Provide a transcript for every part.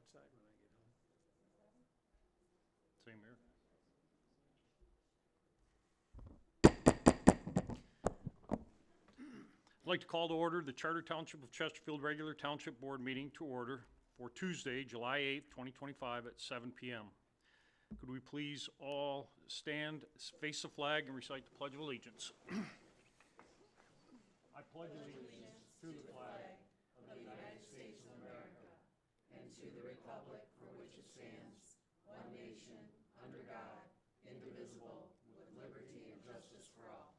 outside when I get home. Same here. I'd like to call to order the Charter Township of Chesterfield Regular Township Board meeting to order for Tuesday, July 8th, 2025 at 7 p.m. Could we please all stand, face the flag, and recite the Pledge of Allegiance? I pledge allegiance to the flag of the United States of America and to the republic for which it stands, one nation, under God, indivisible, with liberty and justice for all.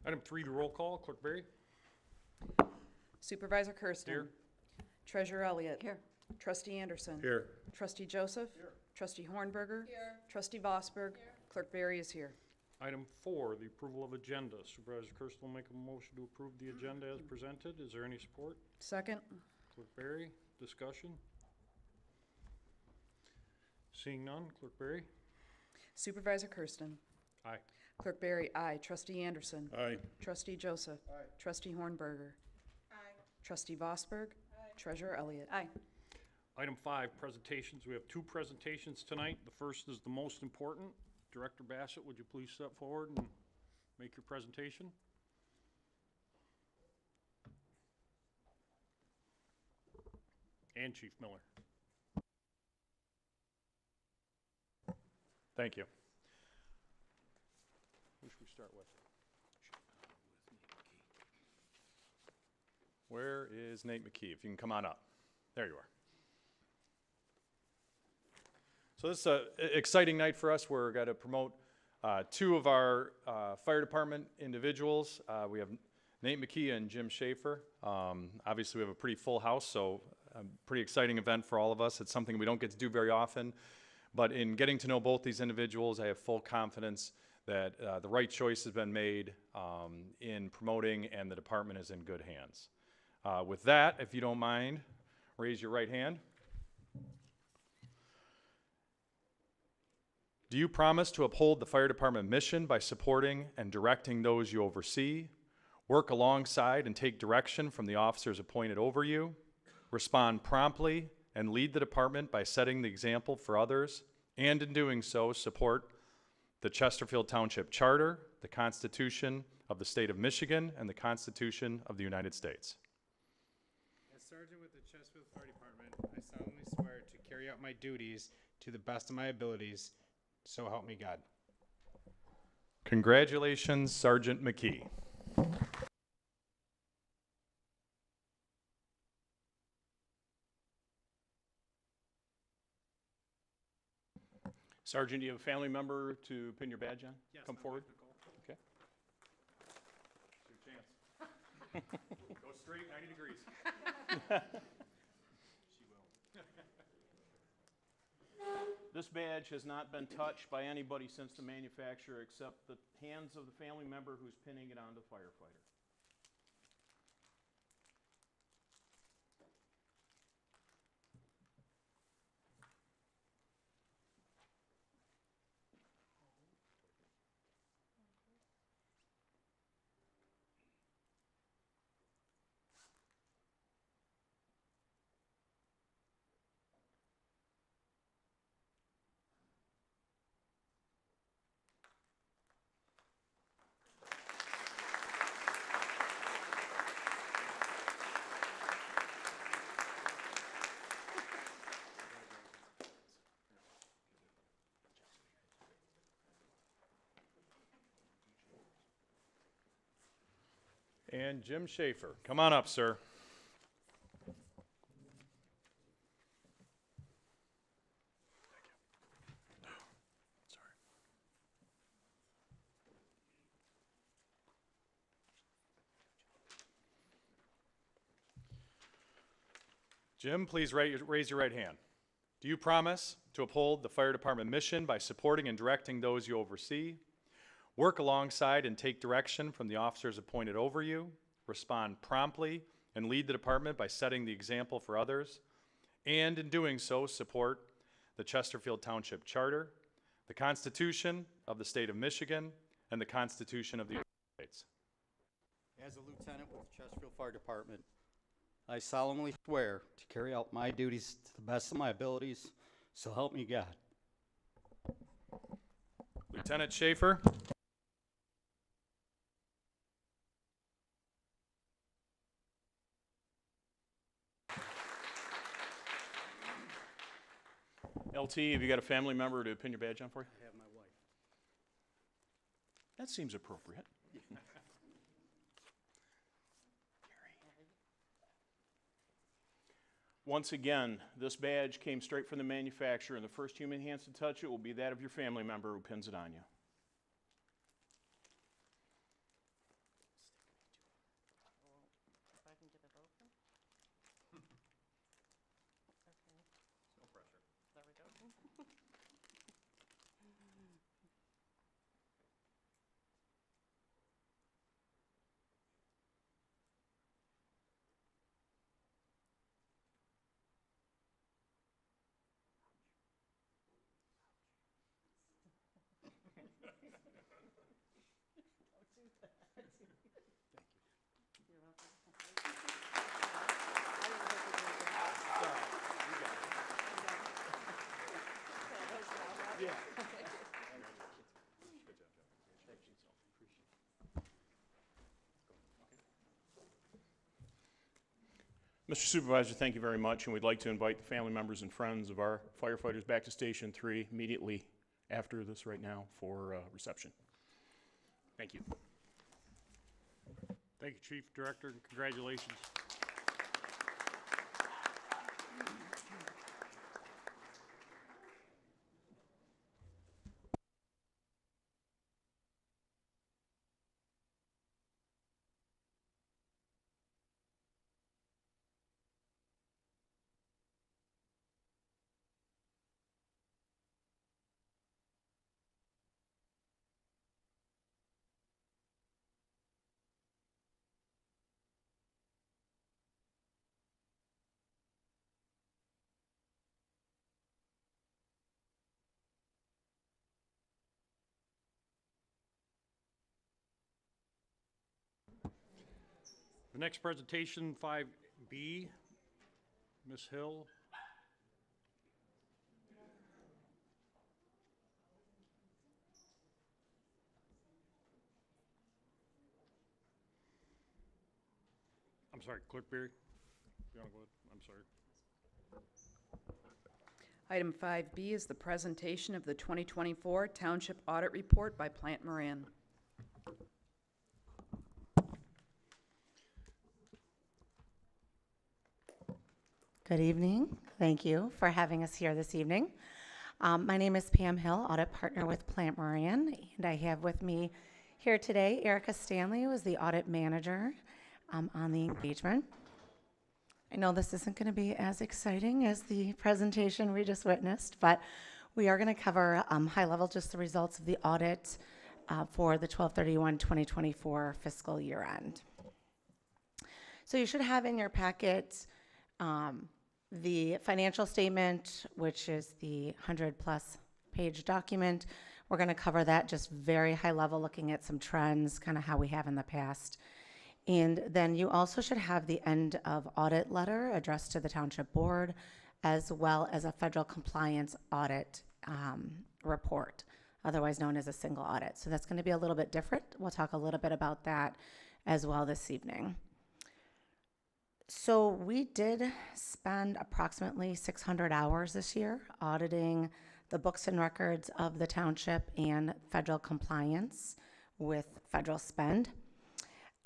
Item 3, the roll call. Clerk Berry. Supervisor Kersten. Here. Treasurer Elliott. Here. Trustee Anderson. Here. Trustee Joseph. Here. Trustee Hornberger. Here. Trustee Vosberg. Clerk Berry is here. Item 4, the approval of agenda. Supervisor Kersten will make a motion to approve the agenda as presented. Is there any support? Second. Clerk Berry, discussion? Seeing none, Clerk Berry? Supervisor Kersten. Aye. Clerk Berry, aye. Trustee Anderson. Aye. Trustee Joseph. Aye. Trustee Hornberger. Aye. Trustee Vosberg. Treasurer Elliott. Aye. Item 5, presentations. We have 2 presentations tonight. The first is the most important. Director Bassett, would you please step forward and make your presentation? And Chief Miller. Thank you. Who should we start with? Where is Nate McKee? If you can come on up. There you are. So this is an exciting night for us. We're going to promote 2 of our fire department individuals. We have Nate McKee and Jim Schafer. Obviously, we have a pretty full house, so a pretty exciting event for all of us. It's something we don't get to do very often. But in getting to know both these individuals, I have full confidence that the right choice has been made in promoting, and the department is in good hands. With that, if you don't mind, raise your right hand. Do you promise to uphold the fire department mission by supporting and directing those you oversee, work alongside and take direction from the officers appointed over you, respond promptly and lead the department by setting the example for others, and in doing so, support the Chesterfield Township Charter, the Constitution of the State of Michigan, and the Constitution of the United States? As Sergeant with the Chesterfield Fire Department, I solemnly swear to carry out my duties to the best of my abilities, so help me God. Congratulations, Sergeant McKee. Sergeant, do you have a family member to pin your badge on? Yes, Come my forward. wife, Nicole. Okay. Here's your chance. Go straight 90 degrees. She will. This badge has not been touched by anybody since the manufacturer except the hands of the family member who's pinning it on the firefighter. And Jim Schafer, come on up, sir. Sorry. Jim, please raise your right hand. Do you promise to uphold the fire department mission by supporting and directing those you oversee, work alongside and take direction from the officers appointed over you, respond promptly and lead the department by setting the example for others, and in doing so, support the Chesterfield Township Charter, the Constitution of the State of Michigan, and the Constitution of the United States? As a lieutenant with the Chesterfield Fire Department, I solemnly swear to carry out my duties to the best of my abilities, so help me God. Lieutenant Schafer. LT, have you got a family member to pin your badge on for you? I have my wife. That seems appropriate. Once again, this badge came straight from the manufacturer, and the first human hands to touch it will be that of your family member who pins it on you. If I can get it open. Okay. No pressure. There we go. You're welcome. I didn't think we were gonna- Mr. Supervisor, thank you very much, and we'd like to invite the family members and friends of our firefighters back to Station 3 immediately after this right now for reception. Thank you. Thank you, Chief Director, and congratulations. The next presentation, 5B, Ms. Hill. I'm sorry, Clerk Berry. You want to go ahead? I'm sorry. Item 5B is the presentation of the 2024 Township Audit Report by Plante Moran. Good evening. Thank you for having us here this evening. My name is Pam Hill, Audit Partner with Plante Moran, and I have with me here today Erica Stanley, who is the Audit Manager on the engagement. I know this isn't going to be as exciting as the presentation we just witnessed, but we are going to cover high level just the results of the audit for the 12/31/2024 fiscal year end. So you should have in your packet the financial statement, which is the 100+ page document. We're going to cover that just very high level, looking at some trends, kind of how we have in the past. And then you also should have the end of audit letter addressed to the Township Board, as well as a federal compliance audit report, otherwise known as a single audit. So that's going to be a little bit different. We'll talk a little bit about that as well this evening. So we did spend approximately 600 hours this year auditing the books and records of the township and federal compliance with federal spend.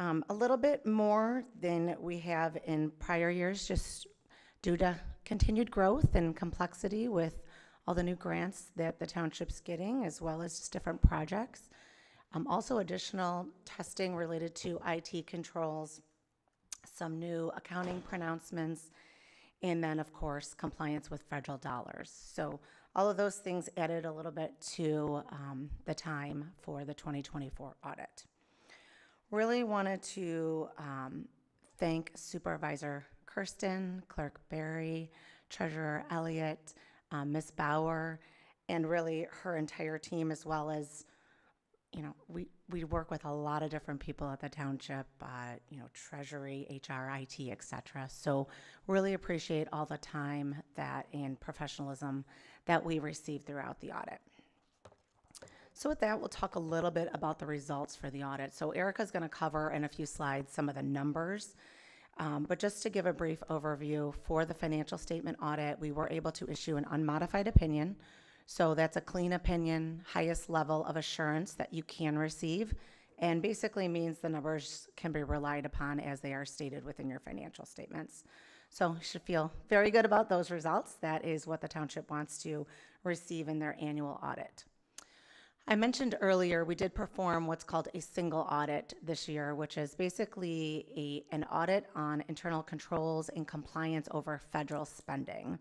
A little bit more than we have in prior years, just due to continued growth and complexity with all the new grants that the township's getting, as well as just different projects. Also additional testing related to IT controls, some new accounting pronouncements, and then, of course, compliance with federal dollars. So all of those things added a little bit to the time for the 2024 audit. Really wanted to thank Supervisor Kersten, Clerk Barry, Treasurer Elliott, Ms. Bauer, and really her entire team, as well as, you know, we work with a lot of different people at the township, treasury, HR, IT, et cetera. So really appreciate all the time and professionalism that we receive throughout the audit. So with that, we'll talk a little bit about the results for the audit. So Erica's going to cover in a few slides some of the numbers. But just to give a brief overview, for the financial statement audit, we were able to issue an unmodified opinion. So that's a clean opinion, highest level of assurance that you can receive, and basically means the numbers can be relied upon as they are stated within your financial statements. So you should feel very good about those results. That is what the township wants to receive in their annual audit. I mentioned earlier we did perform what's called a single audit this year, which is basically an audit on internal controls and compliance over federal spending.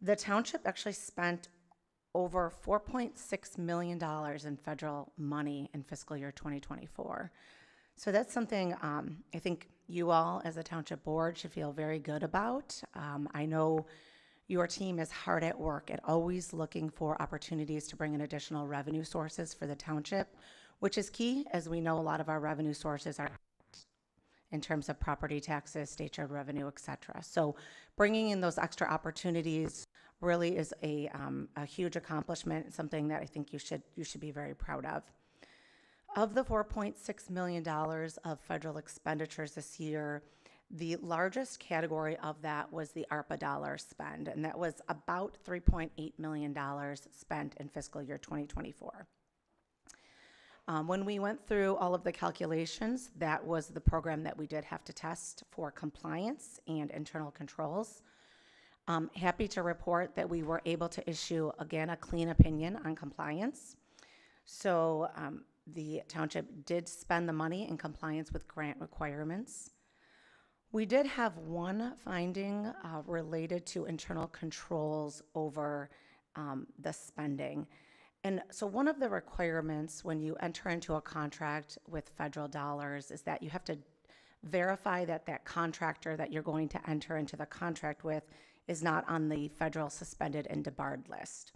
The township actually spent over $4.6 million in federal money in fiscal year 2024. So that's something I think you all as a township board should feel very good about. I know your team is hard at work at always looking for opportunities to bring in additional revenue sources for the township, which is key, as we know a lot of our revenue sources are in terms of property taxes, state share revenue, et cetera. So bringing in those extra opportunities really is a huge accomplishment, something that I think you should be very proud of. Of the $4.6 million of federal expenditures this year, the largest category of that was the ARPA dollar spend, and that was about $3.8 million spent in fiscal year 2024. When we went through all of the calculations, that was the program that we did have to test for compliance and internal controls. Happy to report that we were able to issue, again, a clean opinion on compliance. So the township did spend the money in compliance with grant requirements. We did have one finding related to internal controls over the spending. And so one of the requirements when you enter into a contract with federal dollars is that you have to verify that that contractor that you're going to enter into the contract with is not on the federal suspended and debarred list.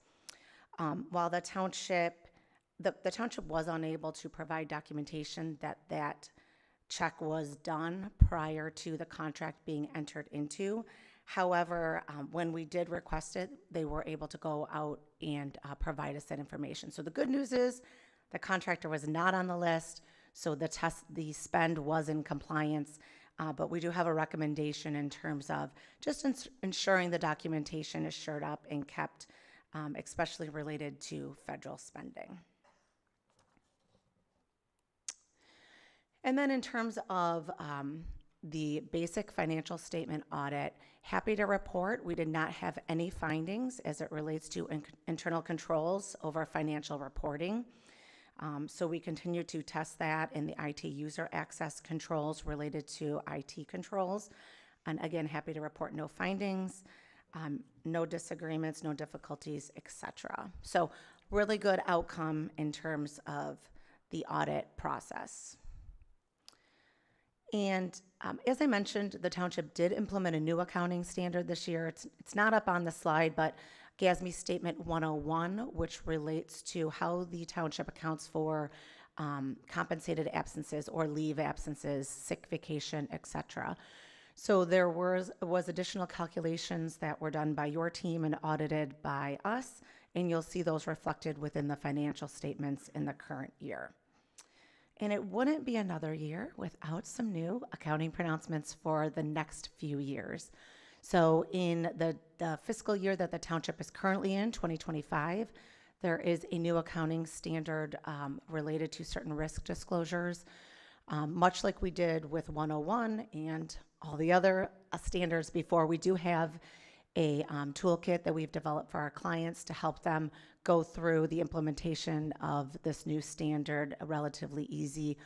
While the township was unable to provide documentation that that check was done prior to the contract being entered into. However, when we did request it, they were able to go out and provide us that information. So the good news is the contractor was not on the list, so the spend was in compliance, but we do have a recommendation in terms of just ensuring the documentation is shored up and kept, especially related to federal spending. And then in terms of the basic financial statement audit, happy to report we did not have any findings as it relates to internal controls over financial reporting. So we continue to test that in the IT user access controls related to IT controls. And again, happy to report no findings, no disagreements, no difficulties, etc. So really good outcome in terms of the audit process. And as I mentioned, the township did implement a new accounting standard this year. It's not up on the slide, but GASB Statement 101, which relates to how the township accounts for compensated absences or leave absences, sick vacation, etc. So there was additional calculations that were done by your team and audited by us, and you'll see those reflected within the financial statements in the current year. And it wouldn't be another year without some new accounting pronouncements for the next few years. So in the fiscal year that the township is currently in, 2025, there is a new accounting standard related to certain risk disclosures. Much like we did with 101 and all the other standards before, we do have a toolkit that we've developed for our clients to help them go through the implementation of this new standard relatively easy.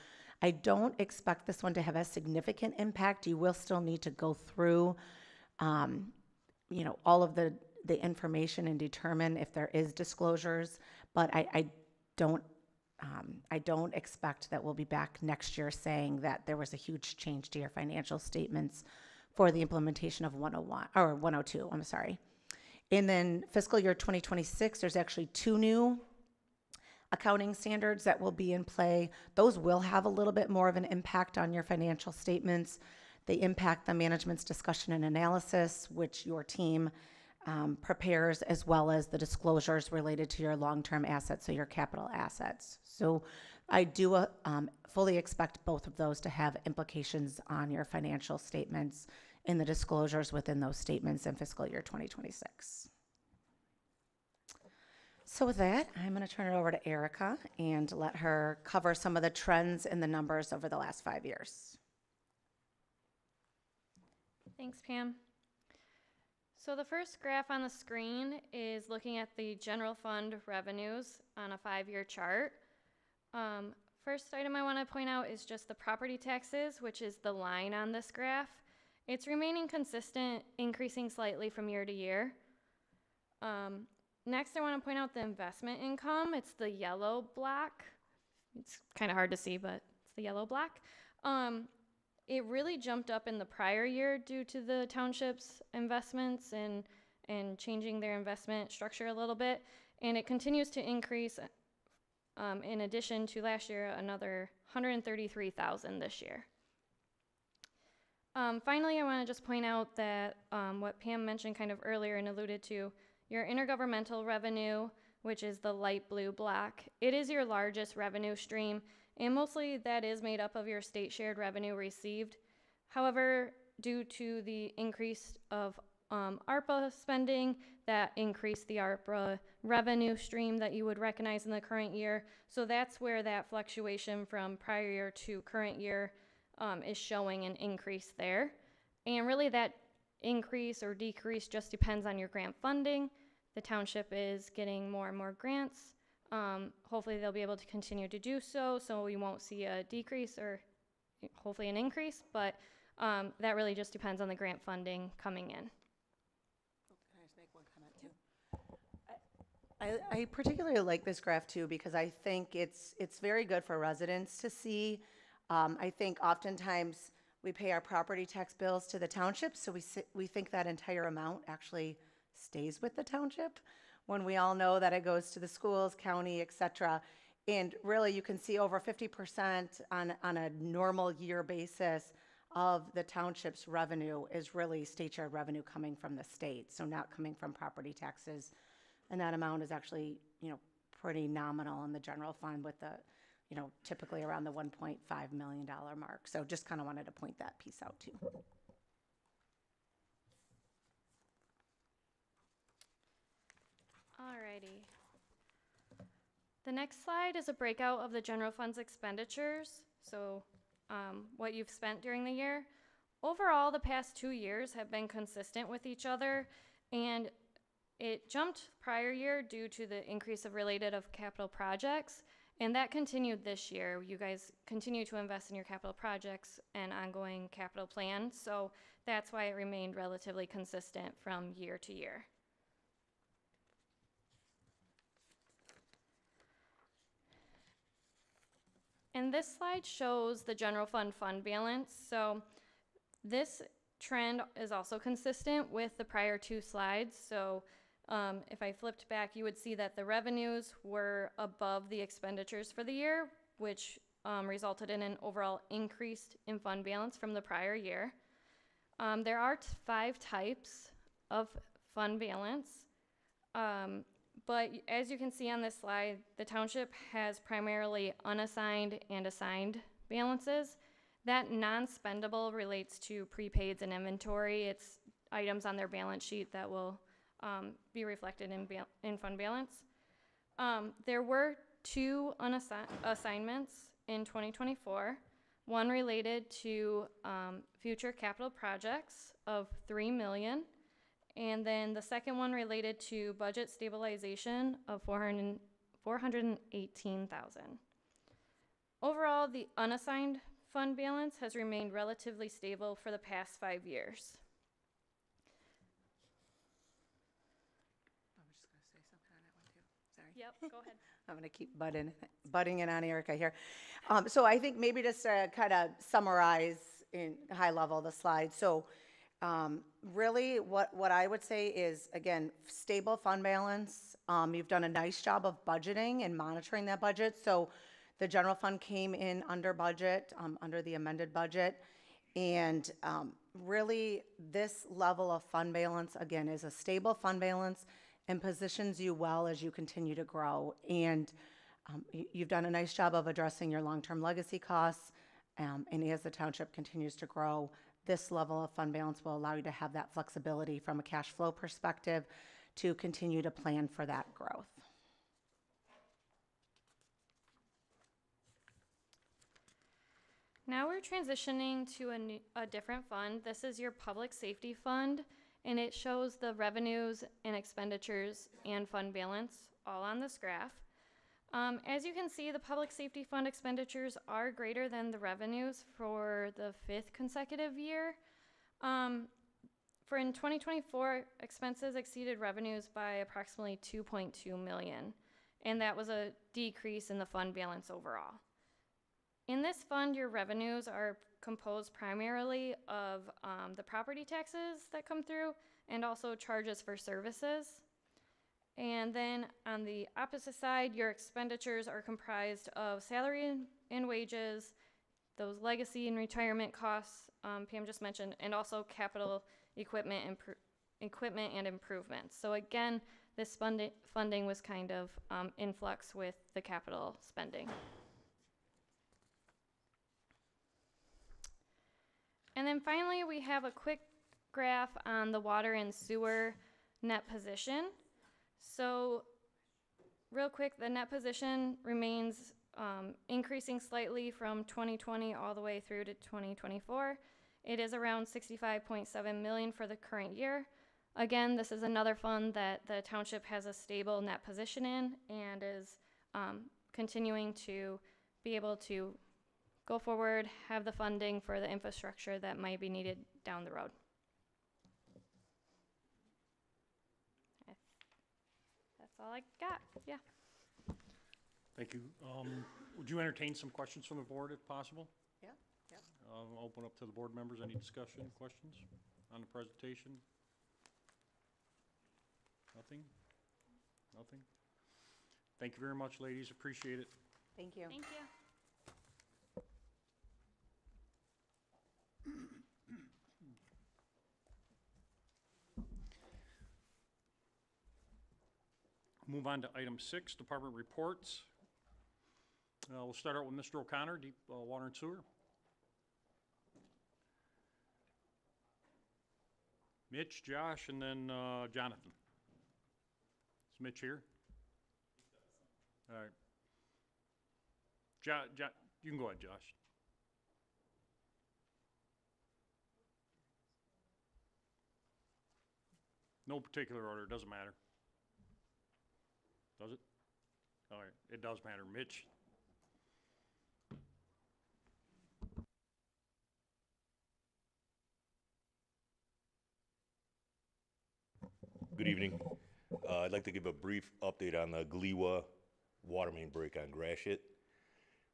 I don't expect this one to have a significant impact. You will still need to go through all of the information and determine if there is disclosures, but I don't expect that we'll be back next year saying that there was a huge change to your financial statements for the implementation of 101 or 102, I'm sorry. And then fiscal year 2026, there's actually two new accounting standards that will be in play. Those will have a little bit more of an impact on your financial statements. They impact the management's discussion and analysis, which your team prepares, as well as the disclosures related to your long-term assets, so your capital assets. So I do fully expect both of those to have implications on your financial statements and the disclosures within those statements in fiscal year 2026. So with that, I'm going to turn it over to Erica and let her cover some of the trends in the numbers over the last 5 years. Thanks, Pam. So the first graph on the screen is looking at the general fund revenues on a 5-year chart. First item I want to point out is just the property taxes, which is the line on this graph. It's remaining consistent, increasing slightly from year to year. Next, I want to point out the investment income. It's the yellow block. It's kind of hard to see, but it's the yellow block. It really jumped up in the prior year due to the township's investments and changing their investment structure a little bit. And it continues to increase in addition to last year, another $133,000 this year. Finally, I want to just point out that what Pam mentioned kind of earlier and alluded to, your intergovernmental revenue, which is the light blue block, it is your largest revenue stream, and mostly that is made up of your state shared revenue received. However, due to the increase of ARPA spending, that increased the ARPA revenue stream that you would recognize in the current year. So that's where that fluctuation from prior year to current year is showing an increase there. And really that increase or decrease just depends on your grant funding. The township is getting more and more grants. Hopefully they'll be able to continue to do so, so we won't see a decrease or hopefully an increase, but that really just depends on the grant funding coming in. Can I just make one comment too? I particularly like this graph too because I think it's very good for residents to see. I think oftentimes we pay our property tax bills to the township, so we think that entire amount actually stays with the township when we all know that it goes to the schools, county, et cetera. And really you can see over 50% on a normal year basis of the township's revenue is really state shared revenue coming from the state, so not coming from property taxes. And that amount is actually, pretty nominal in the general fund with the, typically around the $1.5 million mark. So just kind of wanted to point that piece out too. Alrighty. The next slide is a breakout of the general fund's expenditures. So what you've spent during the year. Overall, the past 2 years have been consistent with each other, and it jumped prior year due to the increase of related of capital projects, and that continued this year. You guys continue to invest in your capital projects and ongoing capital plan, so that's why it remained relatively consistent from year to year. And this slide shows the general fund balance. So this trend is also consistent with the prior 2 slides. So if I flipped back, you would see that the revenues were above the expenditures for the year, which resulted in an overall increase in fund balance from the prior year. There are 5 types of fund balance. But as you can see on this slide, the township has primarily unassigned and assigned balances. That non-spendable relates to prepaids and inventory. It's items on their balance sheet that will be reflected in fund balance. There were 2 assignments in 2024. One related to future capital projects of $3 million. And then the second one related to budget stabilization of $418,000. Overall, the unassigned fund balance has remained relatively stable for the past 5 years. I'm just going to say something on that one too. Sorry. Yep, go ahead. I'm going to keep butting in on Erica here. So I think maybe just to kind of summarize in high level the slide. So Really, what I would say is, again, stable fund balance. You've done a nice job of budgeting and monitoring that budget. So the general fund came in under budget, under the amended budget. And really, this level of fund balance, again, is a stable fund balance and positions you well as you continue to grow. And you've done a nice job of addressing your long-term legacy costs. And as the township continues to grow, this level of fund balance will allow you to have that flexibility from a cash flow perspective to continue to plan for that growth. Now we're transitioning to a different fund. This is your public safety fund, and it shows the revenues and expenditures and fund balance all on this graph. As you can see, the public safety fund expenditures are greater than the revenues for the 5th consecutive year. For in 2024, expenses exceeded revenues by approximately 2.2 million, and that was a decrease in the fund balance overall. In this fund, your revenues are composed primarily of the property taxes that come through and also charges for services. And then on the opposite side, your expenditures are comprised of salary and wages, those legacy and retirement costs Pam just mentioned, and also capital equipment and improvements. So again, this funding was kind of in flux with the capital spending. And then finally, we have a quick graph on the water and sewer net position. So real quick, the net position remains increasing slightly from 2020 all the way through to 2024. It is around 65.7 million for the current year. Again, this is another fund that the township has a stable net position in and is continuing to be able to go forward, have the funding for the infrastructure that might be needed down the road. That's all I got, yeah. Thank you. Would you entertain some questions from the board if possible? Yeah, yeah. I'll open up to the board members. Any discussion, questions on the presentation? Nothing? Nothing? Thank you very much, ladies. Appreciate it. Thank you. Thank you. Move on to item 6, department reports. We'll start out with Mr. O'Connor, Deep Water and Sewer. Mitch, Josh, and then Jonathan. Is Mitch here? All right. You can go ahead, Josh. No particular order, doesn't matter. Does it? All right, it does matter. Mitch? Good evening. I'd like to give a brief update on the Gliwa water main break on Gratiot.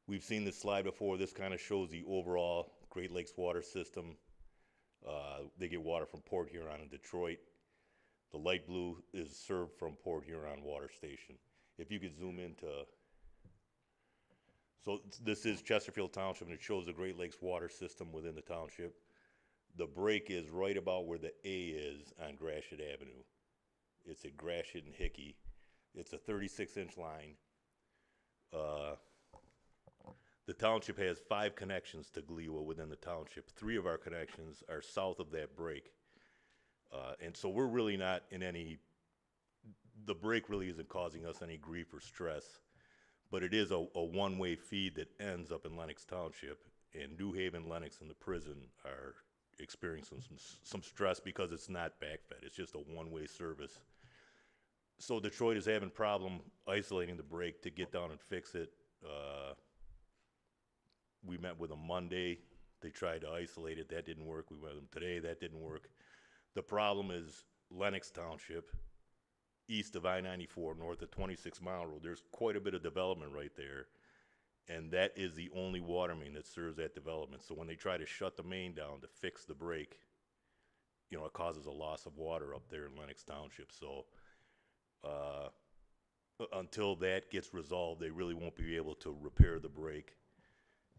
We've seen this slide before. This kind of shows the overall Great Lakes water system. They get water from Port Huron and Detroit. The light blue is served from Port Huron Water Station. If you could zoom into, so this is Chesterfield Township, and it shows the Great Lakes water system within the township. The break is right about where the A is on Gratiot Avenue. It's at Gratiot and Hickey. It's a 36-inch line. The township has 5 connections to Gliwa within the township. 3 of our connections are south of that break. And so we're really not in any, the break really isn't causing us any grief or stress, but it is a one-way feed that ends up in Lenox Township, and New Haven, Lenox, and the prison are experiencing some stress because it's not backfed. It's just a one-way service. So Detroit is having problem isolating the break to get down and fix it. We met with them Monday. They tried to isolate it. That didn't work. We met with them today. That didn't work. The problem is Lenox Township, east of I-94, north of 26 Mile Road. There's quite a bit of development right there, and that is the only water main that serves that development. So when they try to shut the main down to fix the break, you know, it causes a loss of water up there in Lennox Township. So until that gets resolved, they really won't be able to repair the break.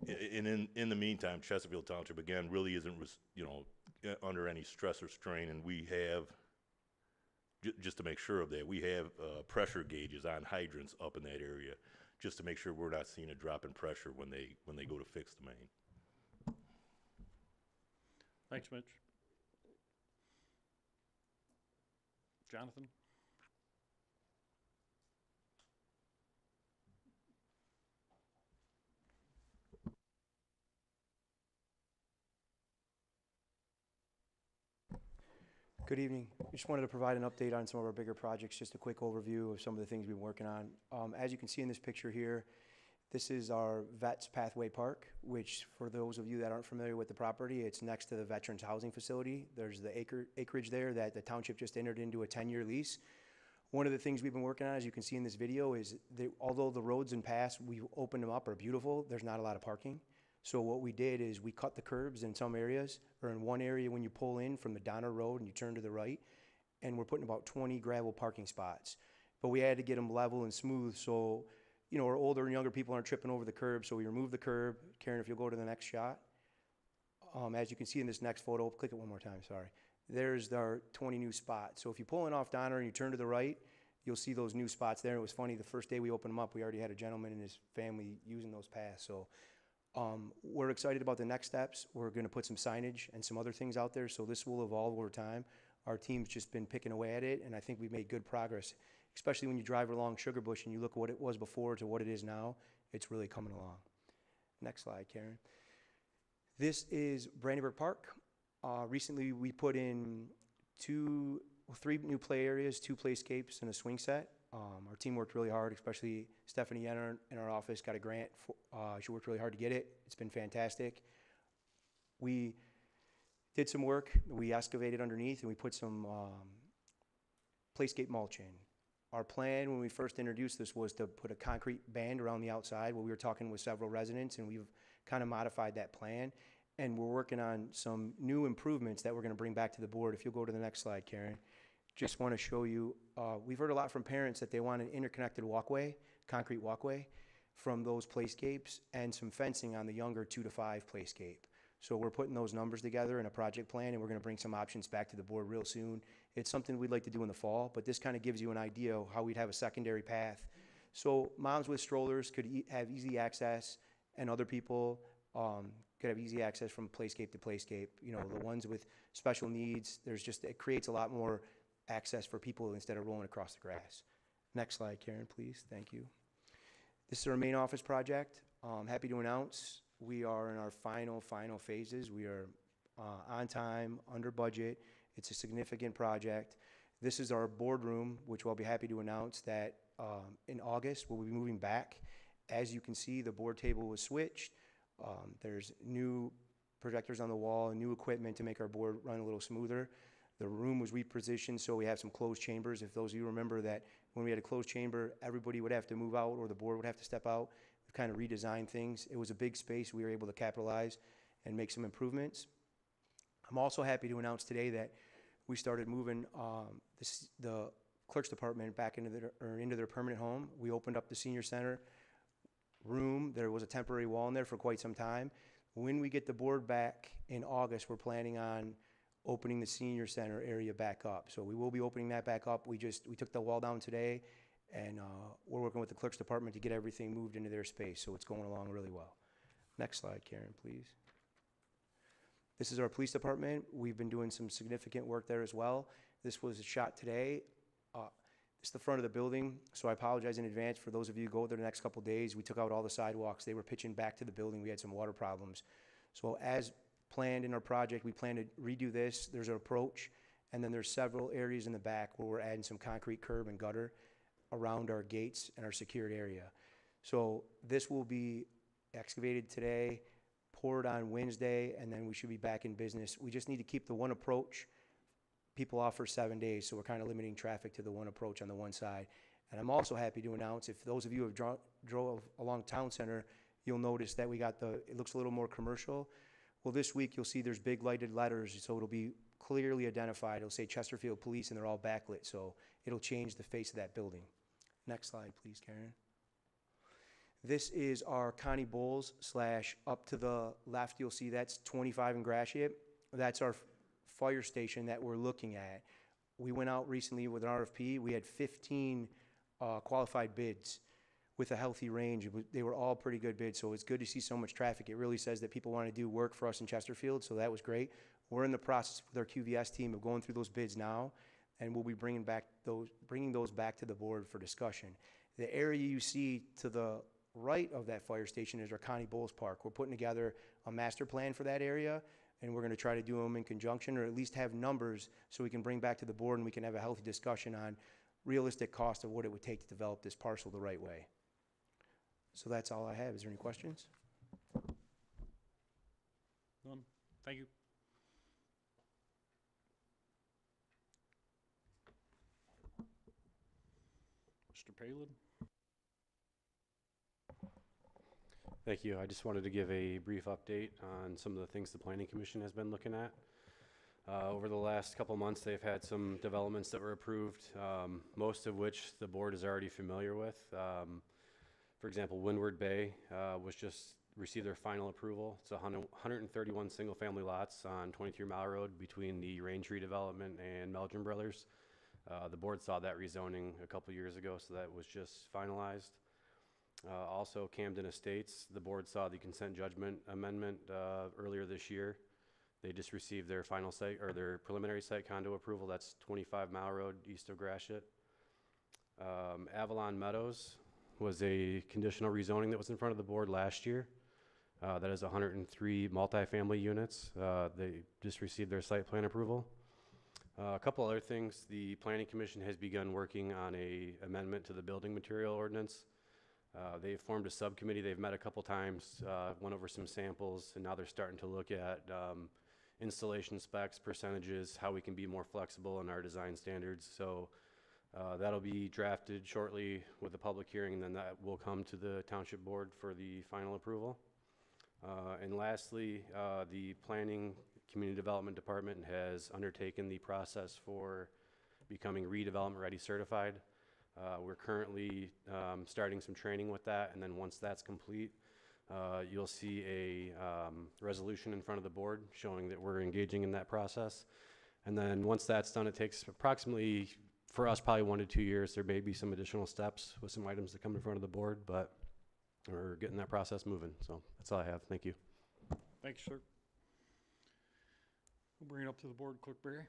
And in the meantime, Chesterfield Township, again, really isn't, you know, under any stress or strain, and we have, just to make sure of that, we have pressure gauges on hydrants up in that area, just to make sure we're not seeing a drop in pressure when they go to fix the main. Thanks, Mitch. Jonathan? Good evening. We just wanted to provide an update on some of our bigger projects, just a quick overview of some of the things we've been working on. As you can see in this picture here, this is our Vets Pathway Park, which for those of you that aren't familiar with the property, it's next to the Veterans Housing Facility. There's the acreage there that the township just entered into a 10-year lease. One of the things we've been working on, as you can see in this video, is that although the roads and paths we've opened them up are beautiful, there's not a lot of parking. So what we did is we cut the curbs in some areas, or in one area when you pull in from the Donner Road and you turn to the right, and we're putting about 20 gravel parking spots. But we had to get them level and smooth so, you know, our older and younger people aren't tripping over the curb, so we removed the curb. Karen, if you'll go to the next shot. As you can see in this next photo, click it one more time, sorry. There's our 20 new spots. So if you're pulling off Donner and you turn to the right, you'll see those new spots there. It was funny, the first day we opened them up, we already had a gentleman and his family using those paths. So we're excited about the next steps. We're going to put some signage and some other things out there, so this will evolve over time. Our team's just been picking away at it, and I think we've made good progress, especially when you drive along Sugar Bush and you look at what it was before to what it is now. It's really coming along. Next slide, Karen. This is Brandyburg Park. Recently, we put in three new play areas, 2 playscapes, and a swing set. Our team worked really hard, especially Stephanie Yenner in our office got a grant. She worked really hard to get it. It's been fantastic. We did some work. We excavated underneath and we put some playscape mulch in. Our plan when we first introduced this was to put a concrete band around the outside. Well, we were talking with several residents and we've kind of modified that plan. And we're working on some new improvements that we're going to bring back to the board. If you'll go to the next slide, Karen. Just want to show you, we've heard a lot from parents that they want an interconnected walkway, concrete walkway, from those playscapes and some fencing on the younger 2 to 5 playscape. So we're putting those numbers together in a project plan and we're going to bring some options back to the board real soon. It's something we'd like to do in the fall, but this kind of gives you an idea of how we'd have a secondary path. So moms with strollers could have easy access and other people could have easy access from playscape to playscape. You know, the ones with special needs, it creates a lot more access for people instead of rolling across the grass. Next slide, Karen, please. Thank you. This is our main office project. I'm happy to announce we are in our final phases. We are on time, under budget. It's a significant project. This is our boardroom, which I'll be happy to announce that in August we'll be moving back. As you can see, the board table was switched. There's new projectors on the wall and new equipment to make our board run a little smoother. The room was repositioned, so we have some closed chambers. If those of you remember that when we had a closed chamber, everybody would have to move out or the board would have to step out. We've kind of redesigned things. It was a big space. We were able to capitalize and make some improvements. I'm also happy to announce today that we started moving the clerk's department back into their permanent home. We opened up the senior center room. There was a temporary wall in there for quite some time. When we get the board back in August, we're planning on opening the senior center area back up. So we will be opening that back up. We took the wall down today and we're working with the clerk's department to get everything moved into their space. So it's going along really well. Next slide, Karen, please. This is our police department. We've been doing some significant work there as well. This was a shot today. This is the front of the building. So I apologize in advance for those of you who go there the next couple days. We took out all the sidewalks. They were pitching back to the building. We had some water problems. So as planned in our project, we plan to redo this. There's an approach, and then there's several areas in the back where we're adding some concrete curb and gutter around our gates and our secured area. So this will be excavated today, poured on Wednesday, and then we should be back in business. We just need to keep the one approach people off for 7 days, so we're kind of limiting traffic to the one approach on the one side. And I'm also happy to announce, if those of you who have drove along Town Center, you'll notice that we got it looks a little more commercial. Well, this week you'll see there's big lighted letters, so it'll be clearly identified. It'll say Chesterfield Police, and they're all backlit, so it'll change the face of that building. Next slide, please, Karen. This is our Connie Bowles / up to the left, you'll see that's 25 in Gratiot. That's our fire station that we're looking at. We went out recently with an RFP. We had 15 qualified bids with a healthy range. They were all pretty good bids, so it's good to see so much traffic. It really says that people want to do work for us in Chesterfield, so that was great. We're in the process with our QVS team of going through those bids now, and we'll be bringing those back to the board for discussion. The area you see to the right of that fire station is our Connie Bowles Park. We're putting together a master plan for that area, and we're going to try to do them in conjunction, or at least have numbers so we can bring back to the board and we can have a healthy discussion on realistic cost of what it would take to develop this parcel the right way. So that's all I have. Is there any questions? None? Thank you. Mr. Palin? Thank you. I just wanted to give a brief update on some of the things the Planning Commission has been looking at. Over the last couple months, they've had some developments that were approved, most of which the board is already familiar with. For example, Windward Bay received their final approval. It's 131 single-family lots on 23 Mile Road between the Range Redevelopment and Meldrum Brothers. The board saw that rezoning a couple years ago, so that was just finalized. Also, Camden Estates, the board saw the consent judgment amendment earlier this year. They just received their final site, or their preliminary site condo approval. That's 25 Mile Road east of Gratiot. Avalon Meadows was a conditional rezoning that was in front of the board last year. That is 103 multifamily units. They just received their site plan approval. A couple other things. The Planning Commission has begun working on a amendment to the building material ordinance. They've formed a subcommittee. They've met a couple times, went over some samples, and now they're starting to look at installation specs, percentages, how we can be more flexible in our design standards. So that'll be drafted shortly with a public hearing, and then that will come to the Township Board for the final approval. And lastly, the Planning Community Development Department has undertaken the process for becoming redevelopment ready certified. We're currently starting some training with that, and then once that's complete, you'll see a resolution in front of the board showing that we're engaging in that process. And then once that's done, it takes approximately, for us, probably 1 to 2 years. There may be some additional steps with some items that come in front of the board, but we're getting that process moving. So that's all I have. Thank you. Thanks, sir. We'll bring it up to the board, Clerk Berry.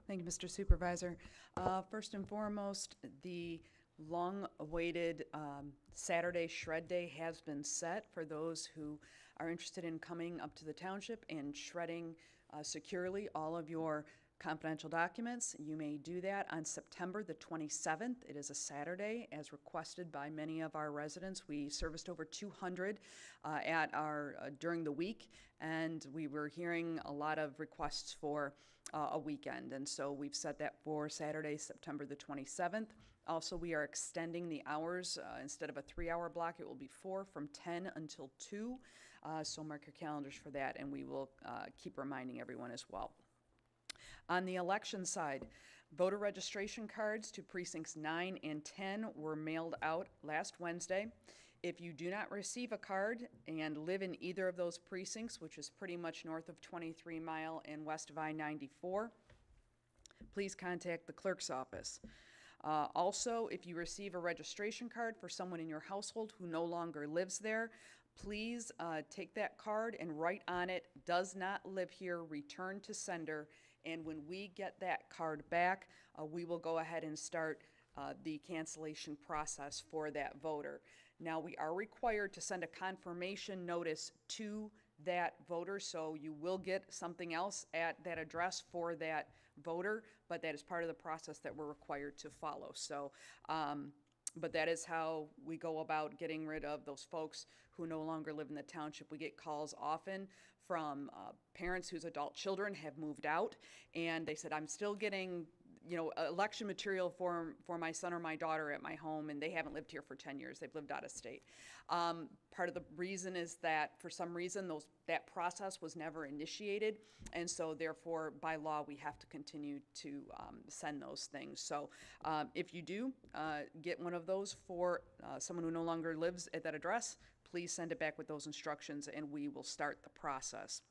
Thank you, Mr. Supervisor. First and foremost, the long-awaited Saturday Shred Day has been set for those who are interested in coming up to the township and shredding securely all of your confidential documents. You may do that on September the 27th. It is a Saturday, as requested by many of our residents. We serviced over 200 at our during the week, and we were hearing a lot of requests for a weekend, and so we've set that for Saturday, September the 27th. Also, we are extending the hours. Instead of a 3-hour block, it will be 4 from 10 until 2. So mark your calendars for that, and we will keep reminding everyone as well. On the election side, voter registration cards to precincts 9 and 10 were mailed out last Wednesday. If you do not receive a card and live in either of those precincts, which is pretty much north of 23 Mile and west of I-94, please contact the clerk's office. Also, if you receive a registration card for someone in your household who no longer lives there, please take that card and write on it, "Does not live here, return to sender." And when we get that card back, we will go ahead and start the cancellation process for that voter. Now, we are required to send a confirmation notice to that voter, so you will get something else at that address for that voter, but that is part of the process that we're required to follow. So, but that is how we go about getting rid of those folks who no longer live in the township. We get calls often from parents whose adult children have moved out, and they said, I'm still getting election material for my son or my daughter at my home, and they haven't lived here for 10 years. They've lived out of state. Part of the reason is that for some reason that process was never initiated, and so therefore by law we have to continue to send those things. So if you do get one of those for someone who no longer lives at that address, please send it back with those instructions and we will start the process.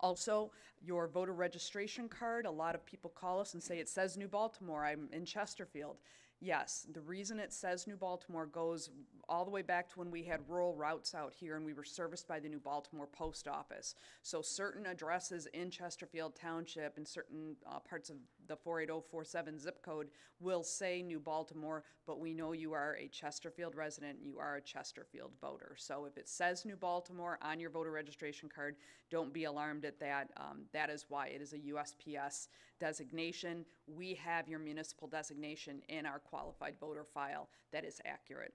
Also, your voter registration card, a lot of people call us and say it says New Baltimore, I'm in Chesterfield. Yes, the reason it says New Baltimore goes all the way back to when we had rural routes out here and we were serviced by the New Baltimore Post Office. So certain addresses in Chesterfield Township and certain parts of the 48047 zip code will say New Baltimore, but we know you are a Chesterfield resident, you are a Chesterfield voter. So if it says New Baltimore on your voter registration card, don't be alarmed at that. That is why it is a USPS designation. We have your municipal designation in our qualified voter file that is accurate.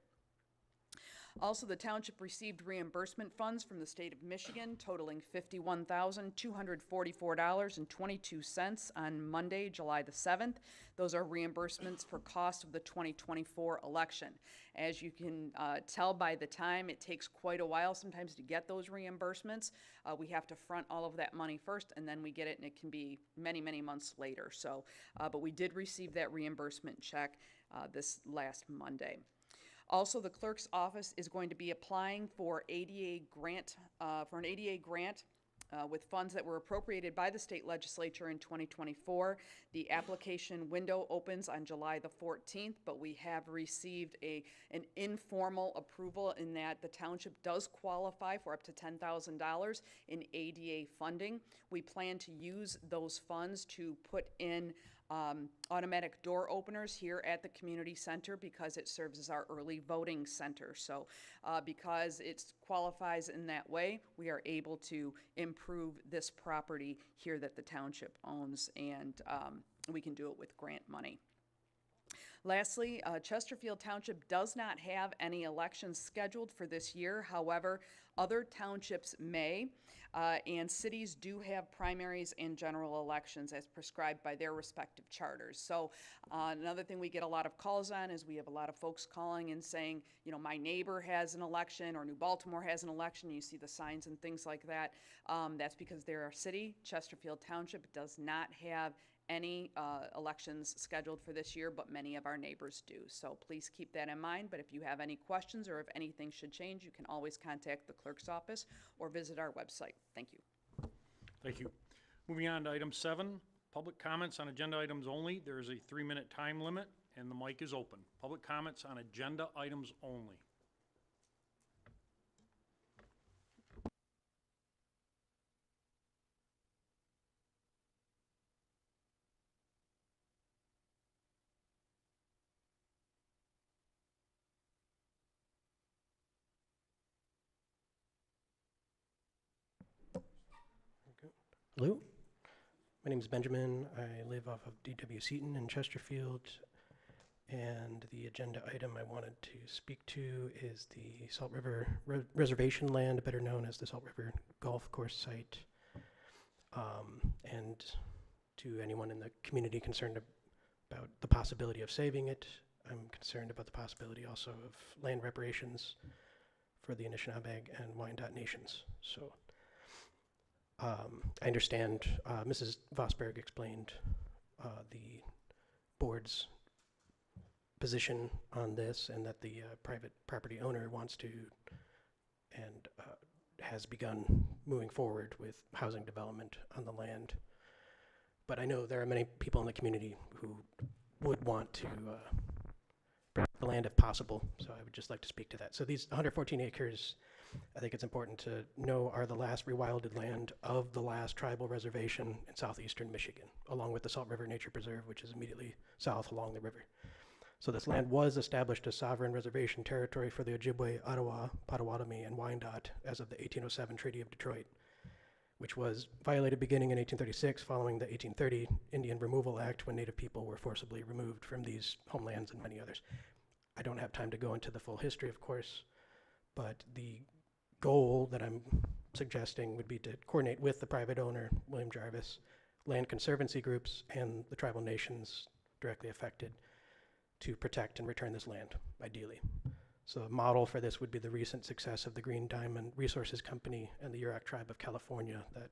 Also, the township received reimbursement funds from the state of Michigan totaling $51,244.22 on Monday, July the 7th. Those are reimbursements for cost of the 2024 election. As you can tell by the time, it takes quite a while sometimes to get those reimbursements. We have to front all of that money first, and then we get it, and it can be many, many months later. So, but we did receive that reimbursement check this last Monday. Also, the clerk's office is going to be applying for ADA grant, an ADA grant with funds that were appropriated by the state legislature in 2024. The application window opens on July the 14th, but we have received an informal approval in that the township does qualify for up to $10,000 in ADA funding. We plan to use those funds to put in automatic door openers here at the community center because it serves as our early voting center. So because it qualifies in that way, we are able to improve this property here that the township owns, and we can do it with grant money. Lastly, Chesterfield Township does not have any elections scheduled for this year. However, other townships may, and cities do have primaries and general elections as prescribed by their respective charters. So another thing we get a lot of calls on is we have a lot of folks calling and saying, you know, my neighbor has an election or New Baltimore has an election. You see the signs and things like that. That's because they're a city. Chesterfield Township does not have any elections scheduled for this year, but many of our neighbors do. So please keep that in mind. But if you have any questions or if anything should change, you can always contact the clerk's office or visit our website. Thank you. Thank you. Moving on to item 7, public comments on agenda items only. There is a 3-minute time limit and the mic is open. Public comments on agenda items only. Hello, my name is Benjamin. I live off of D.W. Seaton in Chesterfield, and the agenda item I wanted to speak to is the Salt River Reservation land, better known as the Salt River Golf Course site. And to anyone in the community concerned about the possibility of saving it, I'm concerned about the possibility also of land reparations for the Anishinaabe and Wyandot nations. So I understand Mrs. Vosberg explained the board's position on this, and that the private property owner wants to and has begun moving forward with housing development on the land. But I know there are many people in the community who would want to bring the land if possible, so I would just like to speak to that. So these 114 acres, I think it's important to know, are the last rewilded land of the last tribal reservation in southeastern Michigan, along with the Salt River Nature Preserve, which is immediately south along the river. So this land was established as sovereign reservation territory for the Ojibwe, Ottawa, Potawatomi, and Wyandot as of the 1807 Treaty of Detroit, which was violated beginning in 1836 following the 1830 Indian Removal Act, when Native people were forcibly removed from these homelands and many others. I don't have time to go into the full history, of course, but the goal that I'm suggesting would be to coordinate with the private owner, William Jarvis, land conservancy groups and the tribal nations directly affected to protect and return this land, ideally. So a model for this would be the recent success of the Green Diamond Resources Company and the Yurok Tribe of California that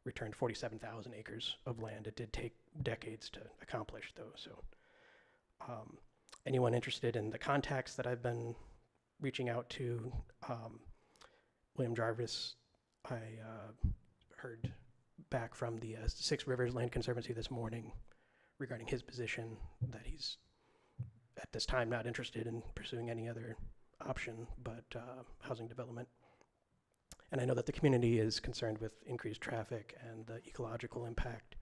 returned 47,000 acres of land. It did take decades to accomplish, though. So anyone interested in the contacts that I've been reaching out to, William Jarvis, I heard back from the Six Rivers Land Conservancy this morning regarding his position that he's at this time not interested in pursuing any other option but housing development. And I know that the community is concerned with increased traffic and the ecological impact,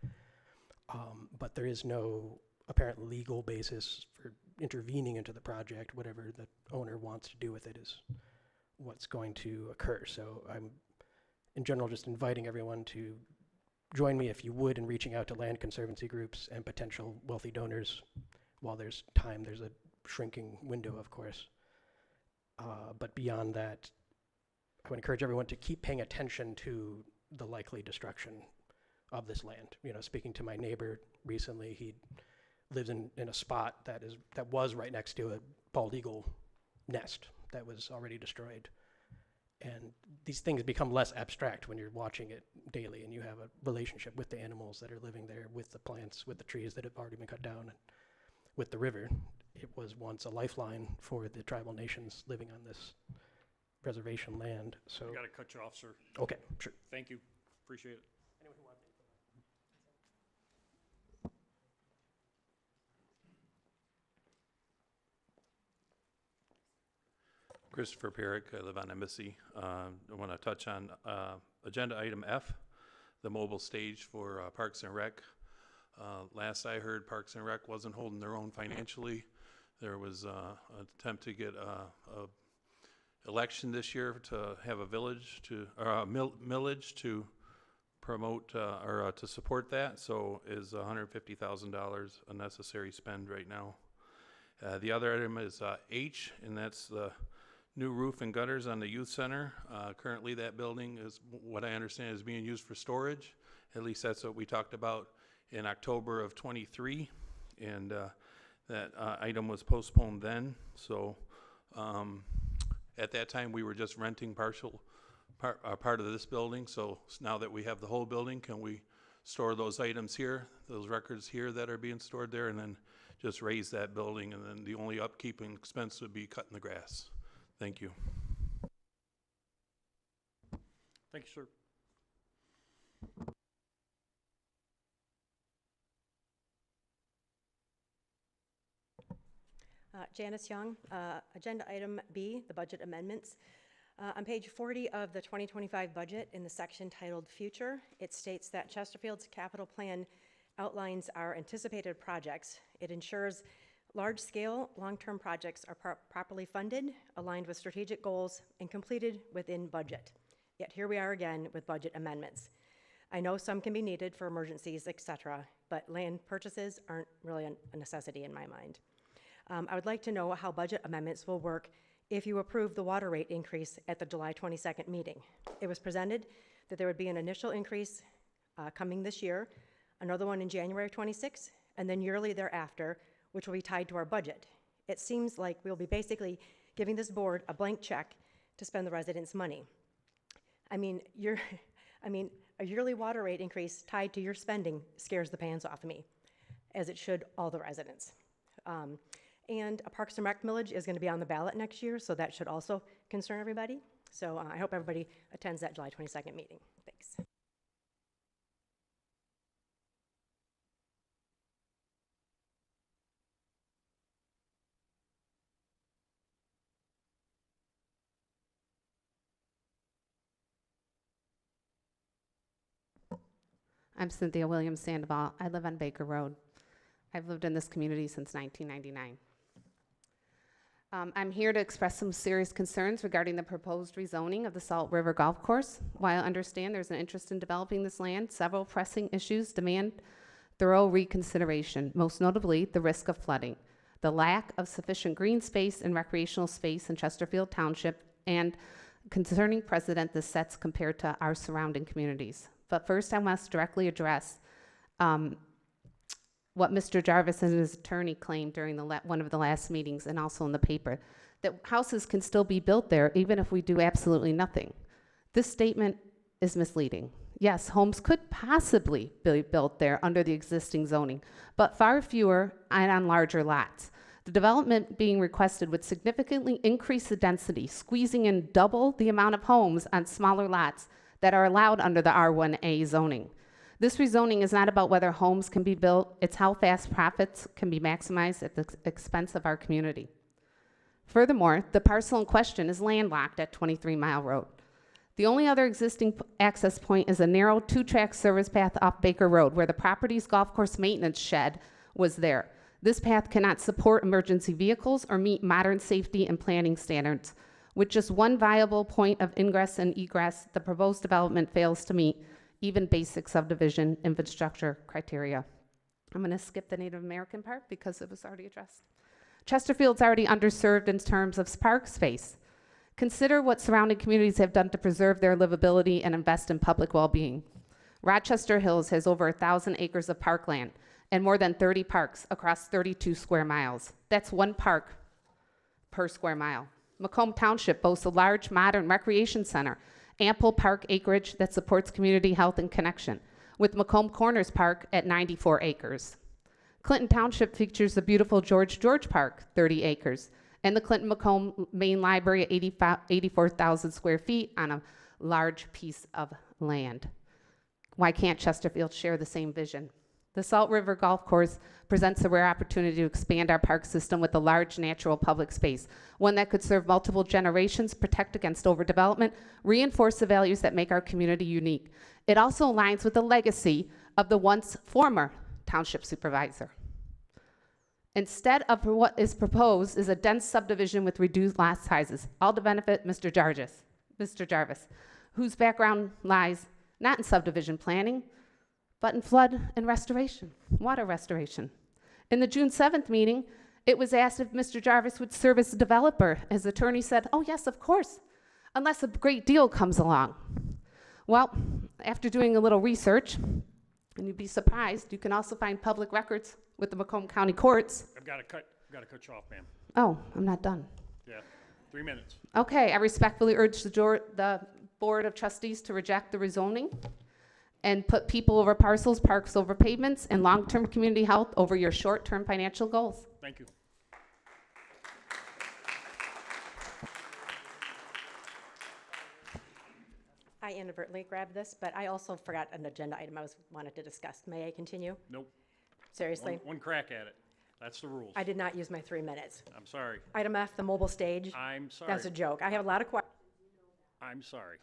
but there is no apparent legal basis for intervening into the project. Whatever the owner wants to do with it is what's going to occur. So I'm, in general, just inviting everyone to join me, if you would, in reaching out to land conservancy groups and potential wealthy donors while there's time. There's a shrinking window, of course. But beyond that, I would encourage everyone to keep paying attention to the likely destruction of this land. You know, speaking to my neighbor recently, he lives in a spot that was right next to a bald eagle nest that was already destroyed. And these things become less abstract when you're watching it daily and you have a relationship with the animals that are living there, with the plants, with the trees that have already been cut down, and with the river. It was once a lifeline for the tribal nations living on this reservation land. So I gotta cut you off, sir. Okay, sure. Thank you. Appreciate it. Christopher Perrick, I live on Embassy. I want to touch on agenda item F, the mobile stage for Parks and Rec. Last I heard, Parks and Rec wasn't holding their own financially. There was an attempt to get a election this year to have a village to, or a millage to promote or to support that. So is $150,000 a necessary spend right now? The other item is H, and that's the new roof and gutters on the youth center. Currently that building is, what I understand, is being used for storage. At least that's what we talked about in October of '23, and that item was postponed then. So at that time we were just renting part of this building. So now that we have the whole building, can we store those items here, those records here that are being stored there, and then just raise that building, and then the only upkeep and expense would be cutting the grass. Thank you. Thank you, sir. Janice Young, agenda item B, the budget amendments. On page 40 of the 2025 budget, in the section titled Future, it states that Chesterfield's capital plan outlines our anticipated projects. It ensures large-scale, long-term projects are properly funded, aligned with strategic goals, and completed within budget. Yet here we are again with budget amendments. I know some can be needed for emergencies, etc., but land purchases aren't really a necessity in my mind. I would like to know how budget amendments will work if you approve the water rate increase at the July 22nd meeting. It was presented that there would be an initial increase coming this year, another one in January 26, and then yearly thereafter, which will be tied to our budget. It seems like we'll be basically giving this board a blank check to spend the residents' money. I mean, a yearly water rate increase tied to your spending scares the pants off me, as it should all the residents. And a Parks and Rec millage is going to be on the ballot next year, so that should also concern everybody. So I hope everybody attends that July 22nd meeting. Thanks. I'm Cynthia Williams Sandoval. I live on Baker Road. I've lived in this community since 1999. I'm here to express some serious concerns regarding the proposed rezoning of the Salt River Golf Course. While I understand there's an interest in developing this land, several pressing issues demand thorough reconsideration, most notably the risk of flooding, the lack of sufficient green space and recreational space in Chesterfield Township, and concerning precedent this sets compared to our surrounding communities. But first, I must directly address what Mr. Jarvis and his attorney claimed during one of the last meetings and also in the paper, that houses can still be built there even if we do absolutely nothing. This statement is misleading. Yes, homes could possibly be built there under the existing zoning, but far fewer and on larger lots. The development being requested would significantly increase the density, squeezing in double the amount of homes on smaller lots that are allowed under the R1A zoning. This rezoning is not about whether homes can be built, it's how fast profits can be maximized at the expense of our community. Furthermore, the parcel in question is landlocked at 23 Mile Road. The only other existing access point is a narrow 2-track service path off Baker Road, where the property's golf course maintenance shed was there. This path cannot support emergency vehicles or meet modern safety and planning standards. With just one viable point of ingress and egress, the proposed development fails to meet even basic subdivision infrastructure criteria. I'm going to skip the Native American part because it was already addressed. Chesterfield's already underserved in terms of park space. Consider what surrounding communities have done to preserve their livability and invest in public well-being. Rochester Hills has over 1,000 acres of parkland and more than 30 parks across 32 square miles. That's 1 park per square mile. Macomb Township boasts a large modern recreation center, ample park acreage that supports community health and connection, with Macomb Corners Park at 94 acres. Clinton Township features the beautiful George Park, 30 acres, and the Clinton Macomb Main Library at 84,000 square feet on a large piece of land. Why can't Chesterfield share the same vision? The Salt River Golf Course presents a rare opportunity to expand our park system with a large natural public space, one that could serve multiple generations, protect against overdevelopment, reinforce the values that make our community unique. It also aligns with the legacy of the once former township supervisor. Instead of what is proposed is a dense subdivision with reduced lot sizes, all to benefit Mr. Jarvis, whose background lies not in subdivision planning, but in flood and restoration, water restoration. In the June 7th meeting, it was asked if Mr. Jarvis would serve as a developer. His attorney said, oh yes, of course, unless a great deal comes along. Well, after doing a little research, and you'd be surprised, you can also find public records with the Macomb County Courts. I've got to cut you off, ma'am. Oh, I'm not done. Yeah, 3 minutes. Okay, I respectfully urge the Board of Trustees to reject the rezoning and put people over parcels, parks over pavements, and long-term community health over your short-term financial goals. Thank you. I inadvertently grabbed this, but I also forgot an agenda item I wanted to discuss. May I continue? Nope. Seriously? One crack at it. That's the rules. I did not use my 3 minutes. I'm sorry. Item F, the mobile stage. I'm sorry. That's a joke. I have a lot of questions. I'm sorry.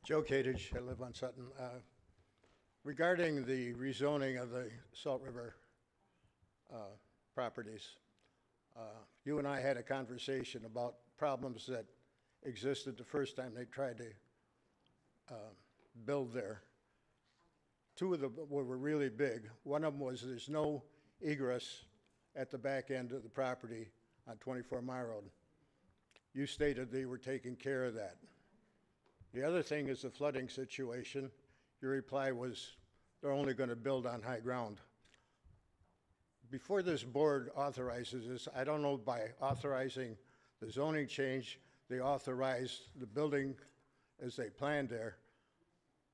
Joe Kadich, I live on Sutton. Regarding the rezoning of the Salt River properties, you and I had a conversation about problems that existed the first time they tried to build there. 2 of them were really big. One of them was there's no egress at the back end of the property on 24 Mile Road. You stated they were taking care of that. The other thing is the flooding situation. Your reply was they're only going to build on high ground. Before this board authorizes this, I don't know by authorizing the zoning change, they authorized the building as they planned there.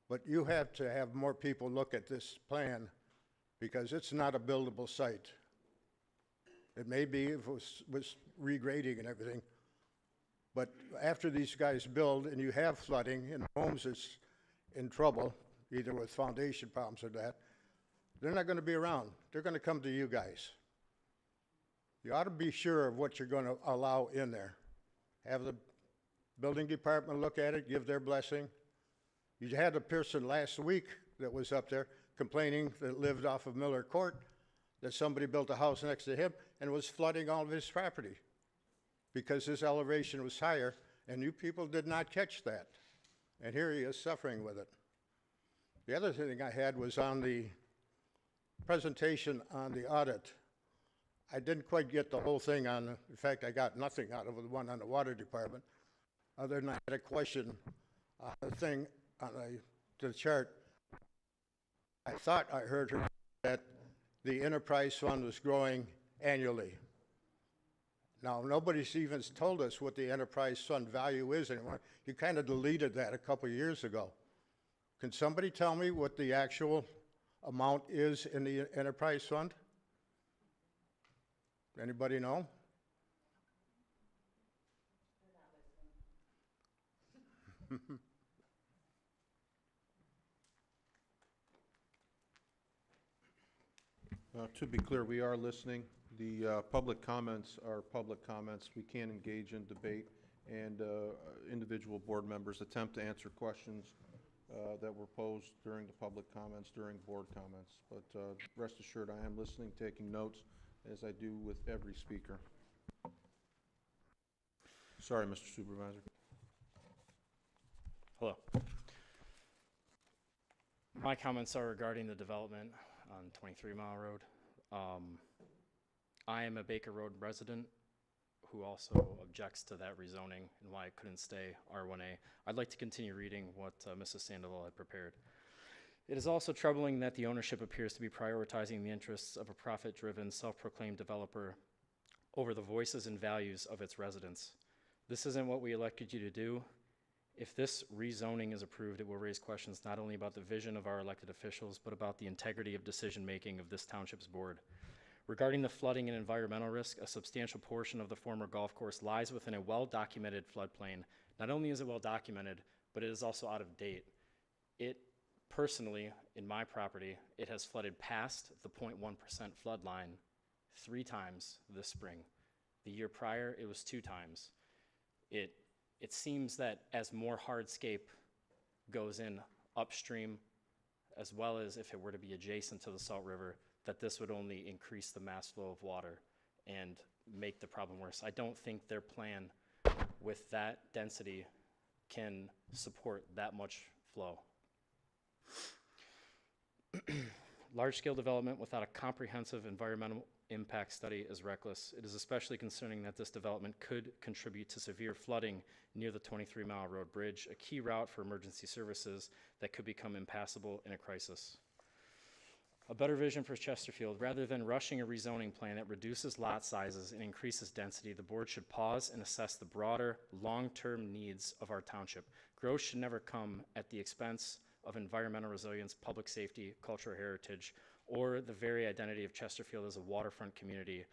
But you have to have more people look at this plan because it's not a buildable site. It may be if it was regrading and everything, but after these guys build and you have flooding and homes is in trouble, either with foundation problems or that, they're not going to be around. They're going to come to you guys. You ought to be sure of what you're going to allow in there. Have the building department look at it, give their blessing. You had a person last week that was up there complaining that lived off of Miller Court that somebody built a house next to him and was flooding all of his property because his elevation was higher, and you people did not catch that. And here he is suffering with it. The other thing I had was on the presentation on the audit. I didn't quite get the whole thing on, in fact, I got nothing out of the one on the water department, other than I had a question on the thing, on the chart. I thought I heard her that the enterprise fund was growing annually. Now, nobody's even told us what the enterprise fund value is anymore. You kind of deleted that a couple of years ago. Can somebody tell me what the actual amount is in the enterprise fund? Anybody know? To be clear, we are listening. The public comments are public comments. We can't engage in debate, and individual board members attempt to answer questions that were posed during the public comments, during board comments. But rest assured, I am listening, taking notes, as I do with every speaker. Sorry, Mr. Supervisor. Hello. My comments are regarding the development on 23 Mile Road. I am a Baker Road resident who also objects to that rezoning and why it couldn't stay R1A. I'd like to continue reading what Mrs. Sandoval had prepared. It is also troubling that the ownership appears to be prioritizing the interests of a profit-driven, self-proclaimed developer over the voices and values of its residents. This isn't what we elected you to do. If this rezoning is approved, it will raise questions not only about the vision of our elected officials, but about the integrity of decision-making of this township's board. Regarding the flooding and environmental risk, a substantial portion of the former golf course lies within a well-documented floodplain. Not only is it well-documented, but it is also out of date. It, personally, in my property, it has flooded past the 0.1% flood line 3 times this spring. The year prior, it was 2 times. It seems that as more hardscape goes in upstream, as well as if it were to be adjacent to the Salt River, that this would only increase the mass flow of water and make the problem worse. I don't think their plan with that density can support that much flow. Large-scale development without a comprehensive environmental impact study is reckless. It is especially concerning that this development could contribute to severe flooding near the 23 Mile Road Bridge, a key route for emergency services that could become impassable in a crisis. A better vision for Chesterfield. Rather than rushing a rezoning plan that reduces lot sizes and increases density, the board should pause and assess the broader, long-term needs of our township. Growth should never come at the expense of environmental resilience, public safety, cultural heritage, or the very identity of Chesterfield as a waterfront community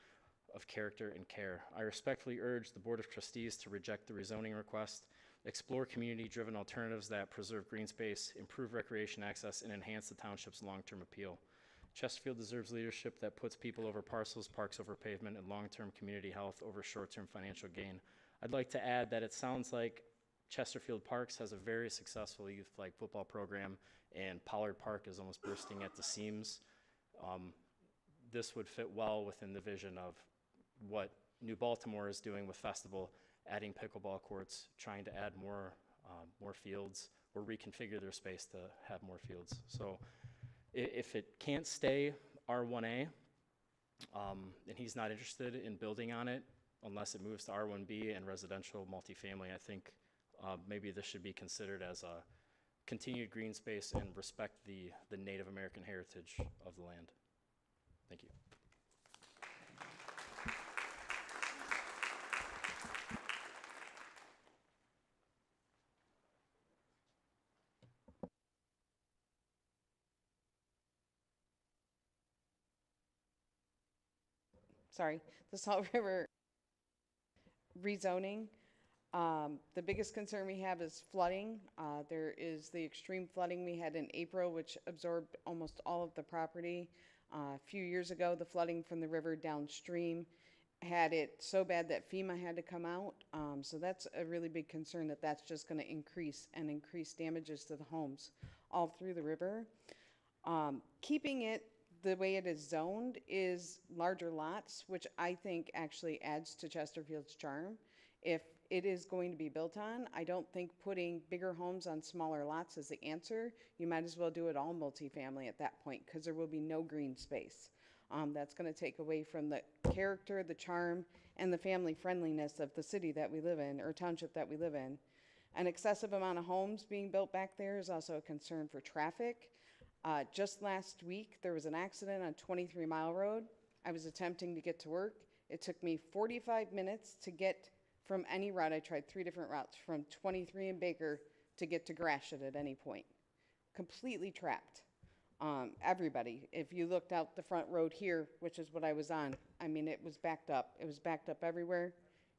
of character and care. I respectfully urge the Board of Trustees to reject the rezoning request, explore community-driven alternatives that preserve green space, improve recreation access, and enhance the township's long-term appeal. Chesterfield deserves leadership that puts people over parcels, parks over pavement, and long-term community health over short-term financial gain. I'd like to add that it sounds like Chesterfield Parks has a very successful youth flag football program, and Pollard Park is almost bursting at the seams. This would fit well within the vision of what New Baltimore is doing with Festival, adding pickleball courts, trying to add more fields, or reconfigure their space to have more fields. So if it can't stay R1A, and he's not interested in building on it unless it moves to R1B and residential multifamily, I think maybe this should be considered as a continued green space and respect the Native American heritage of the land. Thank you. Sorry, the Salt River rezoning. The biggest concern we have is flooding. There is the extreme flooding we had in April, which absorbed almost all of the property. A few years ago, the flooding from the river downstream had it so bad that FEMA had to come out. So that's a really big concern, that that's just going to increase damages to the homes all through the river. Keeping it the way it is zoned is larger lots, which I think actually adds to Chesterfield's charm. If it is going to be built on, I don't think putting bigger homes on smaller lots is the answer. You might as well do it all multifamily at that point, because there will be no green space. That's going to take away from the character, the charm, and the family friendliness of the city that we live in, or township that we live in. An excessive amount of homes being built back there is also a concern for traffic. Just last week, there was an accident on 23 Mile Road. I was attempting to get to work. It took me 45 minutes to get from any route. I tried 3 different routes, from 23 in Baker to get to Gratiot at any point. Completely trapped. Everybody, if you looked out the front road here, which is what I was on, I mean, it was backed up. It was backed up everywhere.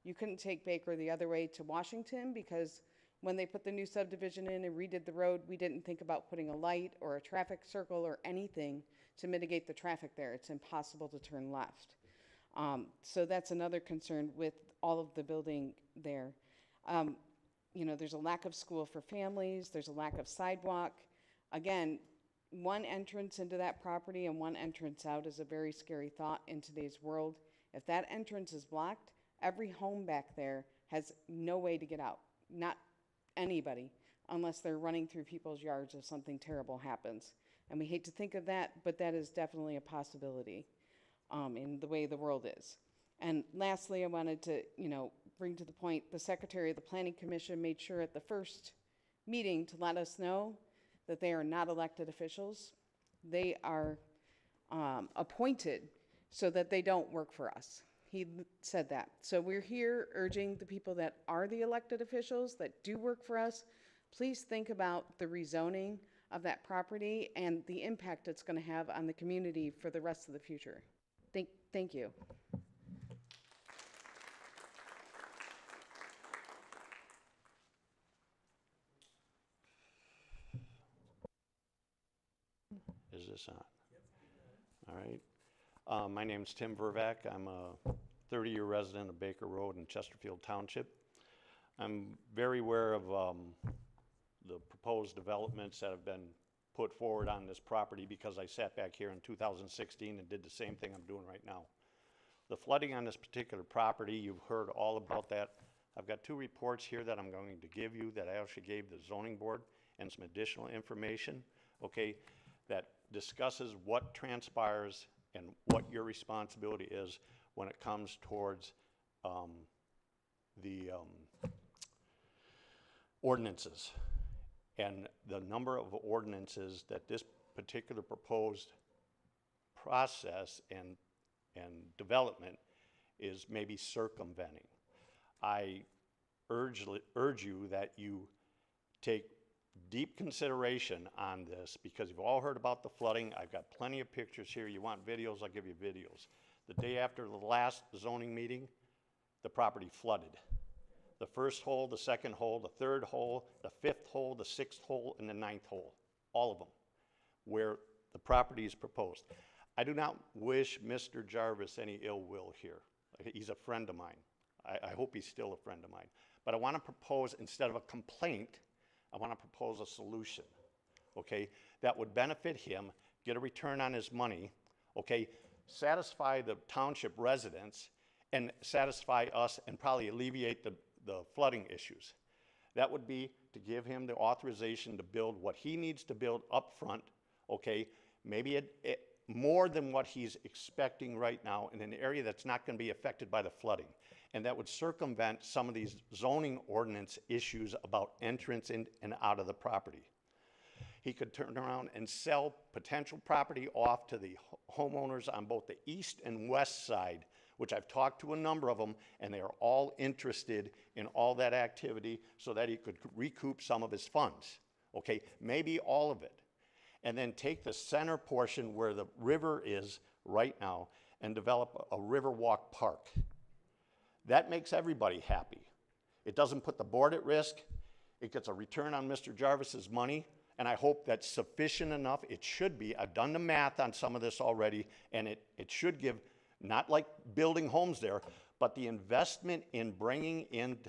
You couldn't take Baker the other way to Washington because when they put the new subdivision in and redid the road, we didn't think about putting a light or a traffic circle or anything to mitigate the traffic there. It's impossible to turn left. So that's another concern with all of the building there. You know, there's a lack of school for families. There's a lack of sidewalk. Again, one entrance into that property and one entrance out is a very scary thought in today's world. If that entrance is blocked, every home back there has no way to get out. Not anybody, unless they're running through people's yards if something terrible happens. And we hate to think of that, but that is definitely a possibility in the way the world is. And lastly, I wanted to, bring to the point, the Secretary of the Planning Commission made sure at the first meeting to let us know that they are not elected officials. They are appointed so that they don't work for us. He said that. So we're here urging the people that are the elected officials that do work for us, please think about the rezoning of that property and the impact it's going to have on the community for the rest of the future. Thank you. Is this on? All right. My name's Tim Vervac. I'm a 30-year resident of Baker Road in Chesterfield Township. I'm very aware of the proposed developments that have been put forward on this property because I sat back here in 2016 and did the same thing I'm doing right now. The flooding on this particular property, you've heard all about that. I've got 2 reports here that I'm going to give you that I actually gave the zoning board and some additional information, okay, that discusses what transpires and what your responsibility is when it comes towards the ordinances. And the number of ordinances that this particular proposed process and development is maybe circumventing. I urge you that you take deep consideration on this because you've all heard about the flooding. I've got plenty of pictures here. You want videos, I'll give you videos. The day after the last zoning meeting, the property flooded. The first hole, the second hole, the third hole, the 5th hole, the 6th hole, and the 9th hole, all of them, where the property is proposed. I do not wish Mr. Jarvis any ill will here. He's a friend of mine. I hope he's still a friend of mine. But I want to propose, instead of a complaint, I want to propose a solution, okay, that would benefit him, get a return on his money, okay, satisfy the township residents, and satisfy us and probably alleviate the flooding issues. That would be to give him the authorization to build what he needs to build up front, okay, maybe more than what he's expecting right now in an area that's not going to be affected by the flooding. And that would circumvent some of these zoning ordinance issues about entrance in and out of the property. He could turn around and sell potential property off to the homeowners on both the east and west side, which I've talked to a number of them, and they are all interested in all that activity so that he could recoup some of his funds, okay? Maybe all of it. And then take the center portion where the river is right now and develop a Riverwalk Park. That makes everybody happy. It doesn't put the board at risk. It gets a return on Mr. Jarvis's money, and I hope that's sufficient enough. It should be. I've done the math on some of this already, and it should give, not like building homes there, but the investment in bringing in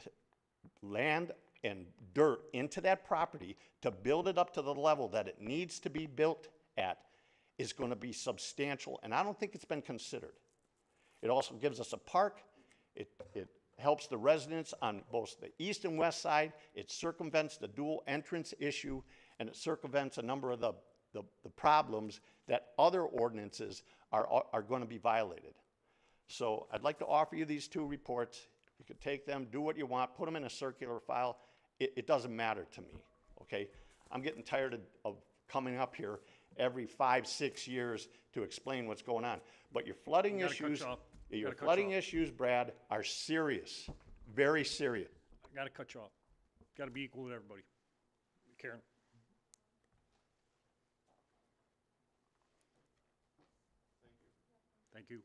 land and dirt into that property to build it up to the level that it needs to be built at is going to be substantial, and I don't think it's been considered. It also gives us a park. It helps the residents on both the east and west side. It circumvents the dual entrance issue, and it circumvents a number of the the problems that other ordinances are going to be violated. So I'd like to offer you these two reports. You could take them, do what you want, put them in a circular file. It doesn't matter to me, okay? I'm getting tired of coming up here every 5-6 years to explain what's going on. But your flooding issues, Brad, are serious, very serious. I gotta cut you off. Gotta be equal with everybody. Karen? Thank you.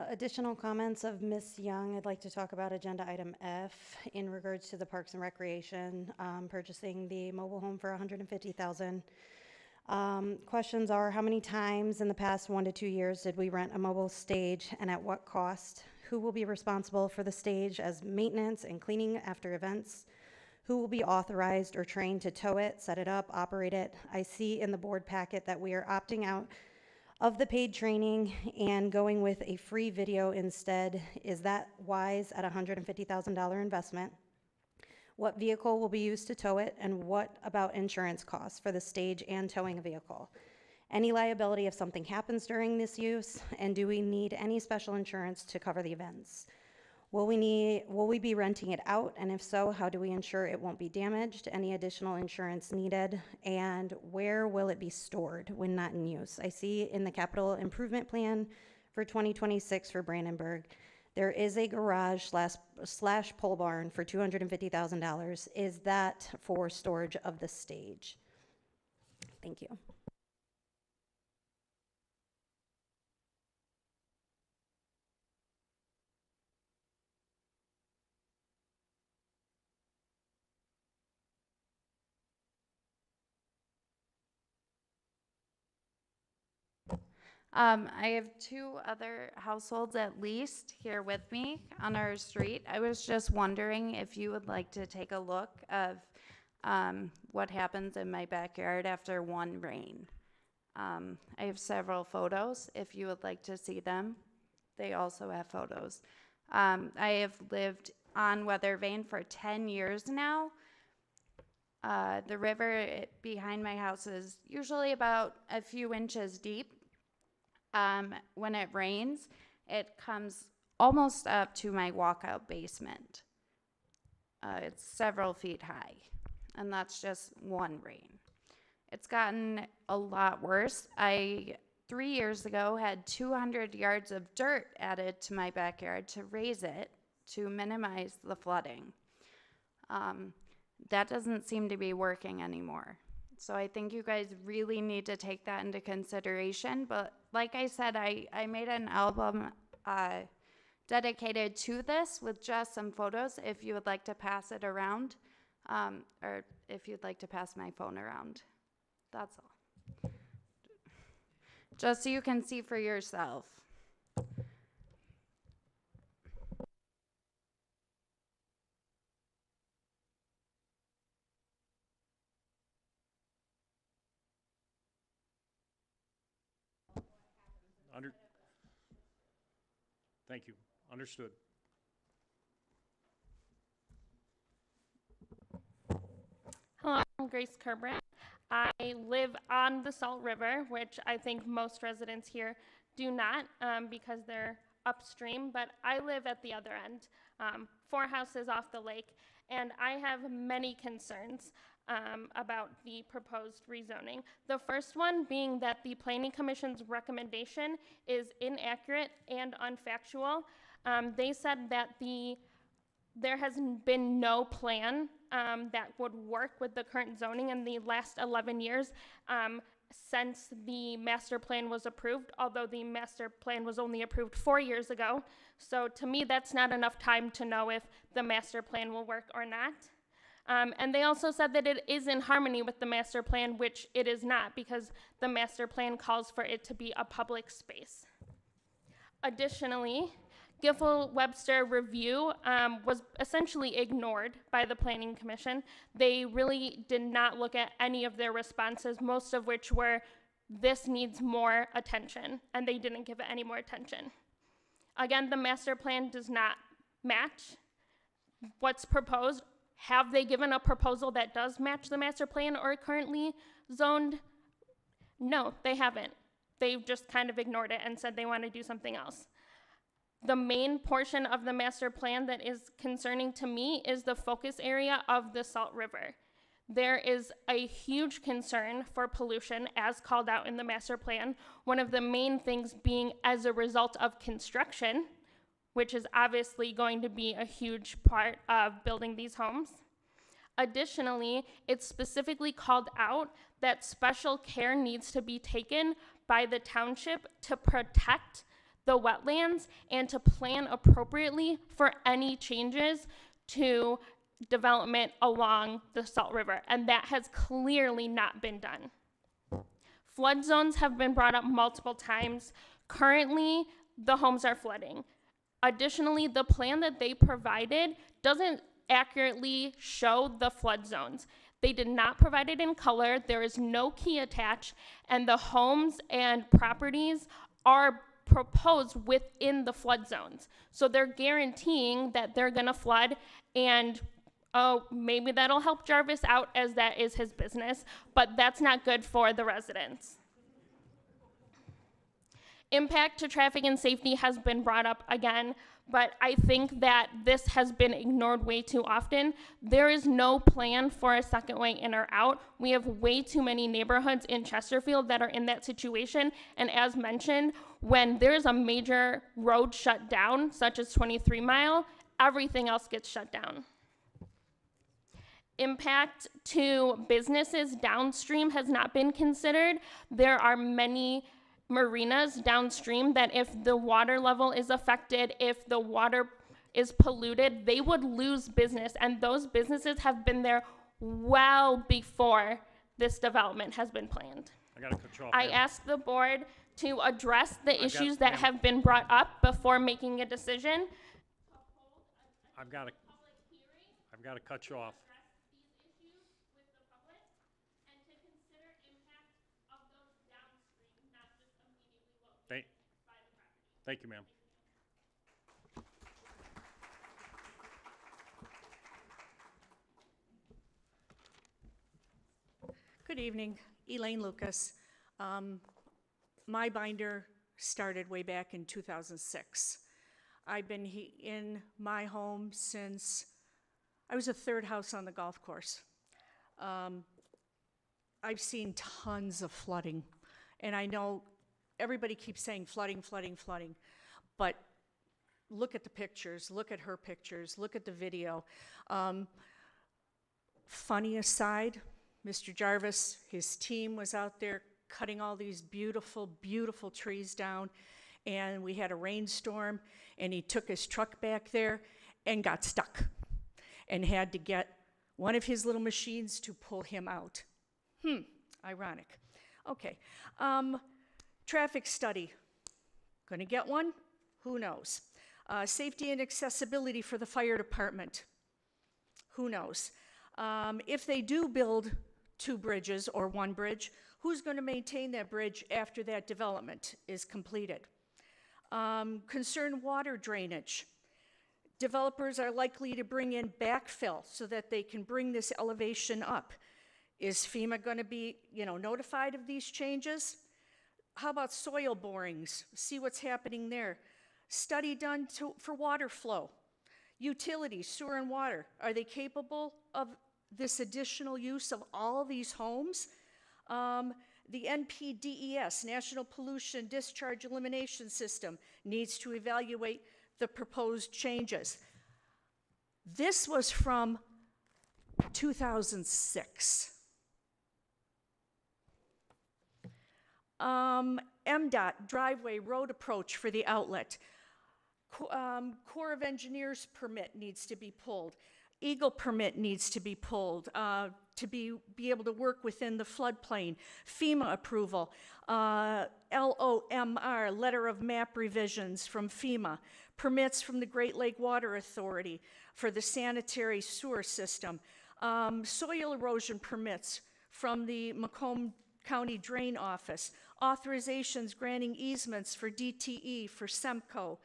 Additional comments of Ms. Young. I'd like to talk about agenda item F in regards to the Parks and Recreation, purchasing the mobile home for $150,000. Questions are, how many times in the past 1 to 2 years did we rent a mobile stage and at what cost? Who will be responsible for the stage as maintenance and cleaning after events? Who will be authorized or trained to tow it, set it up, operate it? I see in the board packet that we are opting out of the paid training and going with a free video instead. Is that wise at a $150,000 investment? What vehicle will be used to tow it, and what about insurance costs for the stage and towing a vehicle? Any liability if something happens during this use, and do we need any special insurance to cover the events? Will we be renting it out, and if so, how do we ensure it won't be damaged? Any additional insurance needed? And where will it be stored when not in use? I see in the capital improvement plan for 2026 for Brandenburg, there is a garage slash pole barn for $250,000. Is that for storage of the stage? Thank you. I have 2 other households at least here with me on our street. I was just wondering if you would like to take a look of what happens in my backyard after one rain. I have several photos if you would like to see them. They also have photos. I have lived on Weather Vane for 10 years now. The river behind my house is usually about a few inches deep. When it rains, it comes almost up to my walkout basement. It's several feet high, and that's just one rain. It's gotten a lot worse. 3 years ago, had 200 yards of dirt added to my backyard to raise it to minimize the flooding. That doesn't seem to be working anymore. So I think you guys really need to take that into consideration. But like I said, I made an album dedicated to this with just some photos if you would like to pass it around, or if you'd like to pass my phone around. That's all. Just so you can see for yourself. Thank you. Understood. Hello, I'm Grace Kerbran. I live on the Salt River, which I think most residents here do not because they're upstream, but I live at the other end, 4 houses off the lake, and I have many concerns about the proposed rezoning. The first one being that the Planning Commission's recommendation is inaccurate and unfactual. They said that there has been no plan that would work with the current zoning in the last 11 years since the master plan was approved, although the master plan was only approved 4 years ago. So to me, that's not enough time to know if the master plan will work or not. And they also said that it is in harmony with the master plan, which it is not, because the master plan calls for it to be a public space. Additionally, Giffel-Webster review was essentially ignored by the Planning Commission. They really did not look at any of their responses, most of which were, this needs more attention, and they didn't give it any more attention. Again, the master plan does not match what's proposed. Have they given a proposal that does match the master plan or currently zoned? No, they haven't. They've just kind of ignored it and said they want to do something else. The main portion of the master plan that is concerning to me is the focus area of the Salt River. There is a huge concern for pollution as called out in the master plan. One of the main things being as a result of construction, which is obviously going to be a huge part of building these homes. Additionally, it's specifically called out that special care needs to be taken by the township to protect the wetlands and to plan appropriately for any changes to development along the Salt River, and that has clearly not been done. Flood zones have been brought up multiple times. Currently, the homes are flooding. Additionally, the plan that they provided doesn't accurately show the flood zones. They did not provide it in color. There is no key attached, and the homes and properties are proposed within the flood zones. So they're guaranteeing that they're gonna flood, and oh, maybe that'll help Jarvis out as that is his business, but that's not good for the residents. Impact to traffic and safety has been brought up again, but I think that this has been ignored way too often. There is no plan for a second way in or out. We have way too many neighborhoods in Chesterfield that are in that situation, and as mentioned, when there's a major road shut down, such as 23 Mile, everything else gets shut down. Impact to businesses downstream has not been considered. There are many marinas downstream that if the water level is affected, if the water is polluted, they would lose business, and those businesses have been there well before this development has been planned. I gotta cut you off. I ma'am. ask the board to address the got- issues that ma'am. have been brought up before making a decision. I've gotta cut you off. Thank you, ma'am. Good evening, Elaine Lucas. My binder started way back in 2006. I've been in my home since I was a third house on the golf course. I've seen tons of flooding, and I know everybody keeps saying flooding, flooding, flooding, but look at the pictures, look at her pictures, look at the video. Funny aside, Mr. Jarvis, his team was out there cutting all these beautiful, beautiful trees down, and we had a rainstorm, and he took his truck back there and got stuck and had to get one of his little machines to pull him out. Ironic. Okay. Traffic study. Gonna get one? Who knows? Safety and accessibility for the fire department. Who knows? If they do build 2 bridges or 1 bridge, who's gonna maintain that bridge after that development is completed? Concerned water drainage. Developers are likely to bring in backfill so that they can bring this elevation up. Is FEMA gonna be, notified of these changes? How about soil borings? See what's happening there. Study done for water flow. Utilities, sewer and water, are they capable of this additional use of all these homes? The NPDES, National Pollution Discharge Elimination System, needs to evaluate the proposed changes. This was from 2006. MDOT driveway road approach for the outlet. Corps of Engineers permit needs to be pulled. Eagle permit needs to be pulled to be able to work within the floodplain. FEMA approval. LOMR, letter of map revisions from FEMA. Permits from the Great Lake Water Authority for the sanitary sewer system. Soil erosion permits from the Macomb County Drain Office. Authorizations granting easements for DTE, for SEMCO.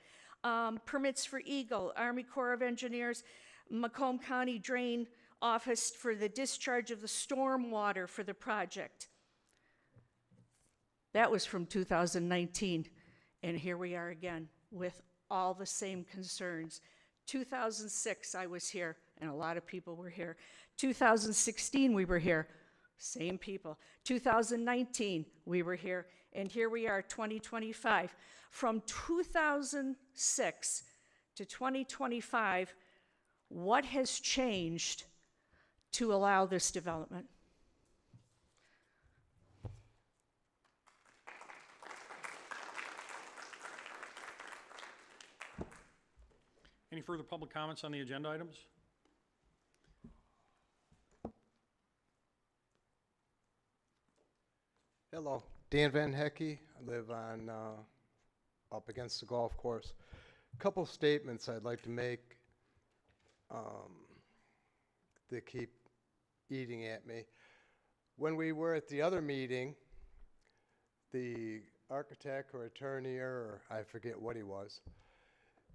Permits for Eagle, Army Corps of Engineers, Macomb County Drain Office for the discharge of the storm water for the project. That was from 2019, and here we are again with all the same concerns. 2006, I was here, and a lot of people were here. 2016, we were here, same people. 2019, we were here, and here we are, 2025. From 2006 to 2025, what has changed to allow this development? Any further public comments on the agenda items? Hello, Dan Van Hecky. I live on up against the golf course. Couple statements I'd like to make that keep eating at me. When we were at the other meeting, the architect or attorney, or I forget what he was,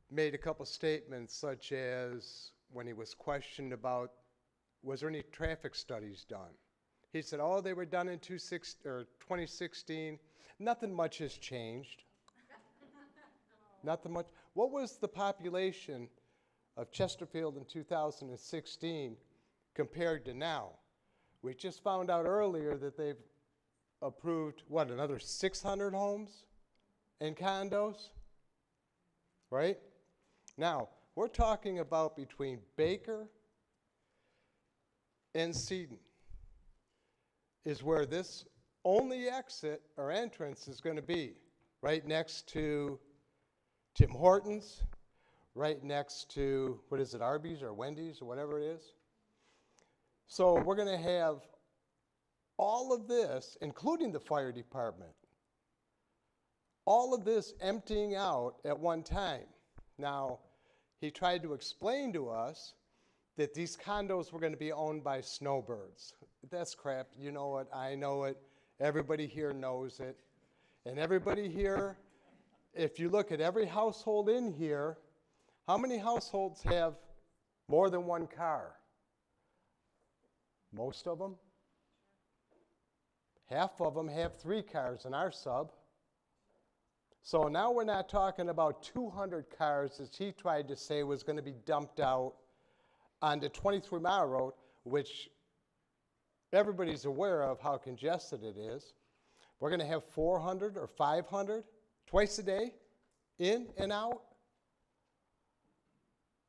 made a couple statements, such as when he was questioned about, was there any traffic studies done? He said, oh, they were done in 2016. Nothing much has changed. Nothing much. What was the population of Chesterfield in 2016 compared to now? We just found out earlier that they've approved, what, another 600 homes and condos? Right? Now, we're talking about between Baker and Residen is where this only exit or entrance is going to be, right next to Tim Hortons, right next to, what is it, Arby's or Wendy's or whatever it is. So we're going to have all of this, including the fire department, all of this emptying out at one time. Now, he tried to explain to us that these condos were going to be owned by snowbirds. That's crap. You know it. I know it. Everybody here knows it. And everybody here, if you look at every household in here, how many households have more than one car? Most of them. Half of them have 3 cars in our sub. So now we're not talking about 200 cars, as he tried to say was going to be dumped out onto 23 Mile Road, which everybody's aware of how congested it is. We're going to have 400 or 500 twice a day, in and out.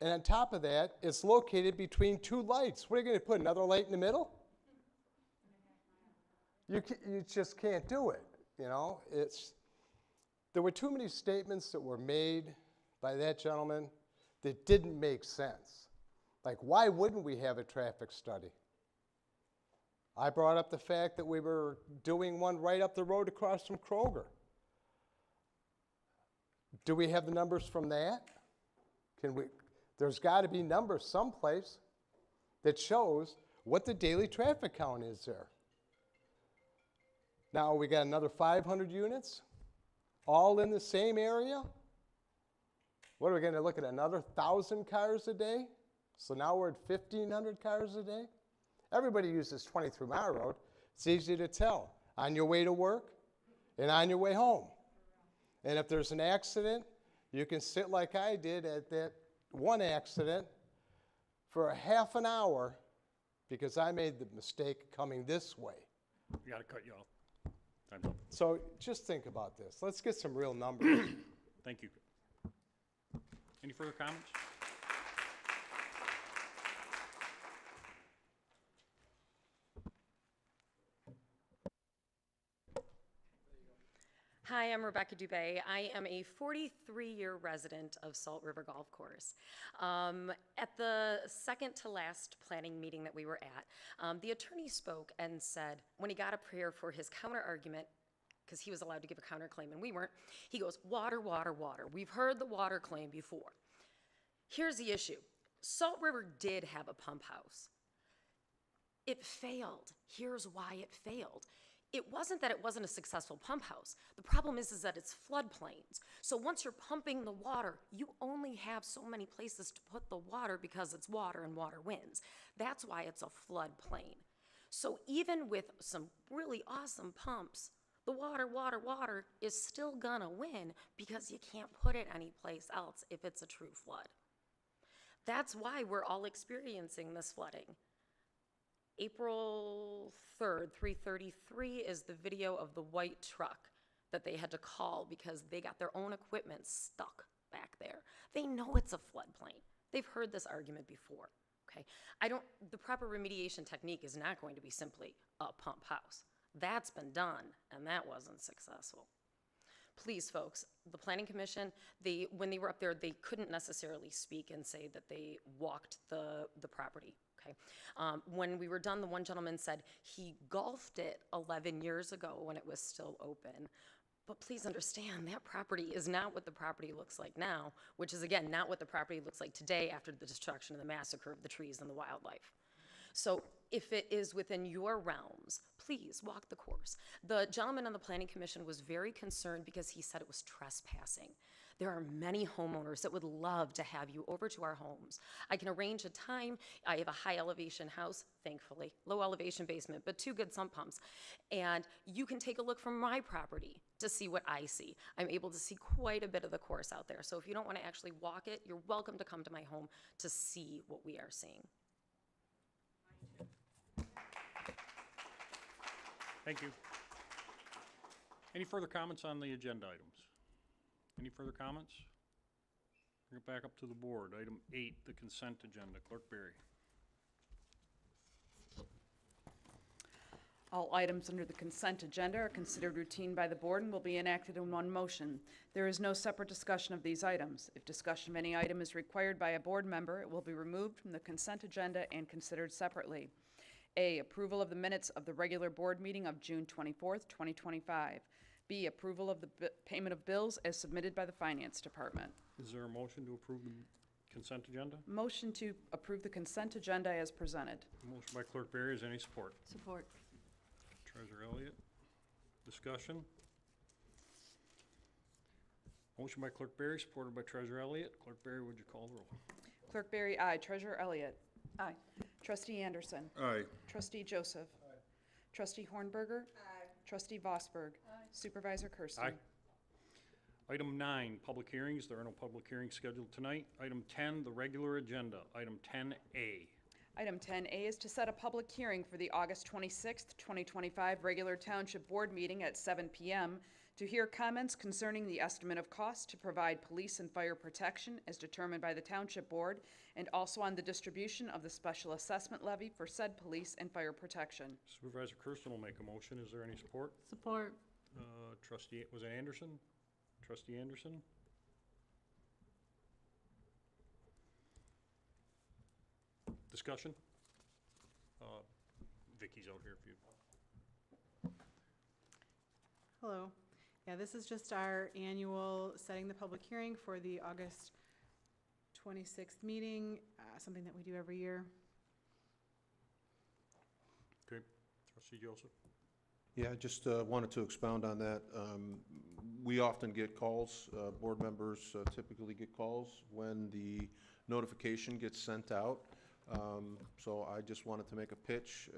And on top of that, it's located between 2 lights. What are you going to put, another light in the middle? You just can't do it, you know. There were too many statements that were made by that gentleman that didn't make sense. Like, why wouldn't we have a traffic study? I brought up the fact that we were doing one right up the road across from Kroger. Do we have the numbers from that? There's got to be numbers someplace that shows what the daily traffic count is there. Now we got another 500 units, all in the same area. What are we going to look at, another 1,000 cars a day? So now we're at 1,500 cars a day. Everybody uses 23 Mile Road. It's easy to tell on your way to work and on your way home. And if there's an accident, you can sit like I did at that one accident for a half an hour because I made the mistake coming this way. We got to cut you off. Time's up. So just think about this. Let's get some real numbers. Thank you. Any further comments? Hi, I'm Rebecca Dubé. I am a 43-year resident of Salt River Golf Course. At the second to last planning meeting that we were at, the attorney spoke and said, when he got up here for his counter argument, because he was allowed to give a counterclaim and we weren't, he goes, water, water, water. We've heard the water claim before. Here's the issue. Salt River did have a pump house. It failed. Here's why it failed. It wasn't that it wasn't a successful pump house. The problem is that it's floodplains. So once you're pumping the water, you only have so many places to put the water because it's water and water wins. That's why it's a floodplain. So even with some really awesome pumps, the water is still gonna win because you can't put it anyplace else if it's a true flood. That's why we're all experiencing this flooding. April 3rd, 3:33 is the video of the white truck that they had to call because they got their own equipment stuck back there. They know it's a floodplain. They've heard this argument before, okay? The proper remediation technique is not going to be simply a pump house. That's been done, and that wasn't successful. Please, folks, the Planning Commission, when they were up there, they couldn't necessarily speak and say that they walked the property, okay? When we were done, the one gentleman said he golfed it 11 years ago when it was still open. But please understand, that property is not what the property looks like now, which is, again, not what the property looks like today after the destruction and the massacre of the trees and the wildlife. So if it is within your realms, please walk the course. The gentleman on the Planning Commission was very concerned because he said it was trespassing. There are many homeowners that would love to have you over to our homes. I can arrange a time. I have a high elevation house, thankfully, low elevation basement, but 2 good sump pumps. And you can take a look from my property to see what I see. I'm able to see quite a bit of the course out there. So if you don't want to actually walk it, you're welcome to come to my home to see what we are seeing. Thank you. Any further comments on the agenda items? Any further comments? Bring it back up to the board. Item 8, the consent agenda. Clerk Berry. All items under the consent agenda are considered routine by the board and will be enacted in one motion. There is no separate discussion of these items. If discussion of any item is required by a board member, it will be removed from the consent agenda and considered separately. A, approval of the minutes of the regular board meeting of June 24th, 2025. B, approval of the payment of bills as submitted by the Finance Department. Is there a motion to approve the consent agenda? Motion to approve the consent agenda as presented. Motion by Clerk Berry. Is there any support? Support. Treasurer Elliott. Discussion. Motion by Clerk Berry, supported by Treasurer Elliott. Clerk Berry, would you call the roll? Clerk Berry, aye. Treasurer Elliott. Aye. Trustee Anderson. Aye. Trustee Joseph. Aye. Trustee Hornberger. Aye. Trustee Vosberg. Aye. Supervisor Kersten. Aye. Item 9, public hearings. There are no public hearings scheduled tonight. Item 10, the regular agenda. Item 10A. Item 10A is to set a public hearing for the August 26th, 2025 regular Township Board meeting at 7 p.m. to hear comments concerning the estimate of costs to provide police and fire protection as determined by the Township Board, and also on the distribution of the special assessment levy for said police and fire protection. Supervisor Kersten will make a motion. Is there any support? Support. Trustee, was it Anderson? Trustee Anderson? Discussion? Vicky's out here if you. Hello. Yeah, this is just our annual setting the public hearing for the August 26th meeting, something that we do every year. Okay. Trustee Joseph? Yeah, I just wanted to expound on that. We often get calls, board members typically get calls when the notification gets sent out. So I just wanted to make a pitch,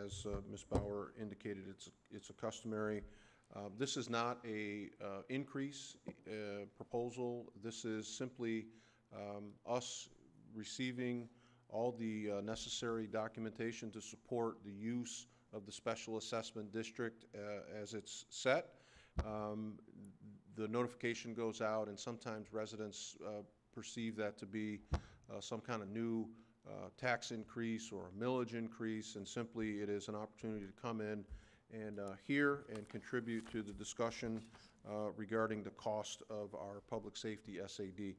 as Ms. Bauer indicated, it's a customary. This is not a increase proposal. This is simply us receiving all the necessary documentation to support the use of the special assessment district as it's set. The notification goes out, and sometimes residents perceive that to be some kind of new tax increase or a millage increase, and simply it is an opportunity to come in and hear and contribute to the discussion regarding the cost of our public safety SAD.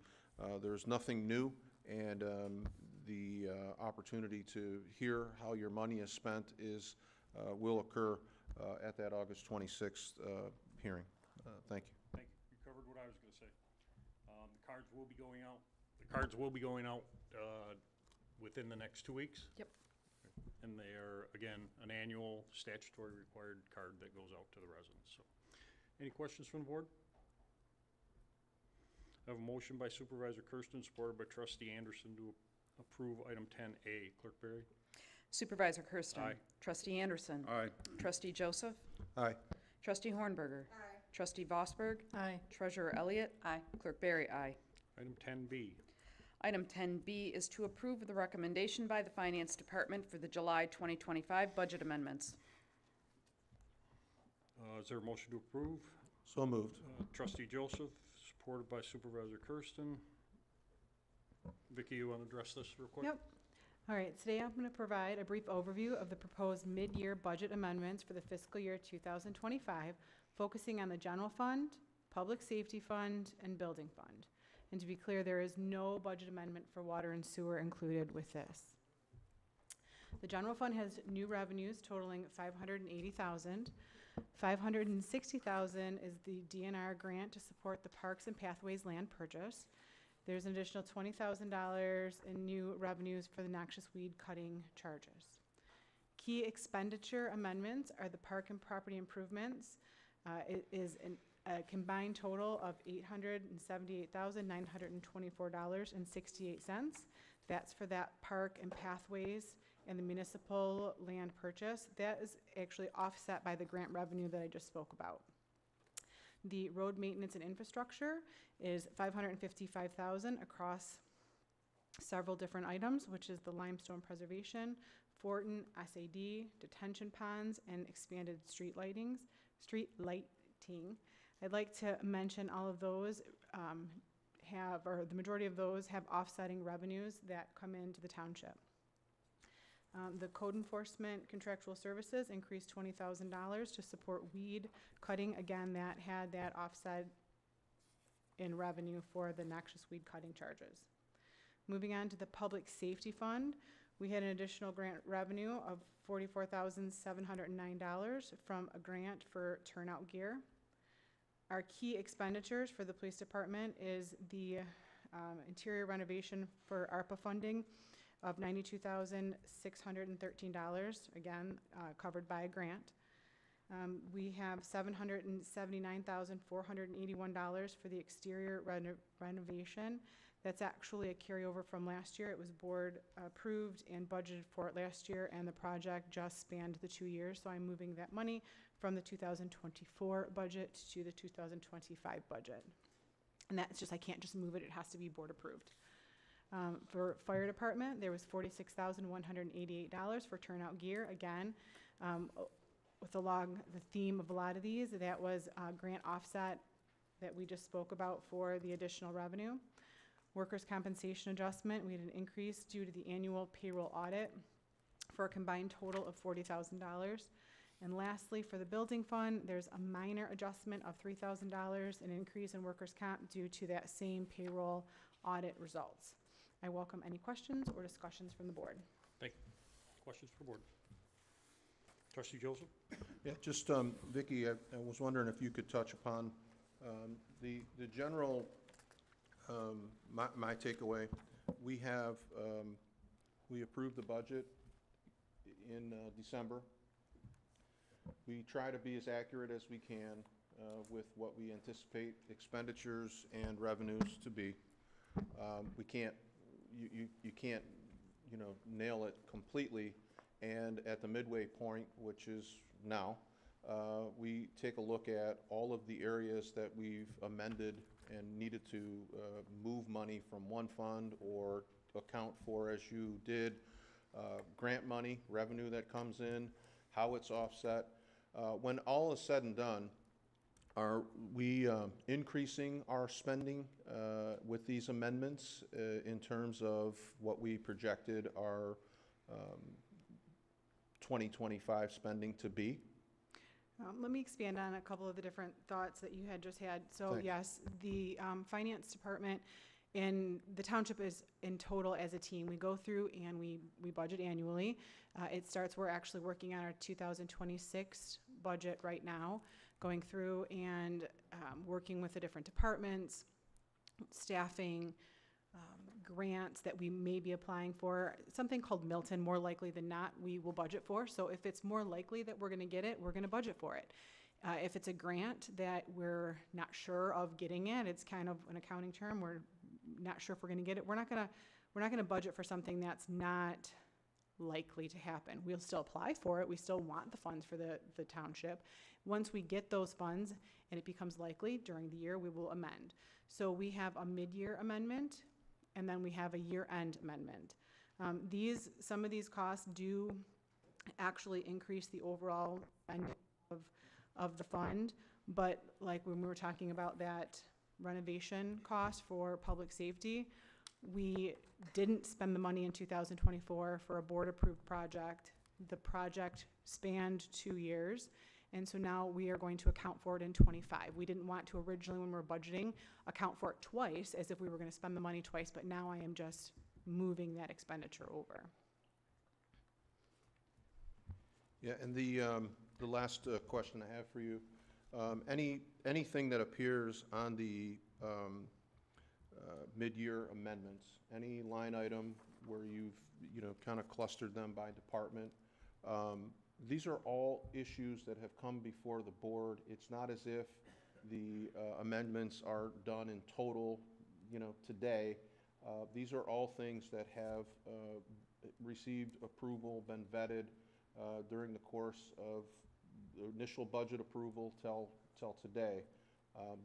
There's nothing new, and the opportunity to hear how your money is spent will occur at that August 26th hearing. Thank you. Thank you. You covered what I was going to say. The cards will be going out. The cards will be going out within the next 2 weeks. Yep. Okay. and they are, again, an annual statutory required card that goes out to the residents. So, any questions from the board? I have a motion by Supervisor Kersten, supported by Trustee Anderson to approve item 10A. Clerk Berry? Supervisor Kersten. Aye. Trustee Anderson. Aye. Trustee Joseph. Aye. Trustee Hornberger. Aye. Trustee Vosberg. Aye. Treasurer Elliott. Aye. Clerk Berry, aye. Item 10B. Item 10B is to approve the recommendation by the Finance Department for the July 2025 budget amendments. Is there a motion to approve? So moved. Trustee Joseph, supported by Supervisor Kersten. Vicki, you want to address this real quick? Yep. All right, today I'm going to provide a brief overview of the proposed mid-year budget amendments for the fiscal year 2025, focusing on the general fund, public safety fund, and building fund. And to be clear, there is no budget amendment for water and sewer included with this. The general fund has new revenues totaling $580,000. $560,000 is the DNR grant to support the Parks and Pathways land purchase. There's an additional $20,000 in new revenues for the noxious weed cutting charges. Key expenditure amendments are the park and property improvements. It is a combined total of $878,924.68. That's for that park and pathways and the municipal land purchase. That is actually offset by the grant revenue that I just spoke about. The road maintenance and infrastructure is $555,000 across several different items, which is the limestone preservation, Fortin, SAD, detention ponds, and expanded street lighting. I'd like to mention all of those the majority of those have offsetting revenues that come into the township. The code enforcement contractual services increased $20,000 to support weed cutting. Again, that had that offset in revenue for the noxious weed cutting charges. Moving on to the public safety fund, we had an additional grant revenue of $44,709 from a grant for turnout gear. Our key expenditures for the police department is the interior renovation for ARPA funding of $92,613, again, covered by a grant. We have $779,481 for the exterior renovation. That's actually a carryover from last year. It was board approved and budgeted for it last year, and the project just spanned the 2 years, so I'm moving that money from the 2024 budget to the 2025 budget. And that's just, I can't just move it, it has to be board approved. For fire department, there was $46,188 for turnout gear. Again, along the theme of a lot of these, that was a grant offset that we just spoke about for the additional revenue. Workers' compensation adjustment, we had an increase due to the annual payroll audit for a combined total of $40,000. And lastly, for the building fund, there's a minor adjustment of $3,000, an increase in workers' comp due to that same payroll audit results. I welcome any questions or discussions from the board. Thank you. Questions for the board? Trustee Joseph? Yeah, just, Vicki, I was wondering if you could touch upon the general, my takeaway. We have, we approved the budget in December. We try to be as accurate as we can with what we anticipate expenditures and revenues to be. We can't, you can't, nail it completely. And at the midway point, which is now, we take a look at all of the areas that we've amended and needed to move money from one fund or account for, as you did, grant money, revenue that comes in, how it's offset. When all is said and done, are we increasing our spending with these amendments in terms of what we projected our 2025 spending to be? Let me expand on a couple of the different thoughts that you had just had. So Thanks. yes, the finance department and the township is in total as a team. We go through and we budget annually. We're actually working on our 2026 budget right now, going through and working with the different departments, staffing, grants that we may be applying for, something called Milton, more likely than not, we will budget for. So if it's more likely that we're gonna get it, we're gonna budget for it. If it's a grant that we're not sure of getting it, it's kind of an accounting term, we're not sure if we're gonna get it, we're not gonna budget for something that's not likely to happen. We'll still apply for it, we still want the funds for the township. Once we get those funds and it becomes likely during the year, we will amend. So we have a mid-year amendment, and then we have a year-end amendment. Some of these costs do actually increase the overall spending of the fund, but like when we were talking about that renovation cost for public safety, we didn't spend the money in 2024 for a board-approved project. The project spanned 2 years, and so now we are going to account for it in '25. We didn't want to originally, when we were budgeting, account for it twice, as if we were gonna spend the money twice, but now I am just moving that expenditure over. Yeah, and the last question I have for you, anything that appears on the mid-year amendments, any line item where you've, kind of clustered them by department, these are all issues that have come before the board. It's not as if the amendments are done in total, today. These are all things that have received approval, been vetted during the course of the initial budget approval till today.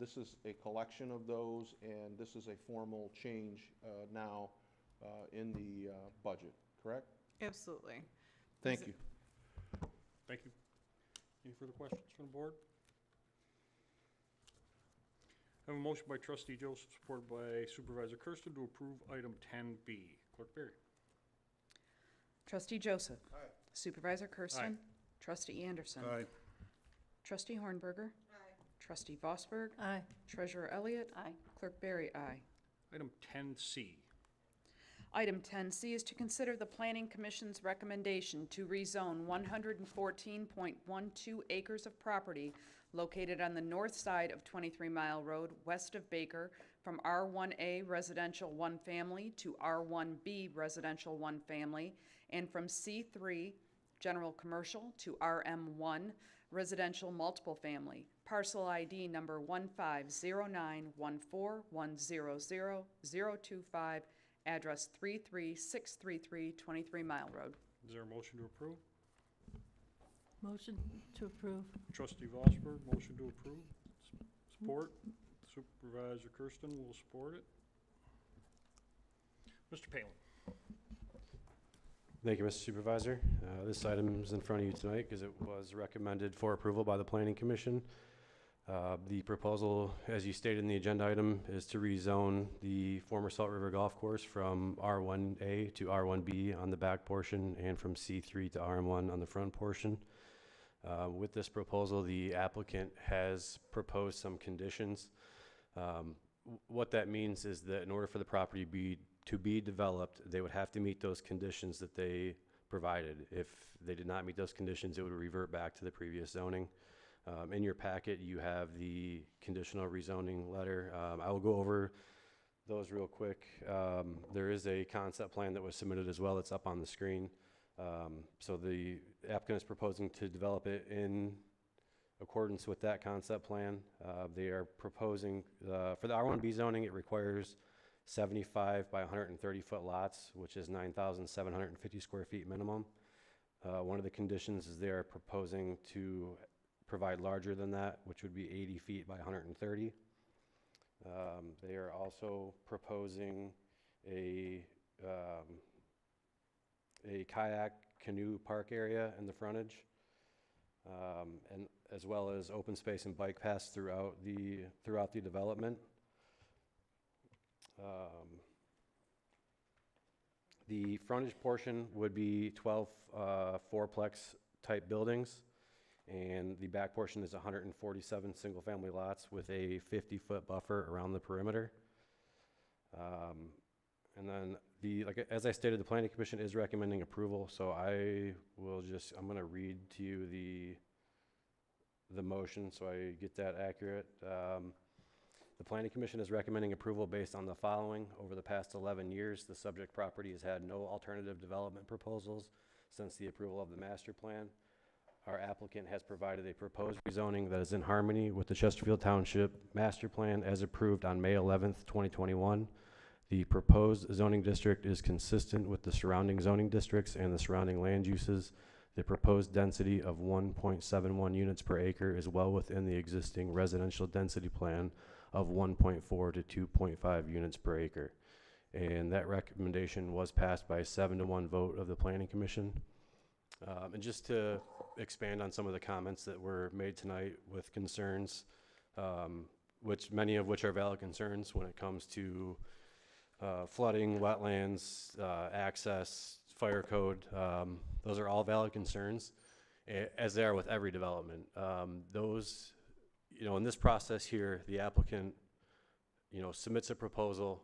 This is a collection of those, and this is a formal change now in the budget, correct? Absolutely. Thank you. Thank you. Any further questions from the board? I have a motion by trustee Joseph, supported by Supervisor Kersten, to approve item 10B. Clerk Berry. Trustee Joseph. Aye. Supervisor Kersten. Trustee Anderson. Aye. Trustee Hornberger. Aye. Trustee Vosberg. Aye. Treasurer Elliott. Aye. Clerk Berry, aye. Item 10C. Item 10C is to consider the Planning Commission's recommendation to rezone 114.12 acres of property located on the north side of 23 Mile Road, west of Baker, from R1A Residential 1 Family to R1B Residential 1 Family, and from C3 General Commercial to RM1 Residential Multiple Family. Parcel ID number 1509141000025, address 33633 23 Mile Road. Is there a motion to approve? Motion to approve. Trustee Vosberg, motion to approve. Support. Supervisor Kersten will support it. Mr. Palin. Thank you, Mr. Supervisor. This item is in front of you tonight because it was recommended for approval by the Planning Commission. The proposal, as you stated in the agenda item, is to rezone the former Salt River Golf Course from R1A to R1B on the back portion and from C3 to RM1 on the front portion. With this proposal, the applicant has proposed some conditions. What that means is that in order for the property to be developed, they would have to meet those conditions that they provided. If they did not meet those conditions, it would revert back to the previous zoning. In your packet, you have the conditional rezoning letter. I will go over those real quick. There is a concept plan that was submitted as well. It's up on the screen. So the applicant is proposing to develop it in accordance with that concept plan. They are proposing, for the R1B zoning, it requires 75 by 130 foot lots, which is 9,750 square feet minimum. One of the conditions is they are proposing to provide larger than that, which would be 80 feet by 130. They are also proposing a kayak canoe park area in the frontage, and as well as open space and bike paths throughout the development. The frontage portion would be 12 fourplex type buildings, and the back portion is 147 single-family lots with a 50-foot buffer around the perimeter. And then as I stated, the Planning Commission is recommending approval, so I'm going to read to you the motion so I get that accurate. The Planning Commission is recommending approval based on the following. Over the past 11 years, the subject property has had no alternative development proposals since the approval of the master plan. Our applicant has provided a proposed rezoning that is in harmony with the Chesterfield Township master plan as approved on May 11th, 2021. The proposed zoning district is consistent with the surrounding zoning districts and the surrounding land uses. The proposed density of 1.71 units per acre is well within the existing residential density plan of 1.4 to 2.5 units per acre. And that recommendation was passed by a 7-to-1 vote of the Planning Commission. And just to expand on some of the comments that were made tonight with concerns, many of which are valid concerns when it comes to flooding, wetlands, access, fire code. Those are all valid concerns, as they are with every development. In this process here, the applicant, submits a proposal.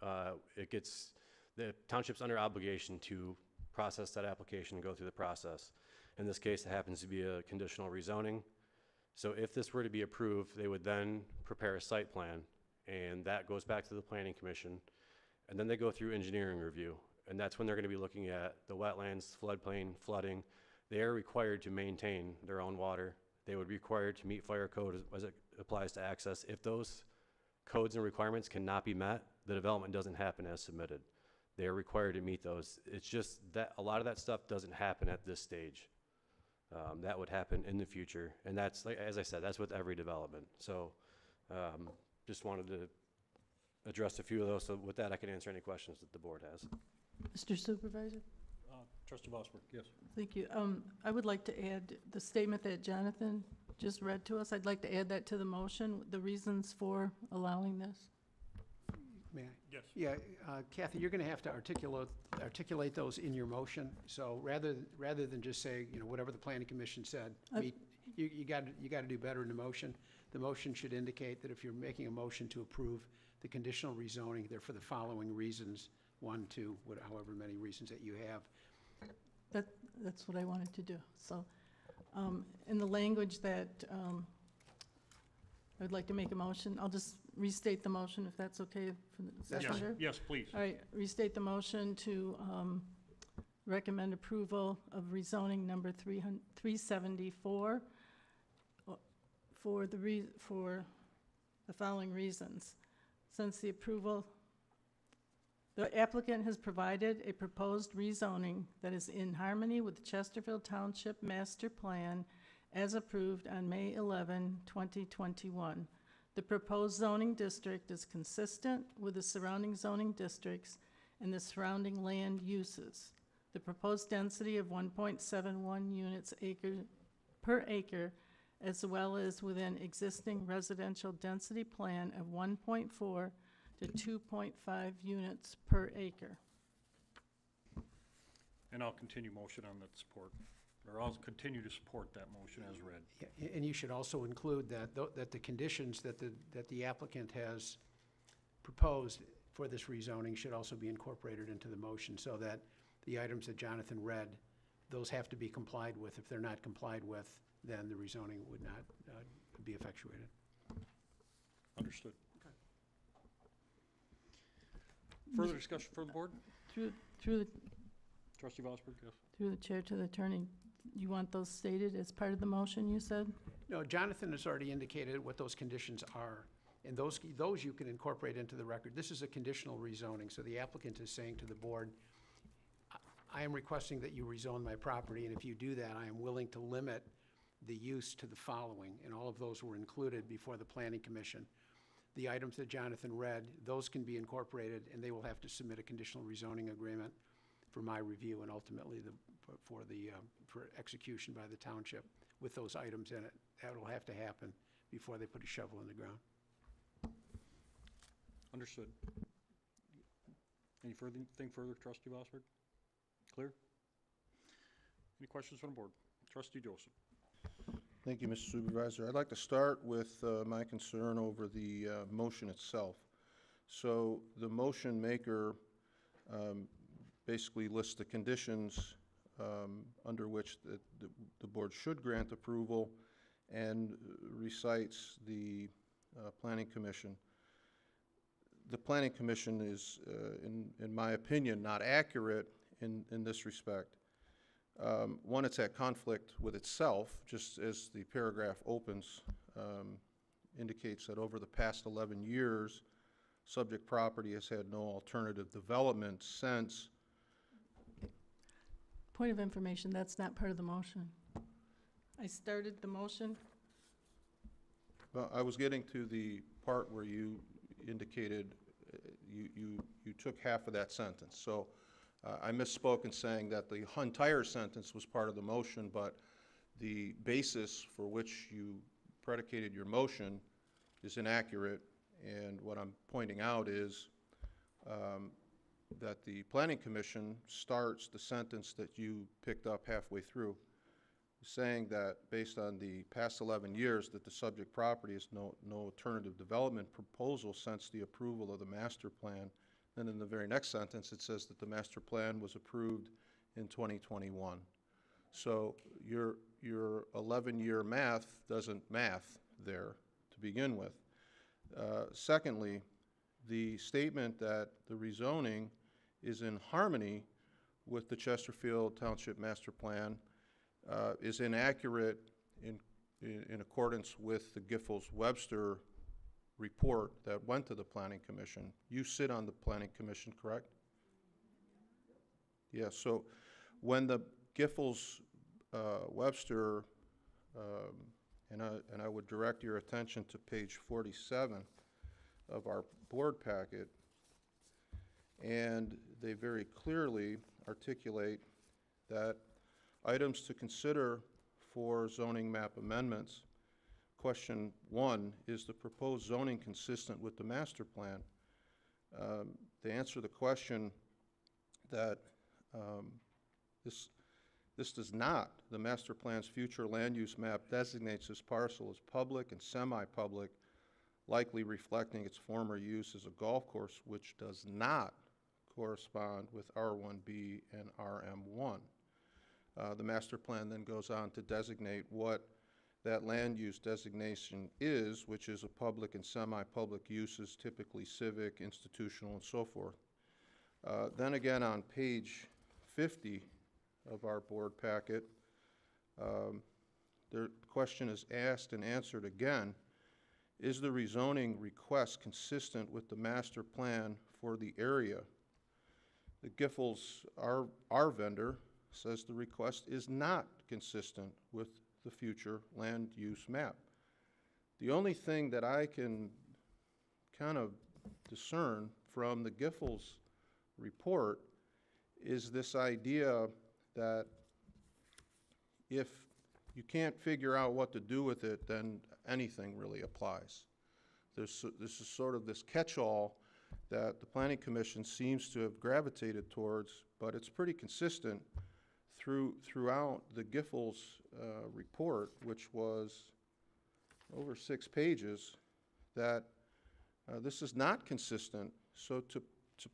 The township's under obligation to process that application and go through the process. In this case, it happens to be a conditional rezoning. So if this were to be approved, they would then prepare a site plan, and that goes back to the Planning Commission. And then they go through engineering review, and that's when they're going to be looking at the wetlands, floodplain, flooding. They are required to maintain their own water. They would be required to meet fire code as it applies to access. If those codes and requirements cannot be met, the development doesn't happen as submitted. They are required to meet those. It's just that a lot of that stuff doesn't happen at this stage. That would happen in the future, and that's, like, as I said, that's with every development. So just wanted to address a few of those. So with that, I can answer any questions that the board has. Mr. Supervisor? Trustee Vosper, yes. Thank you. I would like to add the statement that Jonathan just read to us. I'd like to add that to the motion, the reasons for allowing this. May I? Yes. Yeah, Kathy, you're going to have to articulate those in your motion. So rather than just say, whatever the Planning Commission said, you got to do better in the motion. The motion should indicate that if you're making a motion to approve the conditional rezoning, they're for the following reasons, 1, 2, however many reasons that you have. That's what I wanted to do. So in the language that I would like to make a motion, I'll just restate the motion if that's okay for the seconder. Yes, please. All right, restate the motion to recommend approval of rezoning number 374 for the following reasons. Since the approval, the applicant has provided a proposed rezoning that is in harmony with the Chesterfield Township Master Plan as approved on May 11, 2021. The proposed zoning district is consistent with the surrounding zoning districts and the surrounding land uses. The proposed density of 1.71 units per acre, as well as within existing residential density plan of 1.4 to 2.5 units per acre. And I'll continue motion on that support, or I'll continue to support that motion as read. Yeah, and you should also include that the conditions that the applicant has proposed for this rezoning should also be incorporated into the motion, so that the items that Jonathan read, those have to be complied with. If they're not complied with, then the rezoning would not be effectuated. Understood. Further discussion from the board? Through the Trustee Vosper, yes. Through the chair to the attorney, you want those stated as part of the motion, you said? No, Jonathan has already indicated what those conditions are, and those you can incorporate into the record. This is a conditional rezoning, so the applicant is saying to the board, I am requesting that you rezone my property, and if you do that, I am willing to limit the use to the following, and all of those were included before the Planning Commission. The items that Jonathan read, those can be incorporated, and they will have to submit a conditional rezoning agreement for my review and ultimately for execution by the township with those items in it. That will have to happen before they put a shovel in the ground. Understood. Anything further, Trustee Vosper? Clear? Any questions from the board? Trustee Joseph. Thank you, Mr. Supervisor. I'd like to start with my concern over the motion itself. So the motion maker basically lists the conditions under which the board should grant approval and recites the Planning Commission. The Planning Commission is, in my opinion, not accurate in this respect. One, it's at conflict with itself, just as the paragraph opens, indicates that over the past 11 years, subject property has had no alternative development since. Point of information, that's not part of the motion. I started the motion. Well, I was getting to the part where you indicated you took half of that sentence. So I misspoke in saying that the entire sentence was part of the motion, but the basis for which you predicated your motion is inaccurate. And what I'm pointing out is that the Planning Commission starts the sentence that you picked up halfway through, saying that based on the past 11 years that the subject property is no alternative development proposal since the approval of the master plan. Then in the very next sentence it says that the master plan was approved in 2021. So your 11-year math doesn't math there to begin with. Secondly, the statement that the rezoning is in harmony with the Chesterfield Township Master Plan is inaccurate in accordance with the Giffords-Webster report that went to the Planning Commission. You sit on the Planning Commission, correct? Yeah, so when the Giffords-Webster, and I would direct your attention to page 47 of our board packet, and they very clearly articulate that items to consider for zoning map amendments. Question 1, is the proposed zoning consistent with the master plan? They answer the question that this does not. The master plan's future land use map designates this parcel as public and semi-public, likely reflecting its former use as a golf course, which does not correspond with R1B and RM1. The master plan then goes on to designate what that land use designation is, which is a public and semi-public uses, typically civic, institutional, and so forth. Then again on page 50 of our board packet, the question is asked and answered again, is the rezoning request consistent with the master plan for the area? The Giffords, our vendor, says the request is not consistent with the future land use map. The only thing that I can kind of discern from the Giffords report is this idea that if you can't figure out what to do with it, then anything really applies. This is sort of this catch-all that the Planning Commission seems to have gravitated towards, but it's pretty consistent throughout the Giffords report, which was over 6 pages, that this is not consistent. So to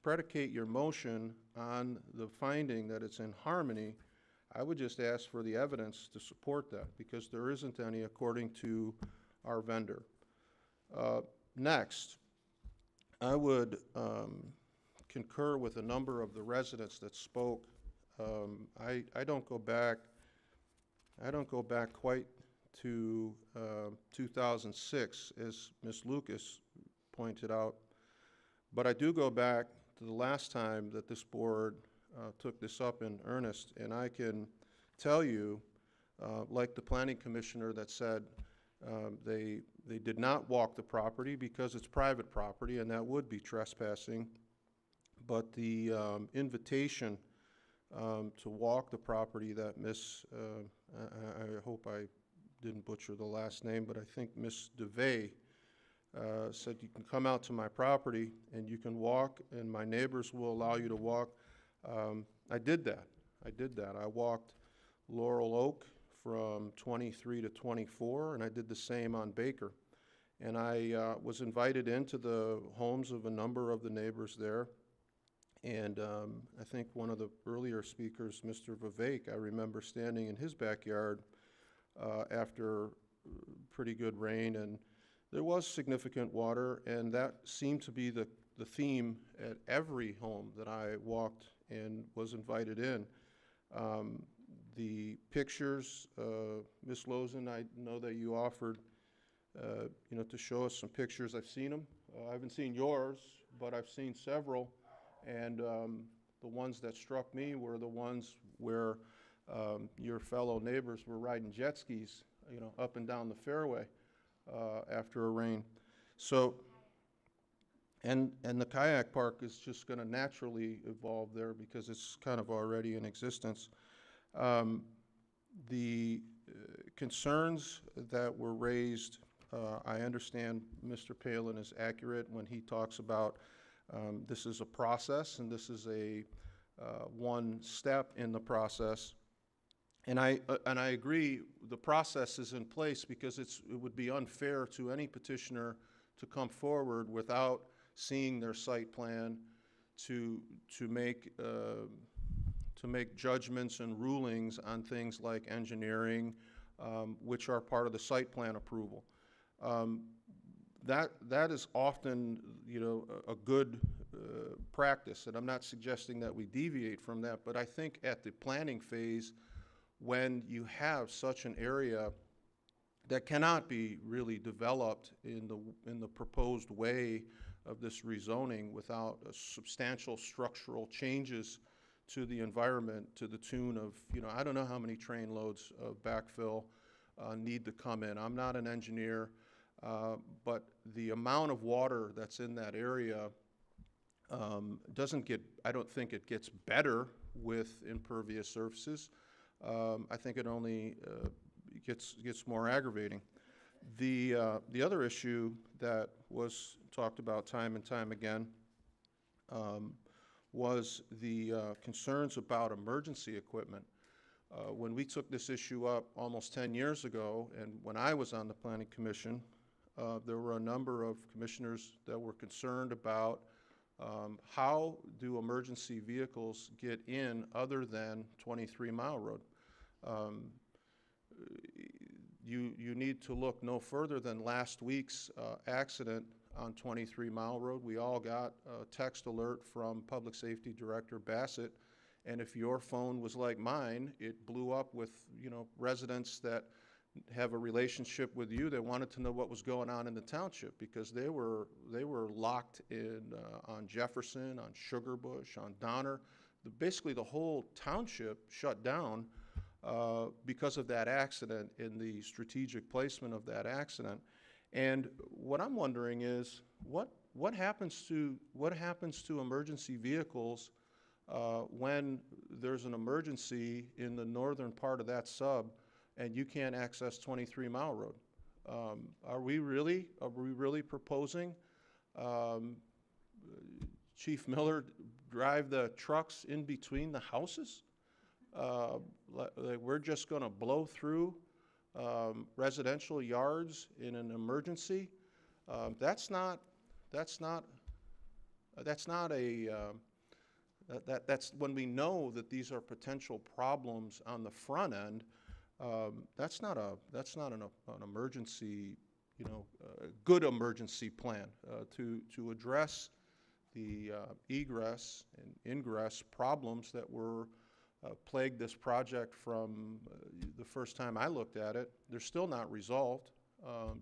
predicate your motion on the finding that it's in harmony, I would just ask for the evidence to support that, because there isn't any according to our vendor. Next, I would concur with a number of the residents that spoke. I don't go back quite to 2006, as Ms. Lucas pointed out, but I do go back to the last time that this board took this up in earnest, and I can tell you, like the planning commissioner that said they did not walk the property because it's private property, and that would be trespassing, but the invitation to walk the property that I hope I didn't butcher the last name, but I think Miss DeVay said you can come out to my property and you can walk, and my neighbors will allow you to walk. I did that. I walked Laurel Oak from 23 to 24, and I did the same on Baker. And I was invited into the homes of a number of the neighbors there. And I think one of the earlier speakers, Mr. Vivek, I remember standing in his backyard after pretty good rain, and there was significant water, and that seemed to be the theme at every home that I walked and was invited in. The pictures, Ms. Lozen, I know that you offered, you know, to show us some pictures. I've seen them. I haven't seen yours, but I've seen several, and the ones that struck me were the ones where your fellow neighbors were riding jet skis, you know, up and down the fairway after a rain. So, and the kayak park is just going to naturally evolve there because it's kind of already in existence. The concerns that were raised, I understand Mr. Palin is accurate when he talks about this is a process and this is a one step in the process. And I agree, the process is in place because it would be unfair to any petitioner to come forward without seeing their site plan to make judgments and rulings on things like engineering, which are part of the site plan approval. That is often, you know, a good practice, and I'm not suggesting that we deviate from that, but I think at the planning phase, when you have such an area that cannot be really developed in the proposed way of this rezoning without substantial structural changes to the environment to the tune of, you know, I don't know how many train loads of backfill need to come in. I'm not an engineer, but the amount of water that's in that area doesn't get, I don't think it gets better with impervious surfaces. I think it only gets more aggravating. The other issue that was talked about time and time again was the concerns about emergency equipment. When we took this issue up almost 10 years ago, and when I was on the Planning Commission, there were a number of commissioners that were concerned about how do emergency vehicles get in other than 23 Mile Road. You need to look no further than last week's accident on 23 Mile Road. We all got a text alert from Public Safety Director Bassett, and if your phone was like mine, it blew up with, you know, residents that have a relationship with you. They wanted to know what was going on in the township because they were locked in on Jefferson, on Sugarbush, on Donner. Basically, the whole township shut down because of that accident and the strategic placement of that accident. And what I'm wondering is what happens to emergency vehicles when there's an emergency in the northern part of that sub and you can't access 23 Mile Road? Are we really proposing Chief Miller drive the trucks in between the houses? Like we're just going to blow through residential yards in an emergency? That's when we know that these are potential problems on the front end. That's not an emergency, you know, good emergency plan to address the egress and ingress problems that were plagued this project from the first time I looked at it. They're still not resolved.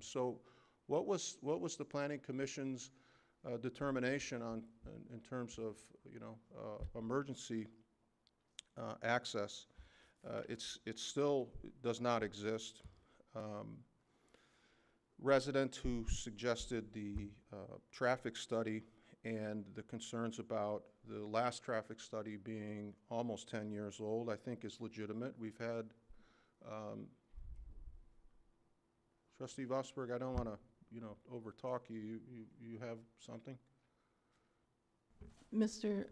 So what was the Planning Commission's determination on in terms of, you know, emergency access? It still does not exist. Resident who suggested the traffic study and the concerns about the last traffic study being almost 10 years old, I think is legitimate. We've had, Trustee Vosberg, I don't want to, you know, overtalk you. You have something? Mr.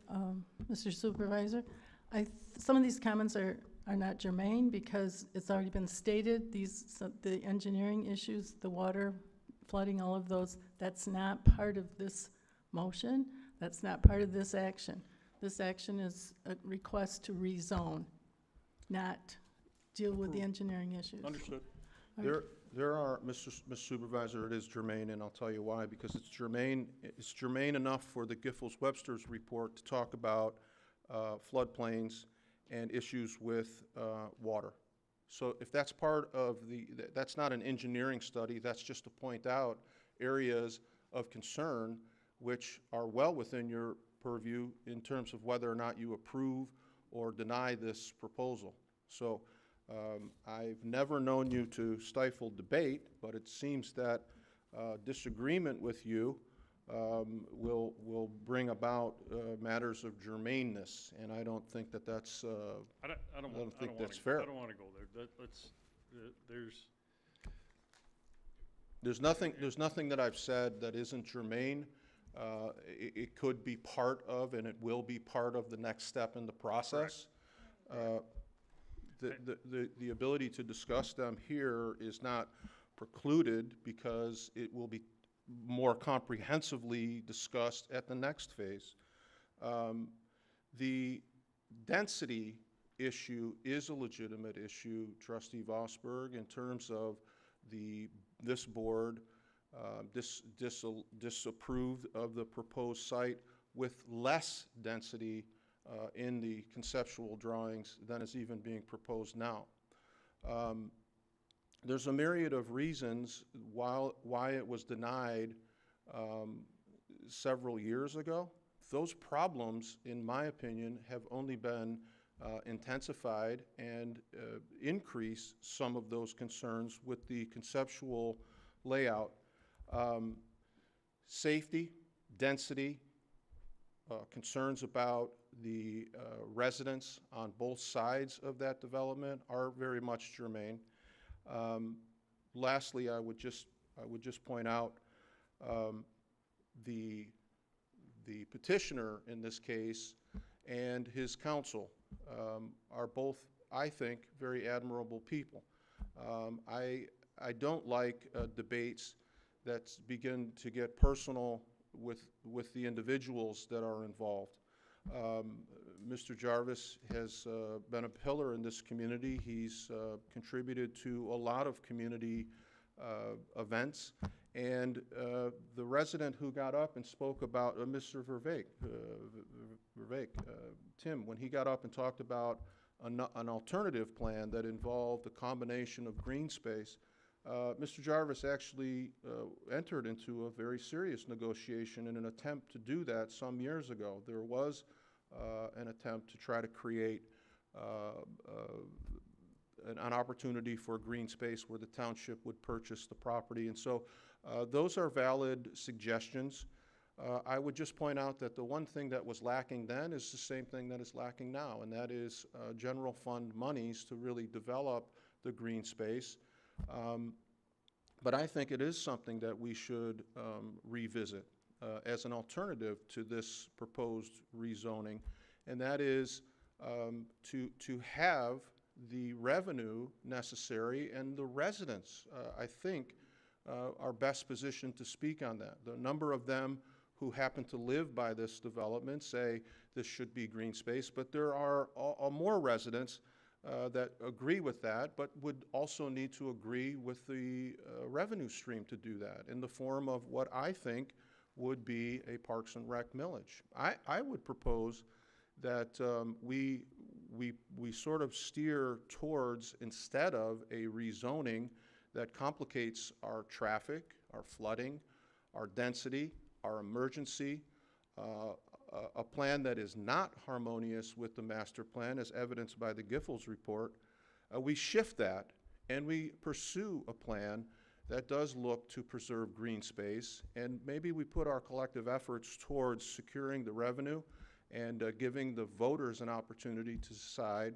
Supervisor, some of these comments are not germane because it's already been stated, the engineering issues, the water, flooding, all of those, that's not part of this motion. That's not part of this action. This action is a request to rezone, not deal with the engineering issues. Understood. There are, Mr. Supervisor, it is germane, and I'll tell you why, because it's germane enough for the Giffords-Webster's report to talk about floodplains and issues with water. So if that's part of that's not an engineering study, that's just to point out areas of concern which are well within your purview in terms of whether or not you approve or deny this proposal. So I've never known you to stifle debate, but it seems that disagreement with you will bring about matters of germaneness, and I don't think that that's fair. I don't want to go there. There's nothing that I've said that isn't germane. It could be part of, and it will be part of the next step in the process. The ability to discuss them here is not precluded because it will be more comprehensively discussed at the next phase. The density issue is a legitimate issue, Trustee Vosberg, in terms of this board disapproved of the proposed site with less density in the conceptual drawings than is even being proposed now. There's a myriad of reasons why it was denied several years ago. Those problems, in my opinion, have only been intensified and increase some of those concerns with the conceptual layout. Safety, density, concerns about the residents on both sides of that development are very much germane. Lastly, I would just point out the petitioner in this case and his counsel are both, I think, very admirable people. I don't like debates that begin to get personal with the individuals that are involved. Mr. Jarvis has been a pillar in this community. He's contributed to a lot of community events. And the resident who got up and spoke about, Mr. Verveek, Tim, when he got up and talked about an alternative plan that involved a combination of green space, Mr. Jarvis actually entered into a very serious negotiation in an attempt to do that some years ago. There was an attempt to try to create an opportunity for green space where the township would purchase the property. And so those are valid suggestions. I would just point out that the one thing that was lacking then is the same thing that is lacking now, and that is general fund monies to really develop the green space. But I think it is something that we should revisit as an alternative to this proposed rezoning, and that is to have the revenue necessary, and the residents, I think, are best positioned to speak on that. The number of them who happen to live by this development say this should be green space, but there are more residents that agree with that, but would also need to agree with the revenue stream to do that in the form of what I think would be a Parks and Rec millage. I would propose that we sort of steer towards, instead of a rezoning that complicates our traffic, our flooding, our density, our emergency, a plan that is not harmonious with the master plan, as evidenced by the Giffords report, we shift that and we pursue a plan that does look to preserve green space, and maybe we put our collective efforts towards securing the revenue and giving the voters an opportunity to decide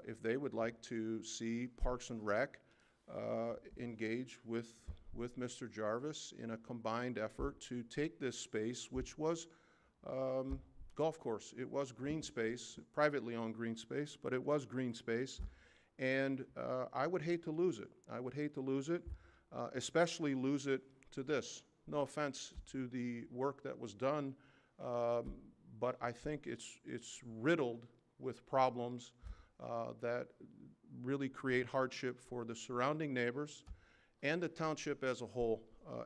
if they would like to see Parks and Rec engage with Mr. Jarvis in a combined effort to take this space, which was golf course. It was green space, privately owned green space, but it was green space, and I would hate to lose it. I would hate to lose it, especially lose it to this. No offense to the work that was done, but I think it's riddled with problems that really create hardship for the surrounding neighbors and the township as a whole,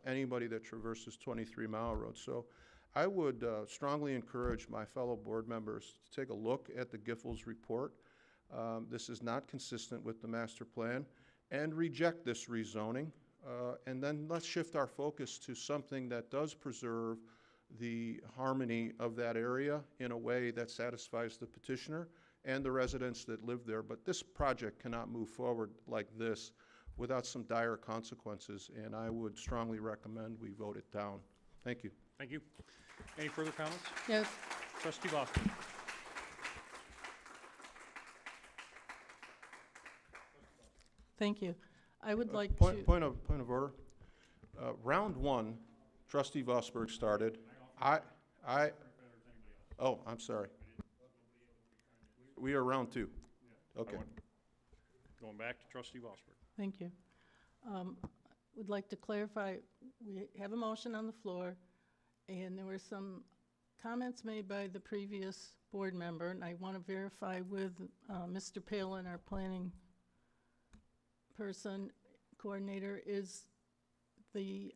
anybody that traverses 23 Mile Road. So I would strongly encourage my fellow board members to take a look at the Giffords report. This is not consistent with the master plan, and reject this rezoning. And then let's shift our focus to something that does preserve the harmony of that area in a way that satisfies the petitioner and the residents that live there. But this project cannot move forward like this without some dire consequences, and I would strongly recommend we vote it down. Thank you. Thank you. Any further comments? Yes. Trustee Vosper. Thank you. I would like Point to. of order. Round one, Trustee Vosberg started. Oh, I'm sorry. We are round two. Okay. Going back to Trustee Vosberg. Thank you. Would like to clarify, we have a motion on the floor, and there were some comments made by the previous board member, and I want to verify with Mr. Palin, our planning person, coordinator, is the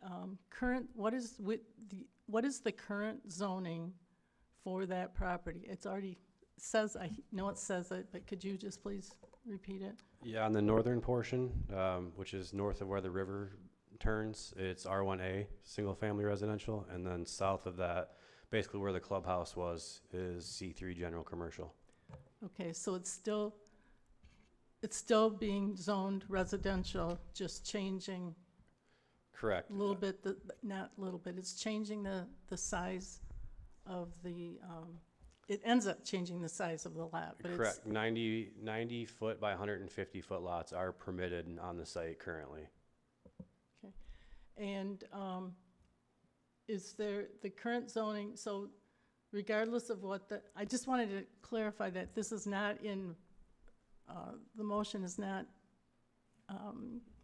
current, what is the current zoning for that property? It's already says, I know it says it, but could you just please repeat it? Yeah, on the northern portion, which is north of where the river turns, it's R1A, single-family residential, and then south of that, basically where the clubhouse was, is C3 general commercial. Okay, so it's still being zoned residential, just changing Correct. a little bit, not a little bit, it's changing the size of the, it ends up changing the size of the lot, but it's. Correct. 90 foot by 150 foot lots are permitted on the site currently. Okay. And is there the current zoning, so regardless of what I just wanted to clarify that this is not in, the motion is not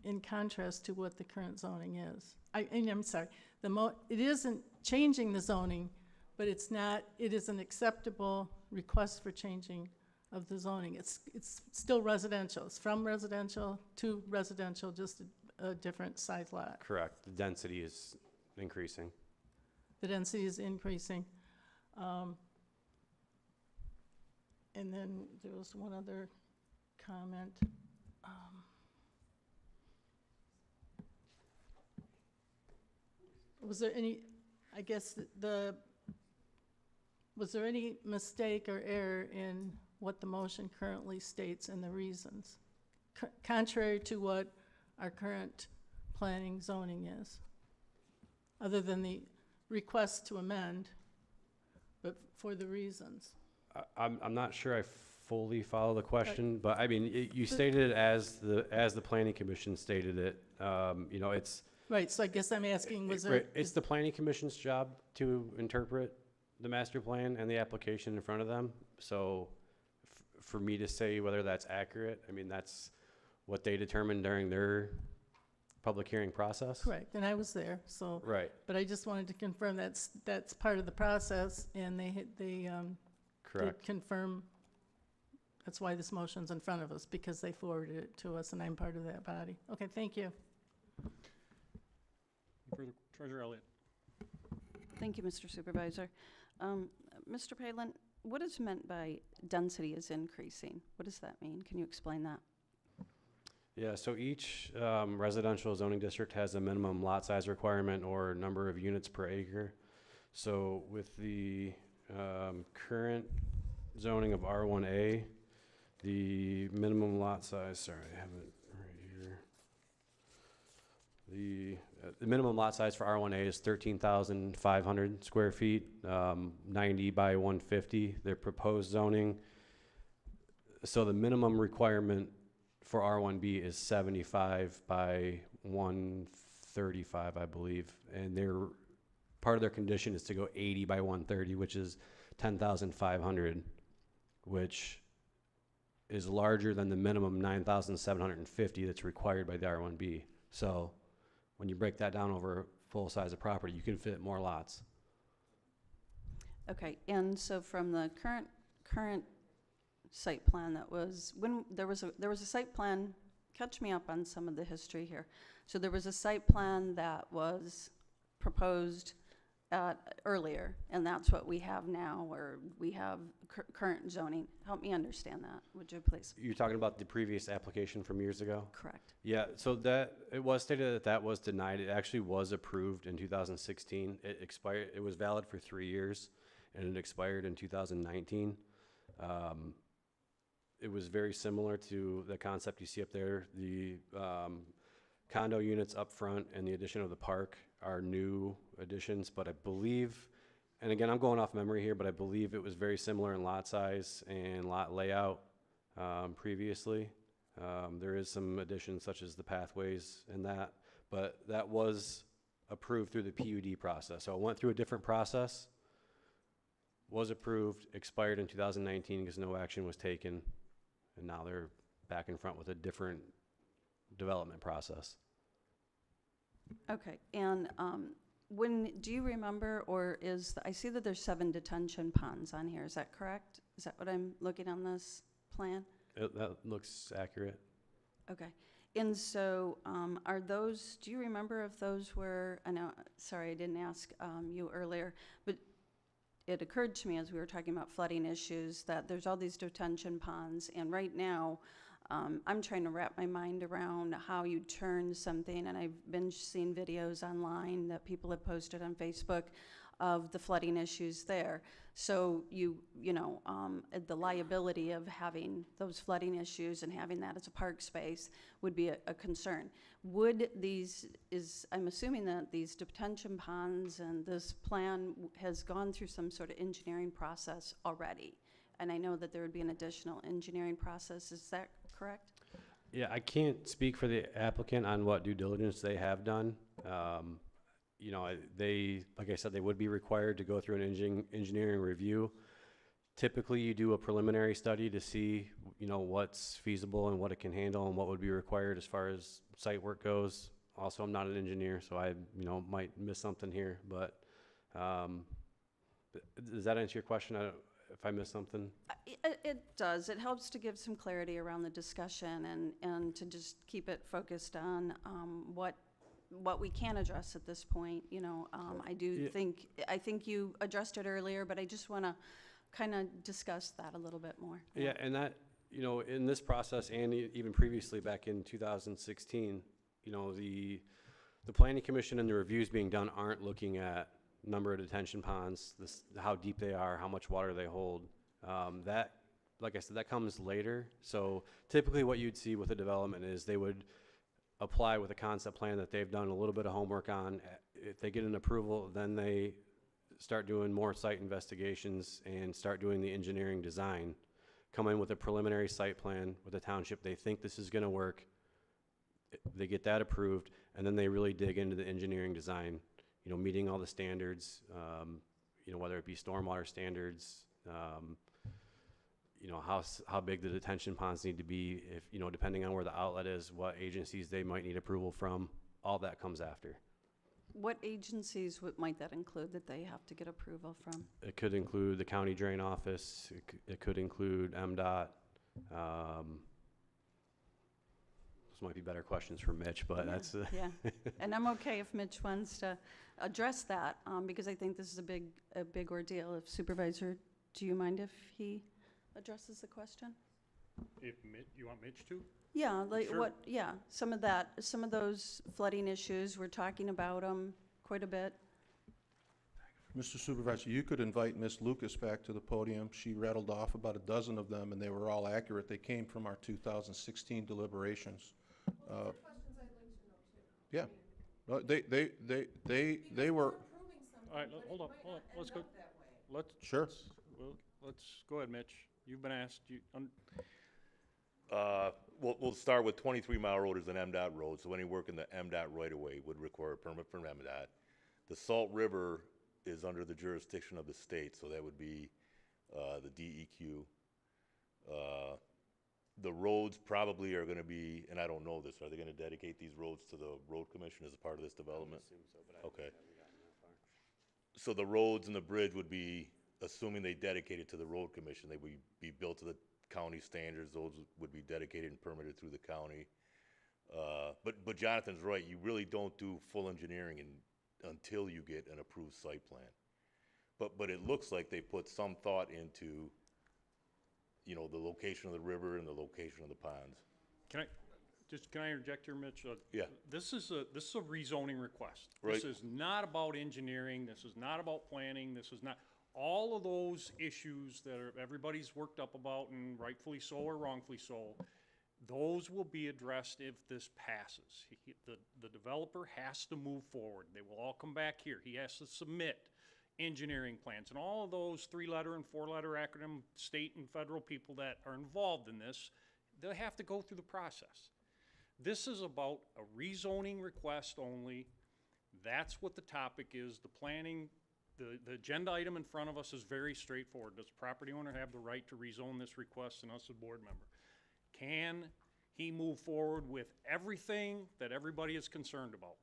in contrast to what the current zoning is. I'm sorry, it isn't changing the zoning, but it is an acceptable request for changing of the zoning. It's still residential. It's from residential to residential, just a different size lot. Correct. The density is increasing. The density is increasing. And then there was one other comment. Was there any, I guess was there any mistake or error in what the motion currently states and the reasons, contrary to what our current planning zoning is, other than the request to amend, but for the reasons? I'm not sure I fully follow the question, but I mean, you stated it as the planning commission stated it. You know, it's. Right, so I guess I'm asking, was there? Right, it's the planning commission's job to interpret the master plan and the application in front of them. So for me to say whether that's accurate, I mean, that's what they determined during their public hearing process. Correct, and I was there, so. Right. But I just wanted to confirm that's part of the process, and they Correct. did confirm, that's why this motion's in front of us, because they forwarded it to us, and I'm part of that body. Okay, thank you. Further, Treasurer Elliott. Thank you, Mr. Supervisor. Mr. Palin, what is meant by density is increasing? What does that mean? Can you explain that? Yeah, so each residential zoning district has a minimum lot size requirement or number of units per acre. So with the current zoning of R1A, the minimum lot size, sorry, I have it right here. The minimum lot size for R1A is 13,500 square feet, 90 by 150. Their proposed zoning, so the minimum requirement for R1B is 75 by 135, I believe. And part of their condition is to go 80 by 130, which is 10,500, which is larger than the minimum 9,750 that's required by the R1B. So when you break that down over a full size of property, you can fit more lots. Okay, and so from the current site plan that was, when there was a site plan catch me up on some of the history here. So there was a site plan that was proposed earlier, and that's what we have now, or we have current zoning. Help me understand that, would you please? You're talking about the previous application from years ago? Correct. Yeah, so that, it was stated that that was denied. It actually was approved in 2016. It expired, it was valid for 3 years, and it expired in 2019. It was very similar to the concept you see up there. The condo units up front and the addition of the park are new additions, but I believe, and again, I'm going off memory here, but I believe it was very similar in lot size and lot layout previously. There is some additions such as the pathways and that, but that was approved through the PUD process. So it went through a different process, was approved, expired in 2019 because no action was taken, and now they're back in front with a different development process. Okay, and do you remember, or I see that there's 7 detention ponds on here, is that correct? Is that what I'm looking on this plan? That looks accurate. Okay, and so are those, do you remember if those were, I know, sorry, I didn't ask you earlier, but it occurred to me as we were talking about flooding issues that there's all these detention ponds, and right now, I'm trying to wrap my mind around how you turn something, and I've been seeing videos online that people have posted on Facebook of the flooding issues there. So you know, the liability of having those flooding issues and having that as a park space would be a concern. Would I'm assuming that these detention ponds and this plan has gone through some sort of engineering process already. And I know that there would be an additional engineering process, is that correct? Yeah, I can't speak for the applicant on what due diligence they have done. You know, they, like I said, they would be required to go through an engineering review. Typically, you do a preliminary study to see, you know, what's feasible and what it can handle and what would be required as far as site work goes. Also, I'm not an engineer, so I, you know, might miss something here, but does that answer your question? If I missed something? It does. It helps to give some clarity around the discussion and to just keep it focused on what we can address at this point. You know, I think you addressed it earlier, but I just want to kind of discuss that a little bit more. Yeah, and that, you know, in this process and even previously back in 2016, you know, the Planning Commission and the reviews being done aren't looking at number of detention ponds, how deep they are, how much water they hold. That, like I said, that comes later. So typically what you'd see with a development is they would apply with a concept plan that they've done a little bit of homework on. If they get an approval, then they start doing more site investigations and start doing the engineering design. Come in with a preliminary site plan with the township. They think this is going to work. They get that approved, and then they really dig into the engineering design. You know, meeting all the standards, you know, whether it be stormwater standards, you know, how big the detention ponds need to be, if, you know, depending on where the outlet is, what agencies they might need approval from, all that comes after. What agencies might that include that they have to get approval from? It could include the county drain office, it could include MDOT. Those might be better questions for Mitch, but Yeah, that's yeah. And I'm okay if Mitch wants to address that, because I think this is a big ordeal. If Supervisor, do you mind if he addresses the question? If you want Mitch to? Yeah, like Sure. some of those flooding issues, we're talking about them quite a bit. Mr. Supervisor, you could invite Ms. Lucas back to the podium. She rattled off about a dozen of them, and they were all accurate. They came from our 2016 deliberations. Yeah. No, they were. All right, hold up, let's go. Sure. Let's go ahead, Mitch. You've been asked, We'll start with 23 Mile Road is an MDOT road, so any work in the MDOT right-of-way would require a permit from MDOT. The Salt River is under the jurisdiction of the state, so that would be the DEQ. The roads probably are gonna be, and I don't know this, are they gonna dedicate these roads to the road commission as a part of this development? I would assume so, but Okay. haven't gotten that far. So the roads and the bridge would be, assuming they dedicate it to the road commission, they would be built to the county standards. Those would be dedicated and permitted through the county. But Jonathan's right, you really don't do full engineering until you get an approved site plan. But it looks like they put some thought into, you know, the location of the river and the location of the ponds. Can I interject here, Mitch? Yeah. This is a rezoning request. Right. This is not about engineering, this is not about planning, this is not, all of those issues that everybody's worked up about, and rightfully so or wrongfully so, those will be addressed if this passes. The developer has to move forward. They will all come back here. He has to submit engineering plans, and all of those 3-letter and 4-letter acronym state and federal people that are involved in this, they have to go through the process. This is about a rezoning request only. That's what the topic is. The planning, the agenda item in front of us is very straightforward. Does the property owner have the right to rezone this request, and us as a board member? Can he move forward with everything that everybody is concerned about?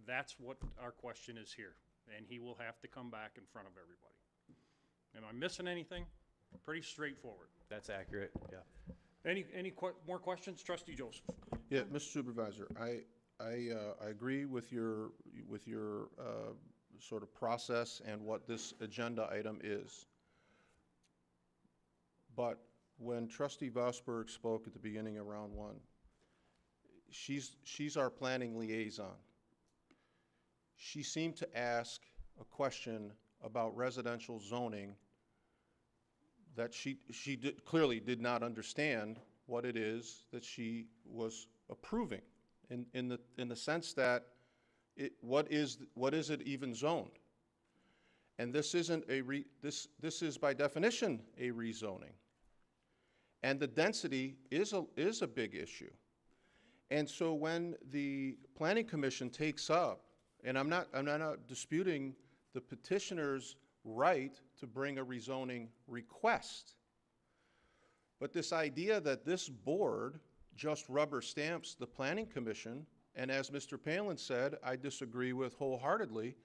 That's what our question is here, and he will have to come back in front of everybody. Am I missing anything? Pretty straightforward. That's accurate, yeah. Any more questions? Trustee Joseph. Yeah, Mr. Supervisor, I agree with your sort of process and what this agenda item is. But when Trustee Vosberg spoke at the beginning of round one, she's our planning liaison. She seemed to ask a question about residential zoning that she clearly did not understand what it is that she was approving, in the sense that what is it even zoned? And this isn't this is by definition a rezoning. And the density is a big issue. And so when the Planning Commission takes up, and I'm not disputing the petitioner's right to bring a rezoning request, but this idea that this board just rubber stamps the Planning Commission, and as Mr. Palin said, I disagree with wholeheartedly,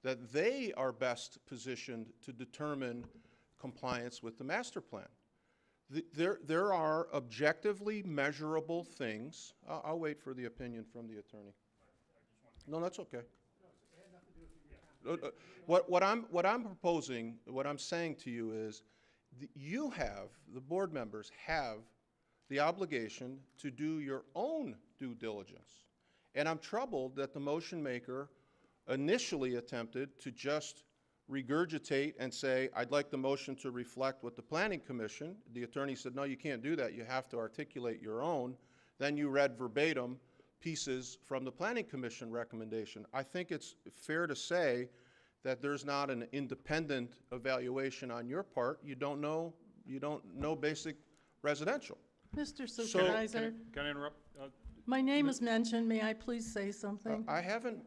that they are best positioned to determine compliance with the master plan. There are objectively measurable things. I'll wait for the opinion from the attorney. No, that's okay. What I'm proposing, what I'm saying to you is, you have, the board members have the obligation to do your own due diligence. And I'm troubled that the motion maker initially attempted to just regurgitate and say, I'd like the motion to reflect what the Planning Commission. The attorney said, no, you can't do that. You have to articulate your own. Then you read verbatim pieces from the Planning Commission recommendation. I think it's fair to say that there's not an independent evaluation on your part. You don't know basic residential. Mr. Supervisor, Can I interrupt? my name is mentioned. May I please say something? I haven't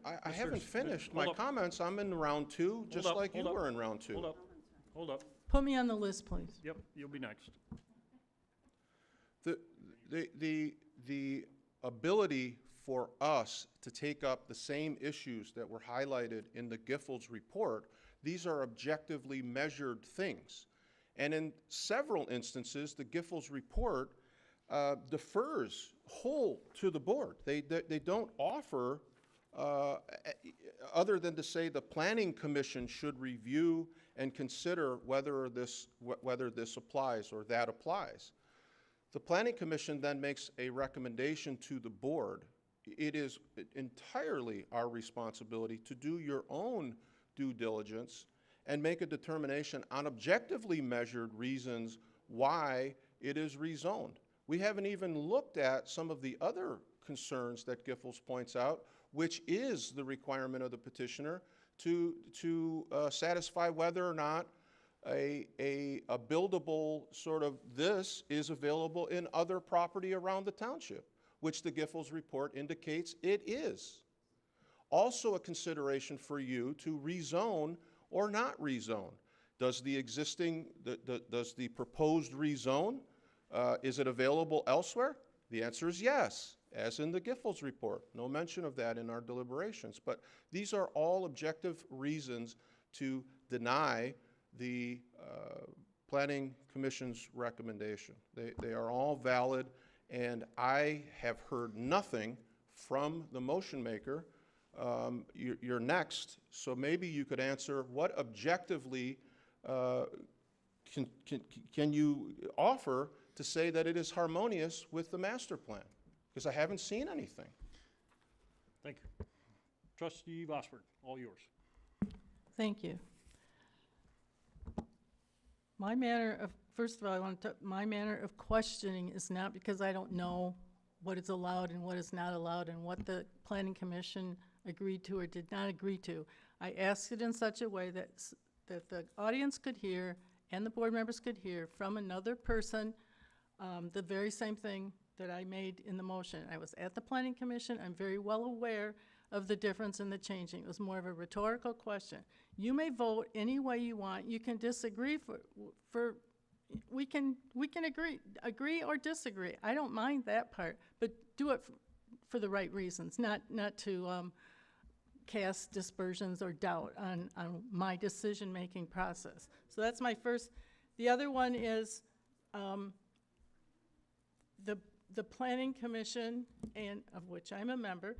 finished my comments. I'm in round two, just like you were in round two. Hold up. Put me on the list, please. Yep, you'll be next. The ability for us to take up the same issues that were highlighted in the Giffords report, these are objectively measured things. And in several instances, the Giffords report defers whole to the board. They don't offer, other than to say the Planning Commission should review and consider whether this applies or that applies. The Planning Commission then makes a recommendation to the board. It is entirely our responsibility to do your own due diligence and make a determination on objectively measured reasons why it is rezoned. We haven't even looked at some of the other concerns that Giffords points out, which is the requirement of the petitioner to satisfy whether or not a buildable sort of this is available in other property around the township, which the Giffords report indicates it is. Also a consideration for you to rezone or not rezone. Does the proposed rezone, is it available elsewhere? The answer is yes, as in the Giffords report. No mention of that in our deliberations. But these are all objective reasons to deny the Planning Commission's recommendation. They are all valid, and I have heard nothing from the motion maker. You're next, so maybe you could answer what objectively can you offer to say that it is harmonious with the master plan? Because I haven't seen anything. Thank you. Trustee Vosberg, all yours. Thank you. First of all, my manner of questioning is not because I don't know what is allowed and what is not allowed and what the Planning Commission agreed to or did not agree to. I asked it in such a way that the audience could hear and the board members could hear from another person the very same thing that I made in the motion. I was at the Planning Commission. I'm very well aware of the difference in the changing. It was more of a rhetorical question. You may vote any way you want. You can disagree we can agree or disagree. I don't mind that part, but do it for the right reasons, not to cast dispersions or doubt on my decision-making process. So that's my first. The other one is the Planning Commission, and of which I'm a member.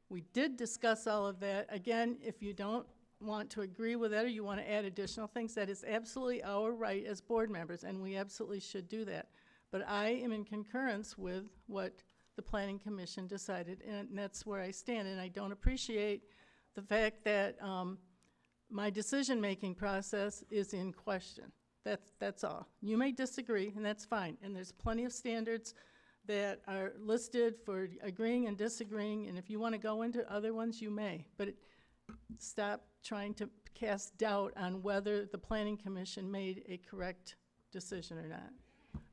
We did discuss all of that. Again, if you don't want to agree with that or you want to add additional things, that is absolutely our right as board members, and we absolutely should do that. But I am in concurrence with what the Planning Commission decided, and that's where I stand. And I don't appreciate the fact that my decision-making process is in question. That's all. You may disagree, and that's fine. And there's plenty of standards that are listed for agreeing and disagreeing, and if you want to go into other ones, you may. But stop trying to cast doubt on whether the Planning Commission made a correct decision or not.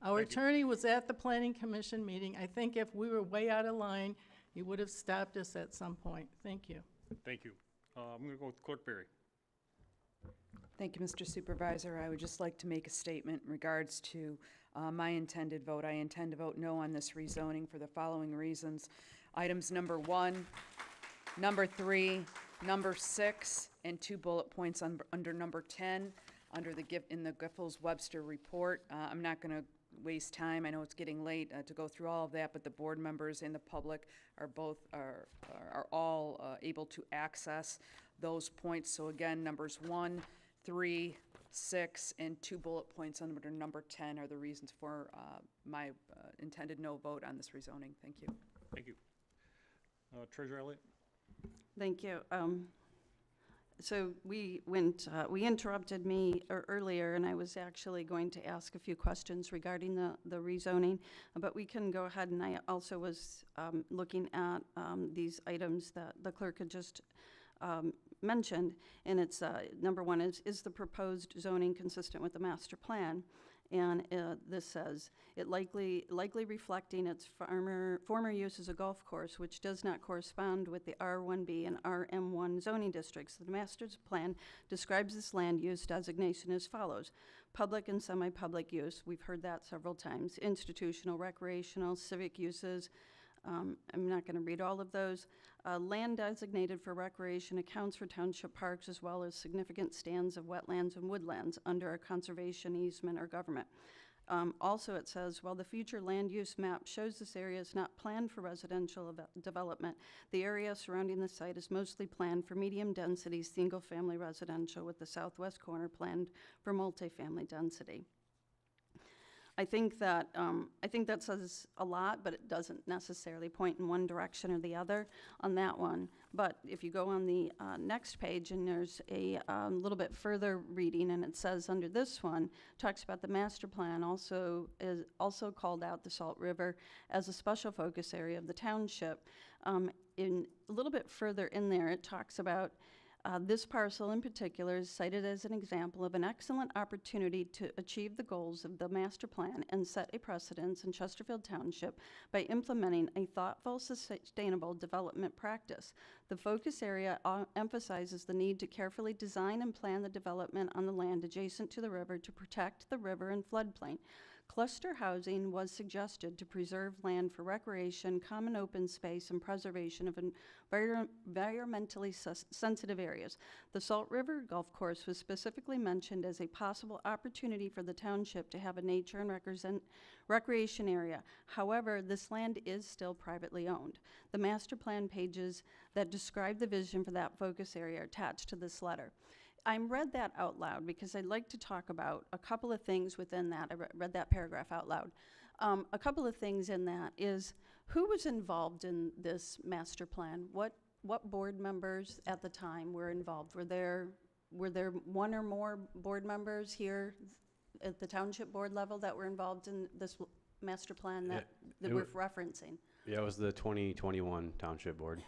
Our attorney was at the Planning Commission meeting. I think if we were way out of line, he would have stopped us at some point. Thank you. Thank you. I'm going to go with Clerk Berry. Thank you, Mr. Supervisor. I would just like to make a statement in regards to my intended vote. I intend to vote no on this rezoning for the following reasons. Items number 1, number 3, number 6, and 2 bullet points under number 10 in the Giffords-Webster report. I'm not going to waste time. I know it's getting late to go through all of that, but the board members and the public are all able to access those points. So again, numbers 1, 3, 6, and 2 bullet points under number 10 are the reasons for my intended no vote on this rezoning. Thank you. Thank you. Treasurer Elliott? Thank you. So we interrupted me earlier, and I was actually going to ask a few questions regarding the rezoning, but we can go ahead. And I also was looking at these items that the clerk had just mentioned, and it's number 1 is the proposed zoning consistent with the master plan? And this says, it likely reflecting its former use as a golf course, which does not correspond with the R1B and RM1 zoning districts. The master plan describes this land use designation as follows: public and semi-public use, we've heard that several times, institutional, recreational, civic uses. I'm not going to read all of those. Land designated for recreation accounts for township parks as well as significant stands of wetlands and woodlands under a conservation easement or government. Also, it says, while the future land use map shows this area is not planned for residential development, the area surrounding the site is mostly planned for medium-density single-family residential, with the southwest corner planned for multifamily density. I think that says a lot, but it doesn't necessarily point in one direction or the other on that one. But if you go on the next page, and there's a little bit further reading, and it says under this one, talks about the master plan also called out the Salt River as a special focus area of the township. In a little bit further in there, it talks about this parcel in particular is cited as an example of an excellent opportunity to achieve the goals of the master plan and set a precedence in Chesterfield Township by implementing a thoughtful, sustainable development practice. The focus area emphasizes the need to carefully design and plan the development on the land adjacent to the river to protect the river and floodplain. Cluster housing was suggested to preserve land for recreation, common open space, and preservation of environmentally sensitive areas. The Salt River Golf Course was specifically mentioned as a possible opportunity for the township to have a nature and recreation area. However, this land is still privately owned. The master plan pages that describe the vision for that focus area are attached to this letter. I read that out loud because I'd like to talk about a couple of things within that. I read that paragraph out loud. A couple of things in that is, who was involved in this master plan? What board members at the time were involved? Were there one or more board members here at the township board level that were involved in this master plan that we're referencing? Yeah, it was the 2021 Township Board.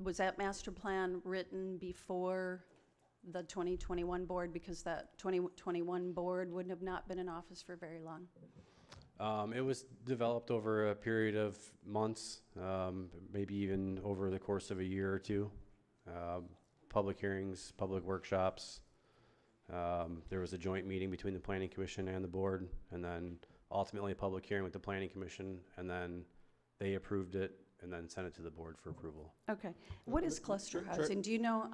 Was that master plan written before the 2021 board, because that 2021 board would have not been in office for very long? It was developed over a period of months, maybe even over the course of a year or two. Public hearings, public workshops. There was a joint meeting between the Planning Commission and the board, and then ultimately a public hearing with the Planning Commission, and then they approved it and then send it to the board for approval. Okay. What is cluster housing? Do you know?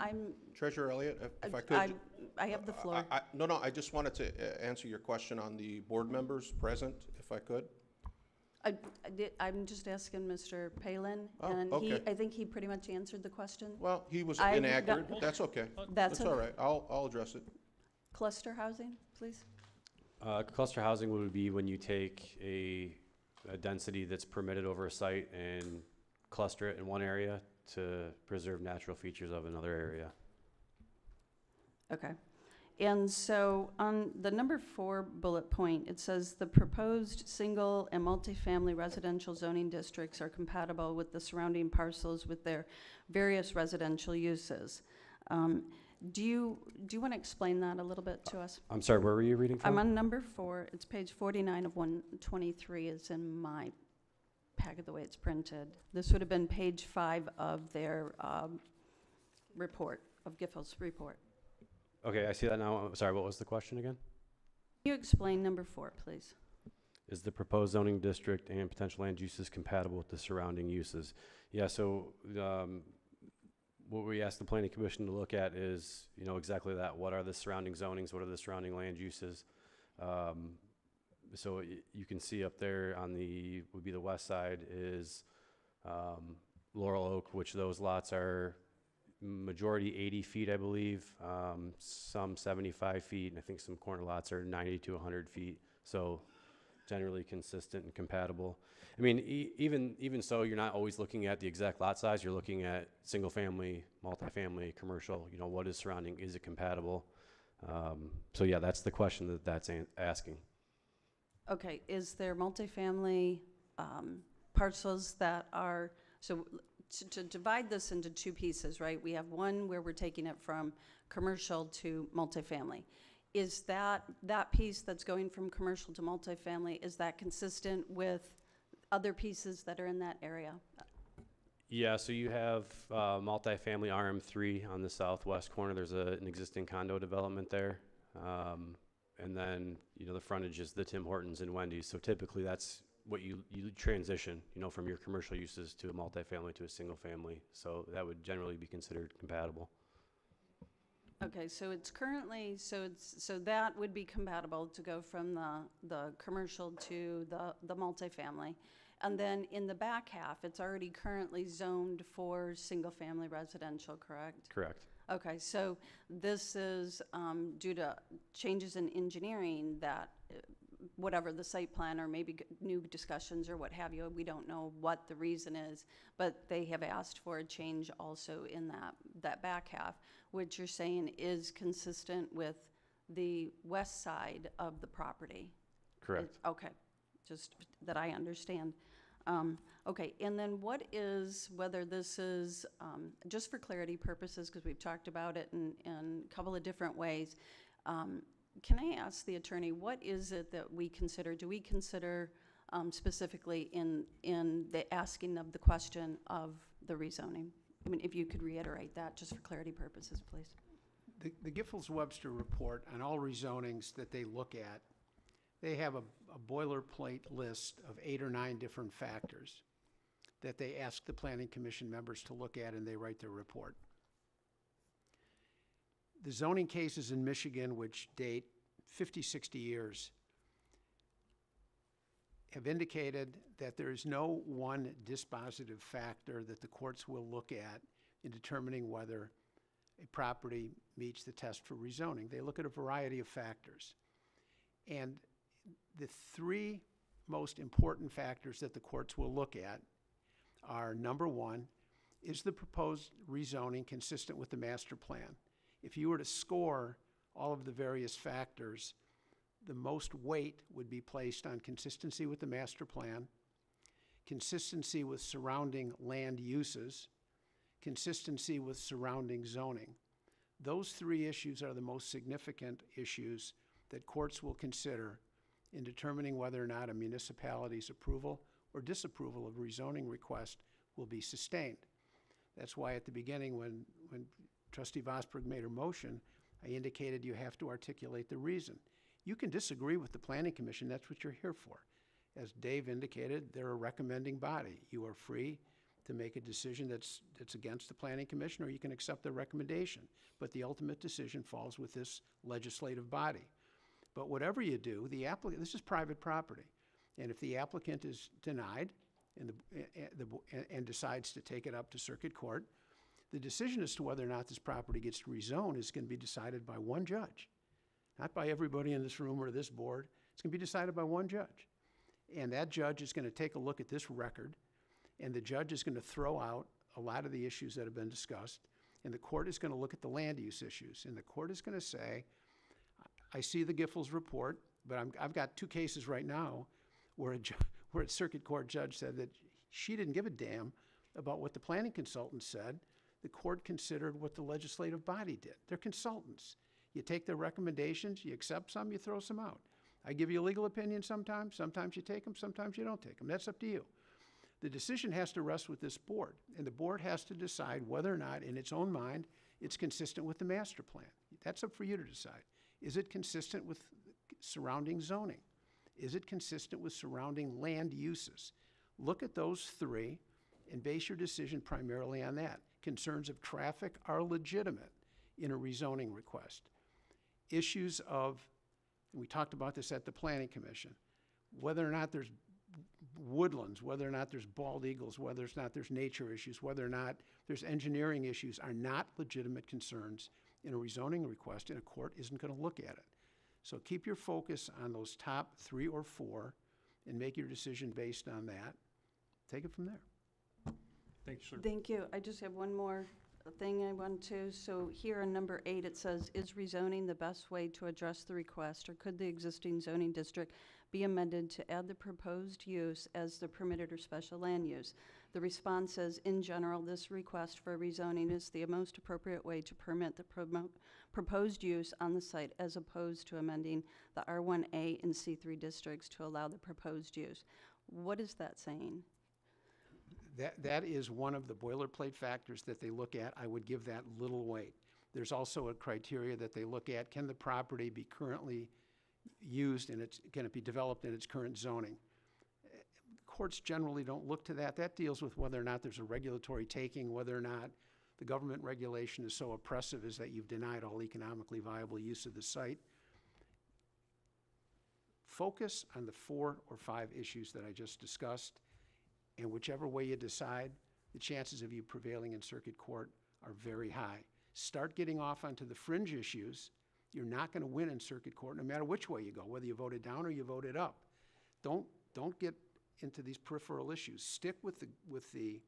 Treasurer Elliott, if I could. I have the floor. No, I just wanted to answer your question on the board members present, if I could. I'm just asking Mr. Palin, Oh, and okay. I think he pretty much answered the question. Well, he was I inaccurate, got- but that's okay. That's all okay. right. I'll address it. Cluster housing, please. Cluster housing would be when you take a density that's permitted over a site and cluster it in one area to preserve natural features of another area. Okay. And so on the number 4 bullet point, it says the proposed single and multifamily residential zoning districts are compatible with the surrounding parcels with their various residential uses. Do you want to explain that a little bit to us? I'm sorry, where were you reading from? I'm on number 4. It's page 49 of 123 is in my packet the way it's printed. This would have been page 5 of their report, of Giffords' report. Okay, I see that now. I'm sorry, what was the question again? Can you explain number 4, please? Is the proposed zoning district and potential land uses compatible with the surrounding uses? Yeah, so what we asked the Planning Commission to look at is, exactly that. What are the surrounding zonings? What are the surrounding land uses? So you can see up there on would be the west side is Laurel Oak, which those lots are majority 80 feet, I believe, some 75 feet, and I think some corner lots are 90 to 100 feet. So generally consistent and compatible. I mean, even so, you're not always looking at the exact lot size. You're looking at single family, multifamily, commercial. What is surrounding? Is it compatible? So yeah, that's the question that's asking. Okay, is there multifamily parcels that are, so to divide this into 2 pieces, right? We have one where we're taking it from commercial to multifamily. Is that piece that's going from commercial to multifamily, is that consistent with other pieces that are in that area? Yeah, so you have multifamily RM3 on the southwest corner. There's an existing condo development there. And then, the frontage is the Tim Hortons and Wendy's. So typically that's what you transition, from your commercial uses to a multifamily to a single family. So that would generally be considered compatible. Okay, so it's currently, so that would be compatible to go from the commercial to the multifamily. And then in the back half, it's already currently zoned for single-family residential, correct? Correct. Okay, so this is due to changes in engineering that, whatever the site plan or maybe new discussions or what have you, we don't know what the reason is, but they have asked for a change also in that back half, which you're saying is consistent with the west side of the property. Correct. Okay, just that I understand. Okay, and then whether this is, just for clarity purposes, because we've talked about it in a couple of different ways, can I ask the attorney, what is it that we consider? Do we consider specifically in the asking of the question of the rezoning? I mean, if you could reiterate that, just for clarity purposes, please. The Giffords-Webster report on all rezonings that they look at, they have a boilerplate list of 8 or 9 different factors that they ask the Planning Commission members to look at, and they write their report. The zoning cases in Michigan, which date 50, 60 years, have indicated that there is no one dispositive factor that the courts will look at in determining whether a property meets the test for rezoning. They look at a variety of factors. And the 3 most important factors that the courts will look at are, number 1, is the proposed rezoning consistent with the master plan? If you were to score all of the various factors, the most weight would be placed on consistency with the master plan, consistency with surrounding land uses, consistency with surrounding zoning. Those 3 issues are the most significant issues that courts will consider in determining whether or not a municipality's approval or disapproval of a rezoning request will be sustained. That's why at the beginning, when Trustee Vosberg made her motion, I indicated you have to articulate the reason. You can disagree with the Planning Commission, that's what you're here for. As Dave indicated, they're a recommending body. You are free to make a decision that's against the Planning Commission, or you can accept their recommendation. But the ultimate decision falls with this legislative body. But whatever you do, the applicant, this is private property. And if the applicant is denied and decides to take it up to circuit court, the decision as to whether or not this property gets rezoned is going to be decided by one judge. Not by everybody in this room or this board. It's going to be decided by one judge. And that judge is going to take a look at this record, and the judge is going to throw out a lot of the issues that have been discussed, and the court is going to look at the land use issues, and the court is going to say, I see the Giffords report, but I've got 2 cases right now where a circuit court judge said that she didn't give a damn about what the planning consultant said. The court considered what the legislative body did. They're consultants. You take their recommendations, you accept some, you throw some out. I give you a legal opinion sometimes you take them, sometimes you don't take them. That's up to you. The decision has to rest with this board, and the board has to decide whether or not, in its own mind, it's consistent with the master plan. That's up for you to decide. Is it consistent with surrounding zoning? Is it consistent with surrounding land uses? Look at those 3 and base your decision primarily on that. Concerns of traffic are legitimate in a rezoning request. Issues of, and we talked about this at the Planning Commission, whether or not there's woodlands, whether or not there's bald eagles, whether or not there's nature issues, whether or not there's engineering issues are not legitimate concerns in a rezoning request, and a court isn't going to look at it. So keep your focus on those top 3 or 4 and make your decision based on that. Take it from there. Thank you, sir. Thank you. I just have one more thing I want to. So here on number 8, it says, is rezoning the best way to address the request, or could the existing zoning district be amended to add the proposed use as the permitted or special land use? The response says, in general, this request for rezoning is the most appropriate way to permit the proposed use on the site, as opposed to amending the R1A and C3 districts to allow the proposed use. What is that saying? That is one of the boilerplate factors that they look at. I would give that little weight. There's also a criteria that they look at. Can the property be currently used, and can it be developed in its current zoning? Courts generally don't look to that. That deals with whether or not there's a regulatory taking, whether or not the government regulation is so oppressive as that you've denied all economically viable use of the site. Focus on the 4 or 5 issues that I just discussed, and whichever way you decide, the chances of you prevailing in circuit court are very high. Start getting off onto the fringe issues. You're not going to win in circuit court no matter which way you go, whether you vote it down or you vote it up. Don't get into these peripheral issues. Stick with the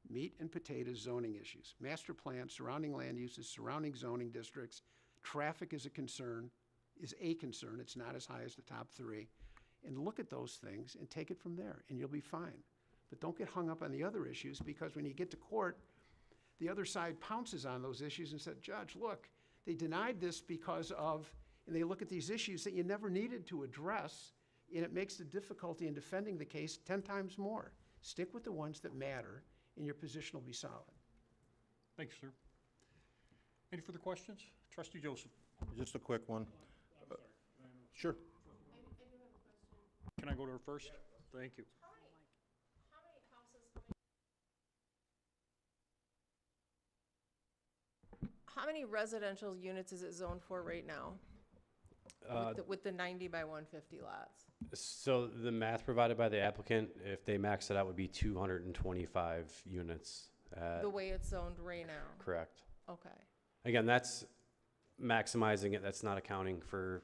meat and potatoes zoning issues. Master plan, surrounding land uses, surrounding zoning districts. Traffic is a concern. It's not as high as the top 3. And look at those things and take it from there, and you'll be fine. But don't get hung up on the other issues, because when you get to court, the other side pounces on those issues and said, Judge, look, they denied this because of, and they look at these issues that you never needed to address, and it makes the difficulty in defending the case 10 times more. Stick with the ones that matter and your position will be solid. Thank you, sir. Any further questions? Trustee Joseph. Just a quick one. Sure. Can I go to her first? Thank you. How many residential units is it zoned for right now? With the 90 by 150 lots? So the math provided by the applicant, if they max it out, would be 225 units. The way it's zoned right now? Correct. Okay. Again, that's maximizing it. That's not accounting for,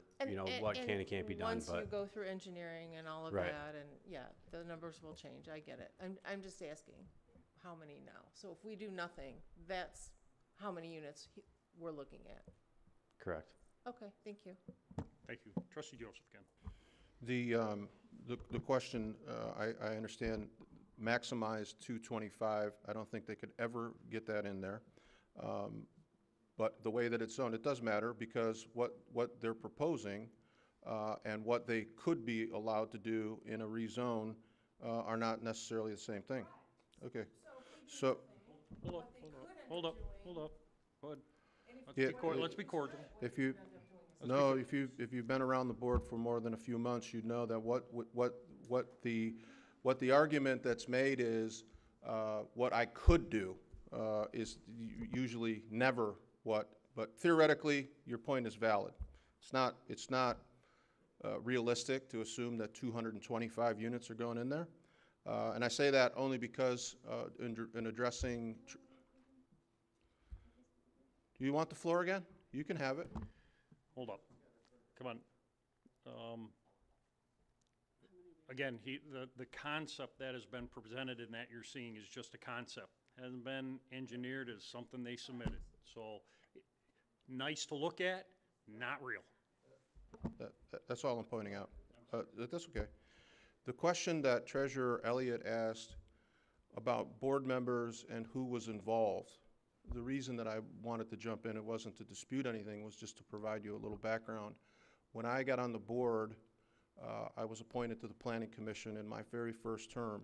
what can and can't be done. Once you But go through engineering and all of Right. that, and yeah, the numbers will change. I get it. I'm just asking, how many now? So if we do nothing, that's how many units we're looking at? correct. Okay, thank you. Thank you. Trustee Joseph again. The question, I understand, maximize 225. I don't think they could ever get that in there. But the way that it's zoned, it does matter, because what they're proposing and what they could be allowed to do in a rezone are not necessarily the same thing. Okay. So. Hold up. Go ahead. Yeah, Let's be cordial. If you've been around the board for more than a few months, you'd know that what the argument that's made is what I could do is usually never what. But theoretically, your point is valid. It's not realistic to assume that 225 units are going in there, and I say that only because in addressing. Do you want the floor again? You can have it. Hold up. Come on. Again, the concept that has been presented and that you're seeing is just a concept. Hasn't been engineered as something they submitted. So, nice to look at, not real. That's all I'm pointing out. That's okay. The question that Treasurer Elliott asked about board members and who was involved, the reason that I wanted to jump in, it wasn't to dispute anything, was just to provide you a little background. When I got on the board, I was appointed to the Planning Commission in my very first term.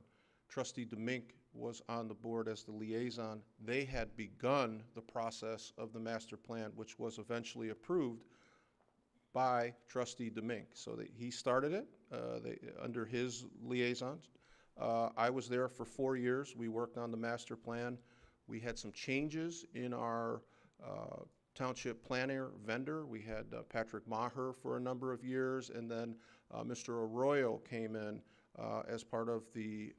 Trustee DeMink was on the board as the liaison. They had begun the process of the master plan, which was eventually approved by Trustee DeMink. So he started it under his liaisons. I was there for 4 years. We worked on the master plan. We had some changes in our township planner vendor. We had Patrick Maher for a number of years, and then Mr. Arroyo came in as part of the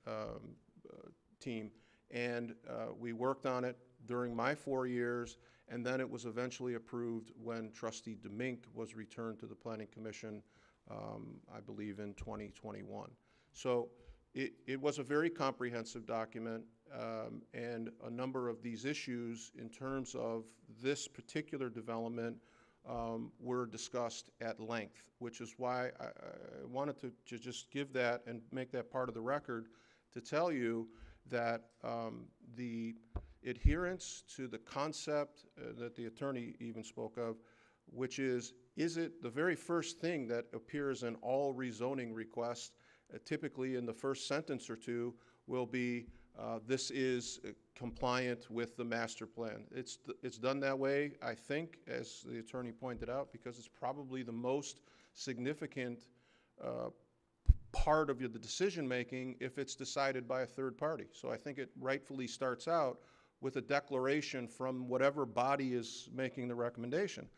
team. And we worked on it during my 4 years, and then it was eventually approved when Trustee DeMink was returned to the Planning Commission, I believe in 2021. So it was a very comprehensive document, and a number of these issues in terms of this particular development were discussed at length, which is why I wanted to just give that and make that part of the record to tell you that the adherence to the concept that the attorney even spoke of, which is it the very first thing that appears in all rezoning requests, typically in the first sentence or two, will be this is compliant with the master plan. It's done that way, I think, as the attorney pointed out, because it's probably the most significant part of the decision-making if it's decided by a third party. So I think it rightfully starts out with a declaration from whatever body is making the recommendation.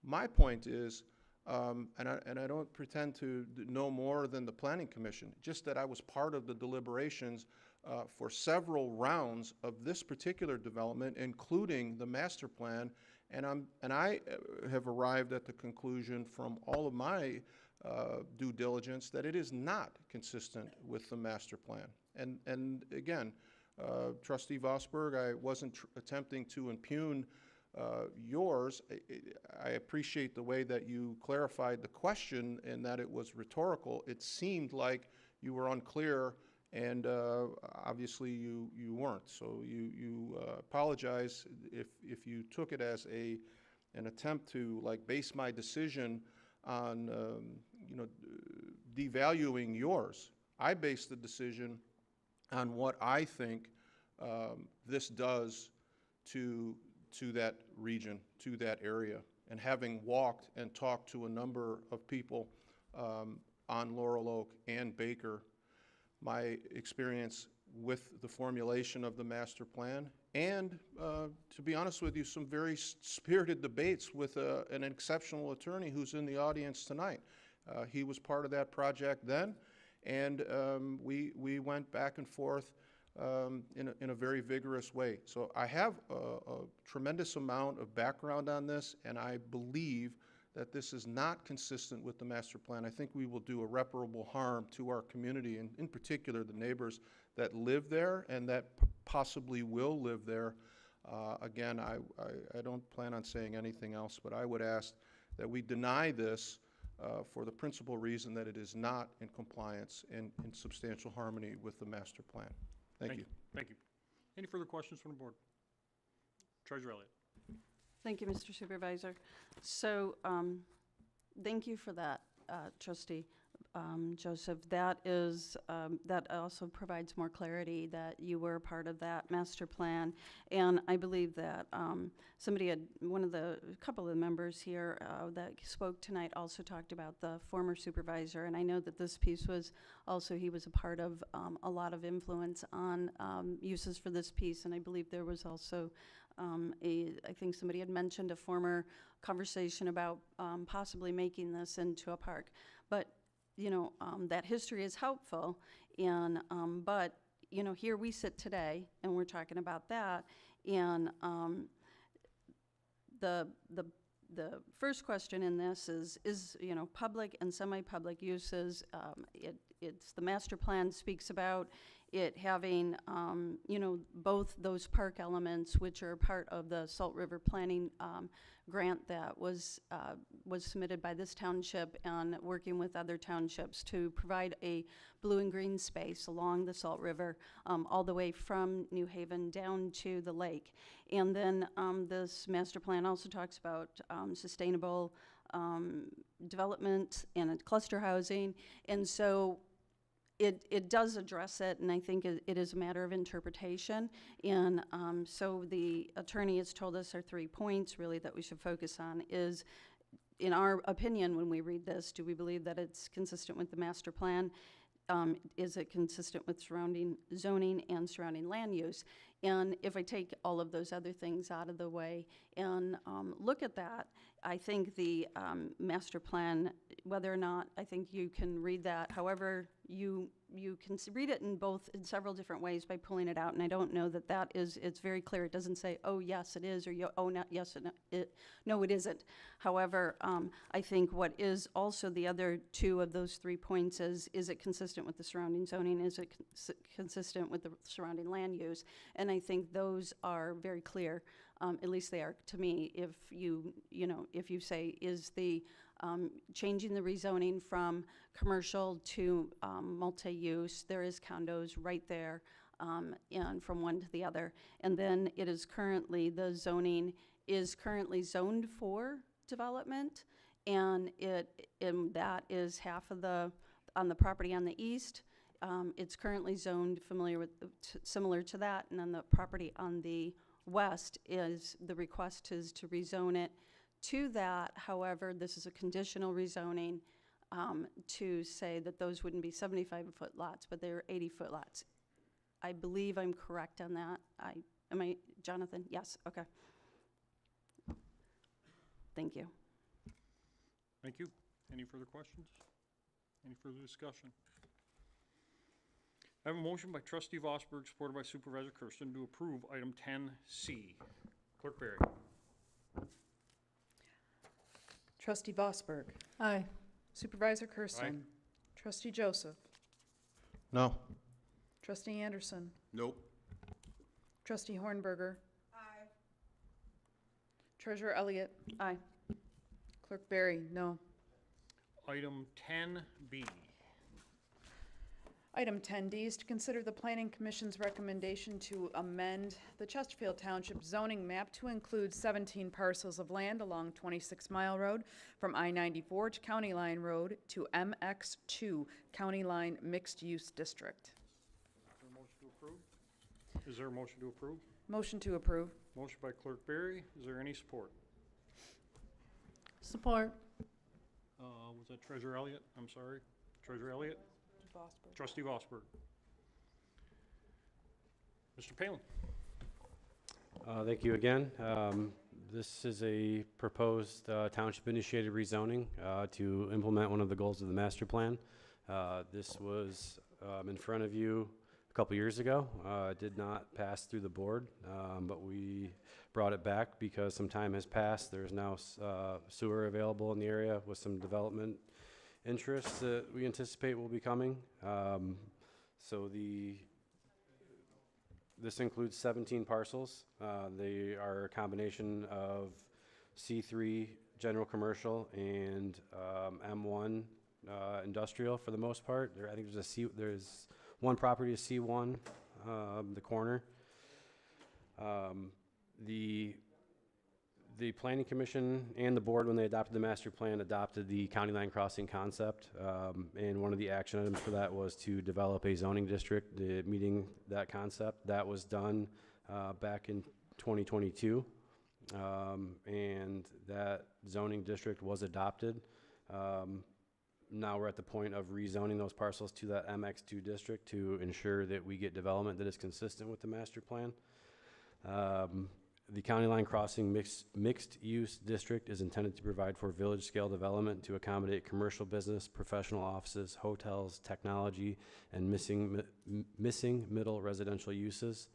My point is, and I don't pretend to know more than the Planning Commission, just that I was part of the deliberations for several rounds of this particular development, including the master plan, and I have arrived at the conclusion from all of my due diligence that it is not consistent with the master plan. And again, Trustee Vosberg, I wasn't attempting to impugn yours. I appreciate the way that you clarified the question and that it was rhetorical. It seemed like you were unclear, and obviously you weren't. So you apologize if you took it as an attempt to base my decision on devaluing yours. I based the decision on what I think this does to that region, to that area. And having walked and talked to a number of people on Laurel Oak and Baker, my experience with the formulation of the master plan, and to be honest with you, some very spirited debates with an exceptional attorney who's in the audience tonight. He was part of that project then, and we went back and forth in a very vigorous way. So I have a tremendous amount of background on this, and I believe that this is not consistent with the master plan. I think we will do irreparable harm to our community, and in particular the neighbors that live there and that possibly will live there. Again, I don't plan on saying anything else, but I would ask that we deny this for the principal reason that it is not in compliance and in substantial harmony with the master plan. Thank you. Thank you. Any further questions from the board? Treasurer Elliott. Thank you, Mr. Supervisor. So, thank you for that, Trustee Joseph. That is, that also provides more clarity that you were a part of that master plan. And I believe that a couple of the members here that spoke tonight also talked about the former supervisor. And I know that this piece was also, he was a part of a lot of influence on uses for this piece. And I believe there was also I think somebody had mentioned a former conversation about possibly making this into a park. But, you know, that history is helpful. And, but, you know, here we sit today and we're talking about that. And the first question in this is, you know, public and semi-public uses. It's the master plan speaks about it having, you know, both those park elements, which are part of the Salt River Planning grant that was submitted by this township and working with other townships to provide a blue and green space along the Salt River, all the way from New Haven down to the lake. And then this master plan also talks about sustainable development and cluster housing. And so it does address it, and I think it is a matter of interpretation. And so the attorney has told us our 3 points really that we should focus on is, in our opinion, when we read this, do we believe that it's consistent with the master plan? Is it consistent with surrounding zoning and surrounding land use? And if I take all of those other things out of the way and look at that, I think the master plan, whether or not, I think you can read that however you can read it in several different ways by pulling it out. And I don't know that it's very clear. It doesn't say, oh, yes, it is, or oh, no, yes, no, it isn't. However, I think what is also the other 2 of those 3 points is it consistent with the surrounding zoning? Is it consistent with the surrounding land use? And I think those are very clear. At least they are to me. If if you say, is the changing the rezoning from commercial to multi-use, there is condos right there, and from one to the other. And then it is currently, the zoning is currently zoned for development, and that is half of on the property on the east. It's currently zoned similar to that, and then the property on the west the request is to rezone it to that. However, this is a conditional rezoning to say that those wouldn't be 75-foot lots, but they're 80-foot lots. I believe I'm correct on that. Am I, Jonathan? Yes, okay. Thank you. Thank you. Any further questions? Any further discussion? I have a motion by Trustee Vosberg, supported by Supervisor Kersten, to approve item 10C. Clerk Berry. Trustee Vosberg. Aye. Supervisor Kersten. Trustee Joseph. No. Trustee Anderson. Nope. Trustee Hornberger. Aye. Treasurer Elliott. Aye. Clerk Berry, no. Item 10B. Item 10D is to consider the Planning Commission's recommendation to amend the Chesterfield Township zoning map to include 17 parcels of land along 26 Mile Road from I-94 to County Line Road to MX2 County Line Mixed Use District. Is there a motion to approve? Is there a motion to approve? Motion to approve. Motion by Clerk Berry. Is there any support? Support. Was that Treasurer Elliott? I'm sorry. Treasurer Elliott? Trustee Vosberg. Mr. Palin. Thank you again. This is a proposed township-initiated rezoning to implement one of the goals of the master plan. This was in front of you a couple years ago. It did not pass through the board, but we brought it back because some time has passed. There's now sewer available in the area with some development interests that we anticipate will be coming. So this includes 17 parcels. They are a combination of C3 general commercial and M1 industrial for the most part. I think there's one property is C1, the corner. The Planning Commission and the board, when they adopted the master plan, adopted the county line crossing concept. And one of the action items for that was to develop a zoning district meeting that concept. That was done back in 2022. And that zoning district was adopted. Now we're at the point of rezoning those parcels to that MX2 district to ensure that we get development that is consistent with the master plan. The County Line Crossing mixed-use district is intended to provide for village-scale development to accommodate commercial business, professional offices, hotels, technology, and missing middle residential uses.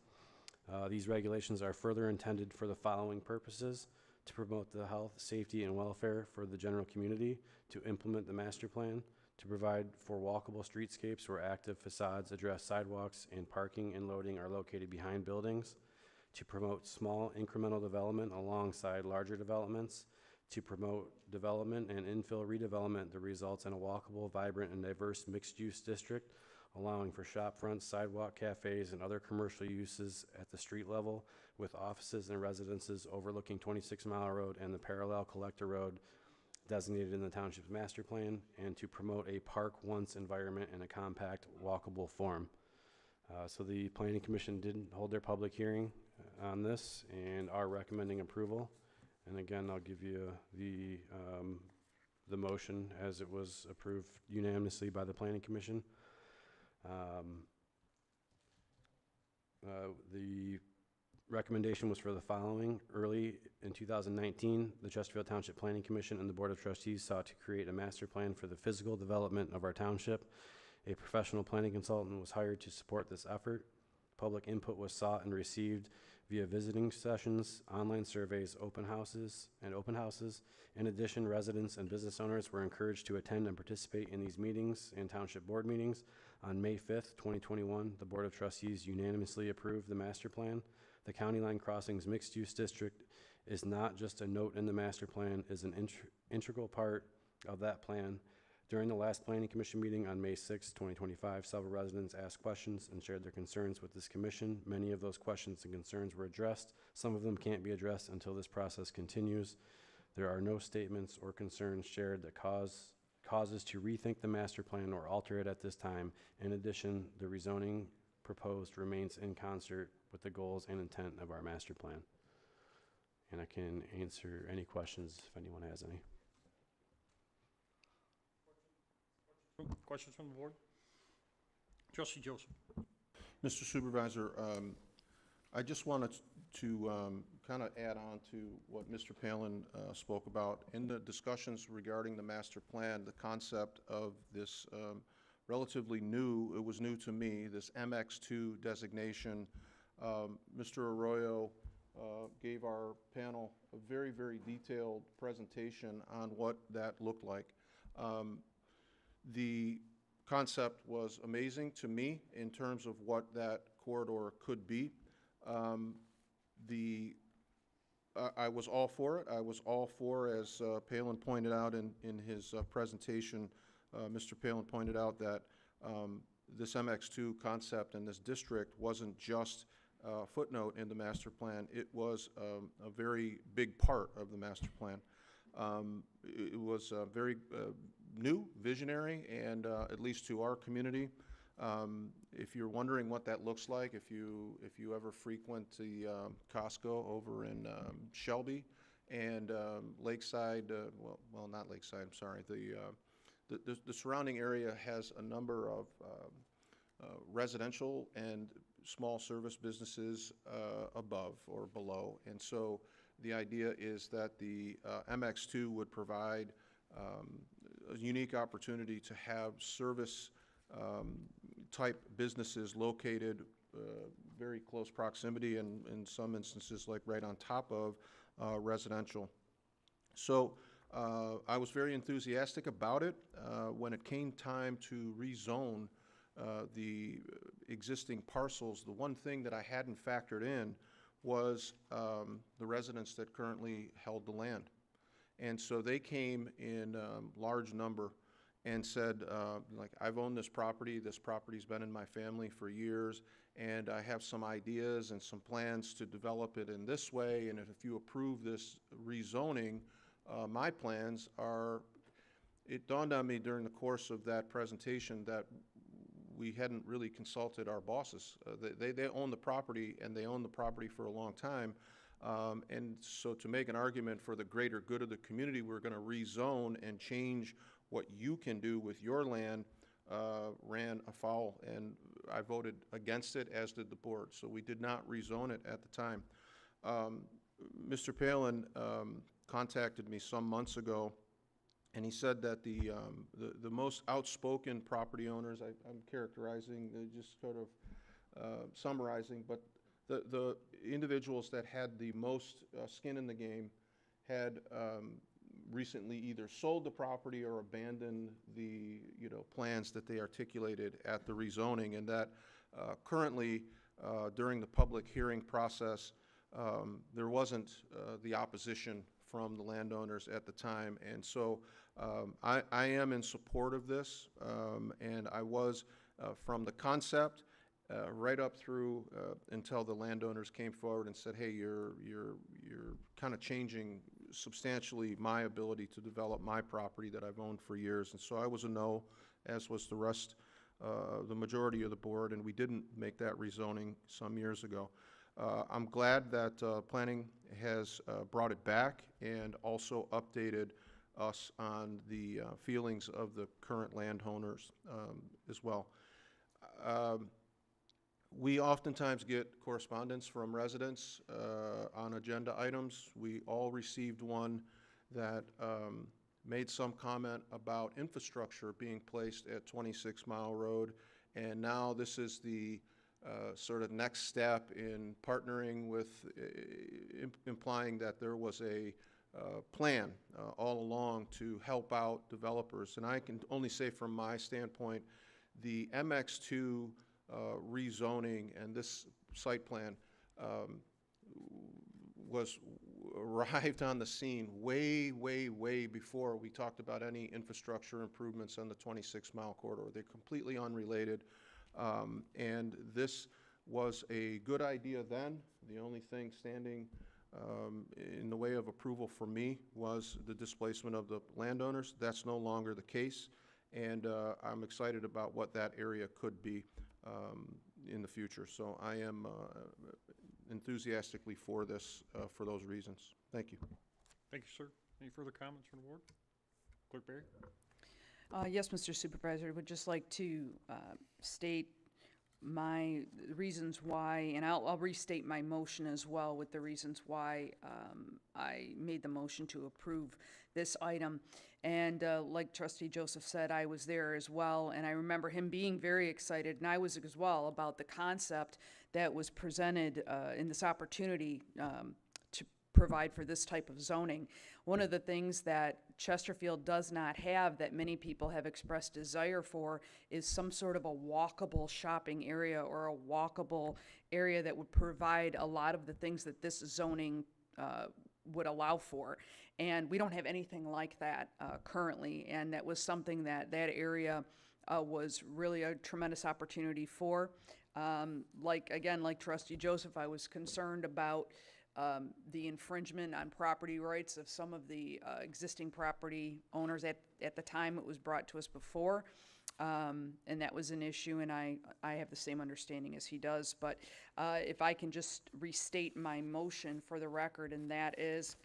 These regulations are further intended for the following purposes: to promote the health, safety, and welfare for the general community, to implement the master plan, to provide for walkable streetscapes where active facades address sidewalks and parking and loading are located behind buildings, to promote small incremental development alongside larger developments, to promote development and infill redevelopment that results in a walkable, vibrant, and diverse mixed-use district, allowing for shop fronts, sidewalk cafes, and other commercial uses at the street level, with offices and residences overlooking 26 Mile Road and the parallel collector road designated in the township's master plan, and to promote a park once environment in a compact, walkable form. So the Planning Commission did hold their public hearing on this and are recommending approval. And again, I'll give you the motion as it was approved unanimously by the Planning Commission. The recommendation was for the following. Early in 2019, the Chesterfield Township Planning Commission and the Board of Trustees sought to create a master plan for the physical development of our township. A professional planning consultant was hired to support this effort. Public input was sought and received via visiting sessions, online surveys, open houses. In addition, residents and business owners were encouraged to attend and participate in these meetings and township board meetings. On May 5th, 2021, the Board of Trustees unanimously approved the master plan. The County Line Crossings mixed-use district is not just a note in the master plan, is an integral part of that plan. During the last Planning Commission meeting on May 6, 2025, several residents asked questions and shared their concerns with this commission. Many of those questions and concerns were addressed. Some of them can't be addressed until this process continues. There are no statements or concerns shared that causes to rethink the master plan or alter it at this time. In addition, the rezoning proposed remains in concert with the goals and intent of our master plan. And I can answer any questions if anyone has any. Questions from the board? Trustee Joseph. Mr. Supervisor, I just wanted to kind of add on to what Mr. Palin spoke about. In the discussions regarding the master plan, the concept of this relatively new, it was new to me, this MX2 designation. Mr. Arroyo gave our panel a very, very detailed presentation on what that looked like. The concept was amazing to me in terms of what that corridor could be. I was all for it. I was all for, as Palin pointed out in his presentation, Mr. Palin pointed out that this MX2 concept and this district wasn't just a footnote in the master plan. It was a very big part of the master plan. It was very new, visionary, and at least to our community, If you're wondering what that looks like, if you ever frequent the Costco over in Shelby and Lakeside, well, not Lakeside, I'm sorry, the surrounding area has a number of residential and small service businesses above or below. And so the idea is that the MX2 would provide a unique opportunity to have service type businesses located very close proximity and in some instances like right on top of residential. So I was very enthusiastic about it. When it came time to rezone the existing parcels, the one thing that I hadn't factored in was the residents that currently held the land. And so they came in large number and said, like, I've owned this property's been in my family for years, and I have some ideas and some plans to develop it in this way, and if you approve this rezoning, my plans are, it dawned on me during the course of that presentation that we hadn't really consulted our bosses. They own the property, and they own the property for a long time. And so to make an argument for the greater good of the community, we're going to rezone and change what you can do with your land, ran afoul. And I voted against it, as did the board. So we did not rezone it at the time. Mr. Palin contacted me some months ago, and he said that the most outspoken property owners, I'm characterizing, just sort of summarizing, but the individuals that had the most skin in the game had recently either sold the property or abandoned the plans that they articulated at the rezoning, and that currently during the public hearing process there wasn't the opposition from the landowners at the time. And so I am in support of this, and I was from the concept right up through until the landowners came forward and said, hey, you're kind of changing substantially my ability to develop my property that I've owned for years. And so I was a no, as was the rest, the majority of the board, and we didn't make that rezoning some years ago. I'm glad that planning has brought it back and also updated us on the feelings of the current landowners as well. We oftentimes get correspondence from residents on agenda items. We all received one that made some comment about infrastructure being placed at 26 Mile Road, and now this is the sort of next step in partnering with, implying that there was a plan all along to help out developers. And I can only say from my standpoint, the MX2 rezoning and this site plan arrived on the scene way, way, way before we talked about any infrastructure improvements on the 26 Mile corridor. They're completely unrelated. And this was a good idea then. The only thing standing in the way of approval for me was the displacement of the landowners. That's no longer the case, and I'm excited about what that area could be in the future. So I am enthusiastically for this for those reasons. Thank you. Thank you, sir. Any further comments from the board? Clerk Barry? Yes, Mr. Supervisor, I would just like to state my reasons why, and I'll restate my motion as well with the reasons why I made the motion to approve this item. And like Trustee Joseph said, I was there as well, and I remember him being very excited, and I was as well, about the concept that was presented in this opportunity to provide for this type of zoning. One of the things that Chesterfield does not have that many people have expressed desire for is some sort of a walkable shopping area or a walkable area that would provide a lot of the things that this zoning would allow for. And we don't have anything like that currently, and that was something that area was really a tremendous opportunity for. Like Trustee Joseph, I was concerned about the infringement on property rights of some of the existing property owners at the time it was brought to us before. And that was an issue, and I have the same understanding as he does. But if I can just restate my motion for the record, and that is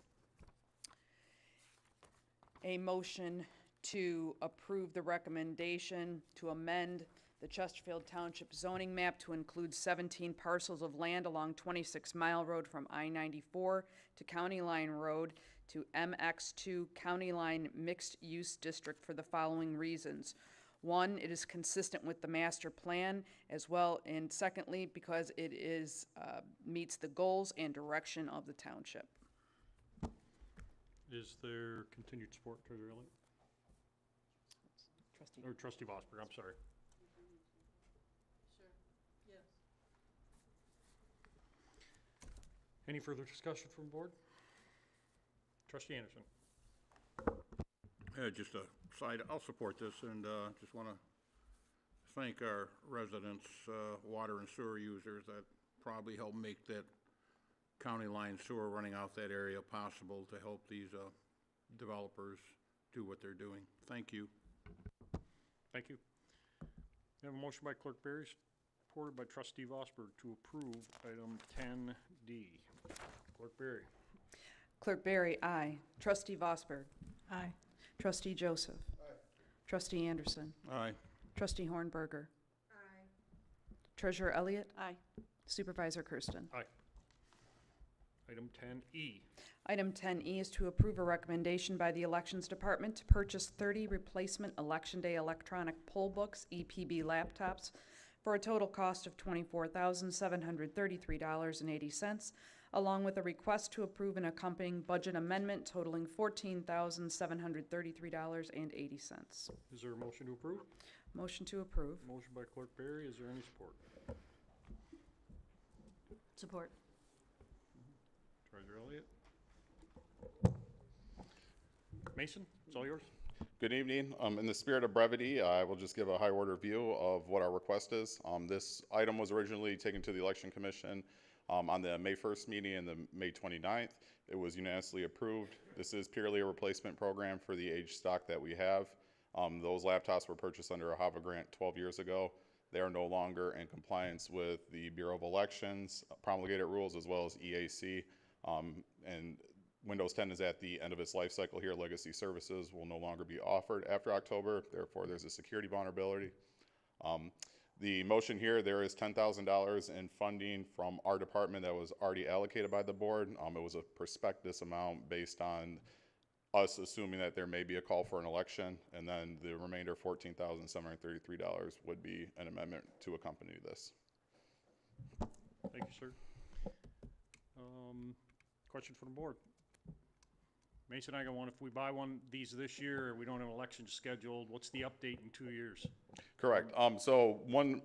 a motion to approve the recommendation to amend the Chesterfield Township zoning map to include 17 parcels of land along 26 Mile Road from I-94 to County Line Road to MX2 County Line Mixed Use District for the following reasons. One, it is consistent with the master plan as well, and secondly, because it is, meets the goals and direction of the township. Is there continued support, Treasurer Elliott? Or Trustee Vosberg, I'm sorry. Sure, yes. Any further discussion from board? Trustee Anderson. Just a side, I'll support this, and just want to thank our residents, water and sewer users that probably help make that county line sewer running out that area possible to help these developers do what they're doing. Thank you. Thank you. We have a motion by Clerk Berry, supported by Trustee Vosberg to approve item 10D. Clerk Berry. Clerk Berry, aye. Trustee Vosberg. Aye. Trustee Joseph. Aye. Trustee Anderson. Aye. Trustee Hornberger. Aye. Treasurer Elliott. Aye. Supervisor Kersten. Aye. Item 10E. Item 10E is to approve a recommendation by the Elections Department to purchase 30 replacement Election Day electronic poll books, EPB laptops, for a total cost of $24,733.80, along with a request to approve an accompanying budget amendment totaling $14,733.80. Is there a motion to approve? Motion to approve. Motion by Clerk Berry. Is there any support? Support. Treasurer Elliott. Mason, it's all yours. Good evening. In the spirit of brevity, I will just give a high order view of what our request is. This item was originally taken to the Election Commission on the May 1st meeting and the May 29th. It was unanimously approved. This is purely a replacement program for the age stock that we have. Those laptops were purchased under a HAVA grant 12 years ago. They are no longer in compliance with the Bureau of Elections promulgated rules as well as EAC. And Windows 10 is at the end of its life cycle here. Legacy services will no longer be offered after October. Therefore, there's a security vulnerability. The motion here, there is $10,000 in funding from our department that was already allocated by the board. It was a prospectus amount based on us assuming that there may be a call for an election, and then the remainder, $14,733, would be an amendment to accompany this. Thank you, sir. Question from the board. Mason, I got one. If we buy one of these this year, we don't have an election scheduled, what's the update in 2 years? Correct. So one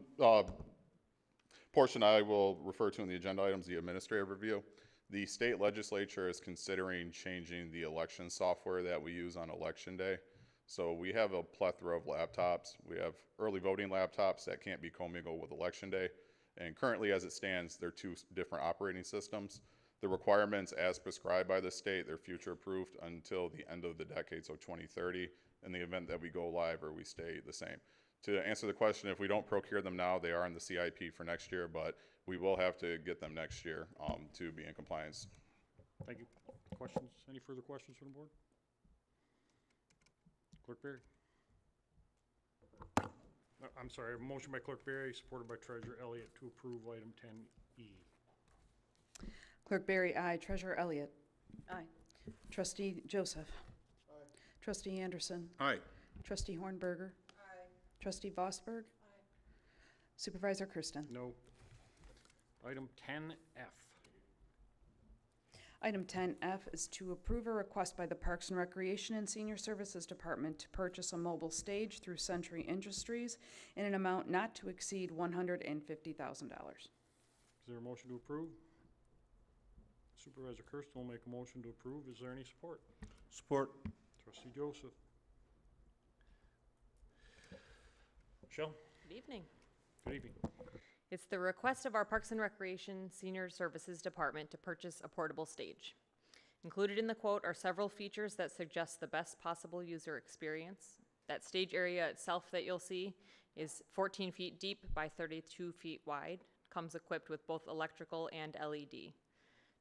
portion I will refer to in the agenda items, the administrative review. The state legislature is considering changing the election software that we use on election day. So we have a plethora of laptops. We have early voting laptops that can't be commingled with election day. And currently, as it stands, they're two different operating systems. The requirements as prescribed by the state, they're future-proofed until the end of the decade, so 2030, in the event that we go live or we stay the same. To answer the question, if we don't procure them now, they are in the CIP for next year, but we will have to get them next year to be in compliance. Thank you. Questions? Any further questions from the board? Clerk Berry. I'm sorry, a motion by Clerk Berry, supported by Treasurer Elliott to approve item 10E. Clerk Berry, aye. Treasurer Elliott. Aye. Trustee Joseph. Aye. Trustee Anderson. Aye. Trustee Hornberger. Aye. Trustee Vosberg. Aye. Supervisor Kersten. No. Item 10F. Item 10F is to approve a request by the Parks and Recreation and Senior Services Department to purchase a mobile stage through Century Industries in an amount not to exceed $150,000. Is there a motion to approve? Supervisor Kersten will make a motion to approve. Is there any support? Support. Trustee Joseph. Michelle? Good evening. Good evening. It's the request of our Parks and Recreation Senior Services Department to purchase a portable stage. Included in the quote are several features that suggest the best possible user experience. That stage area itself that you'll see is 14 feet deep by 32 feet wide, comes equipped with both electrical and LED.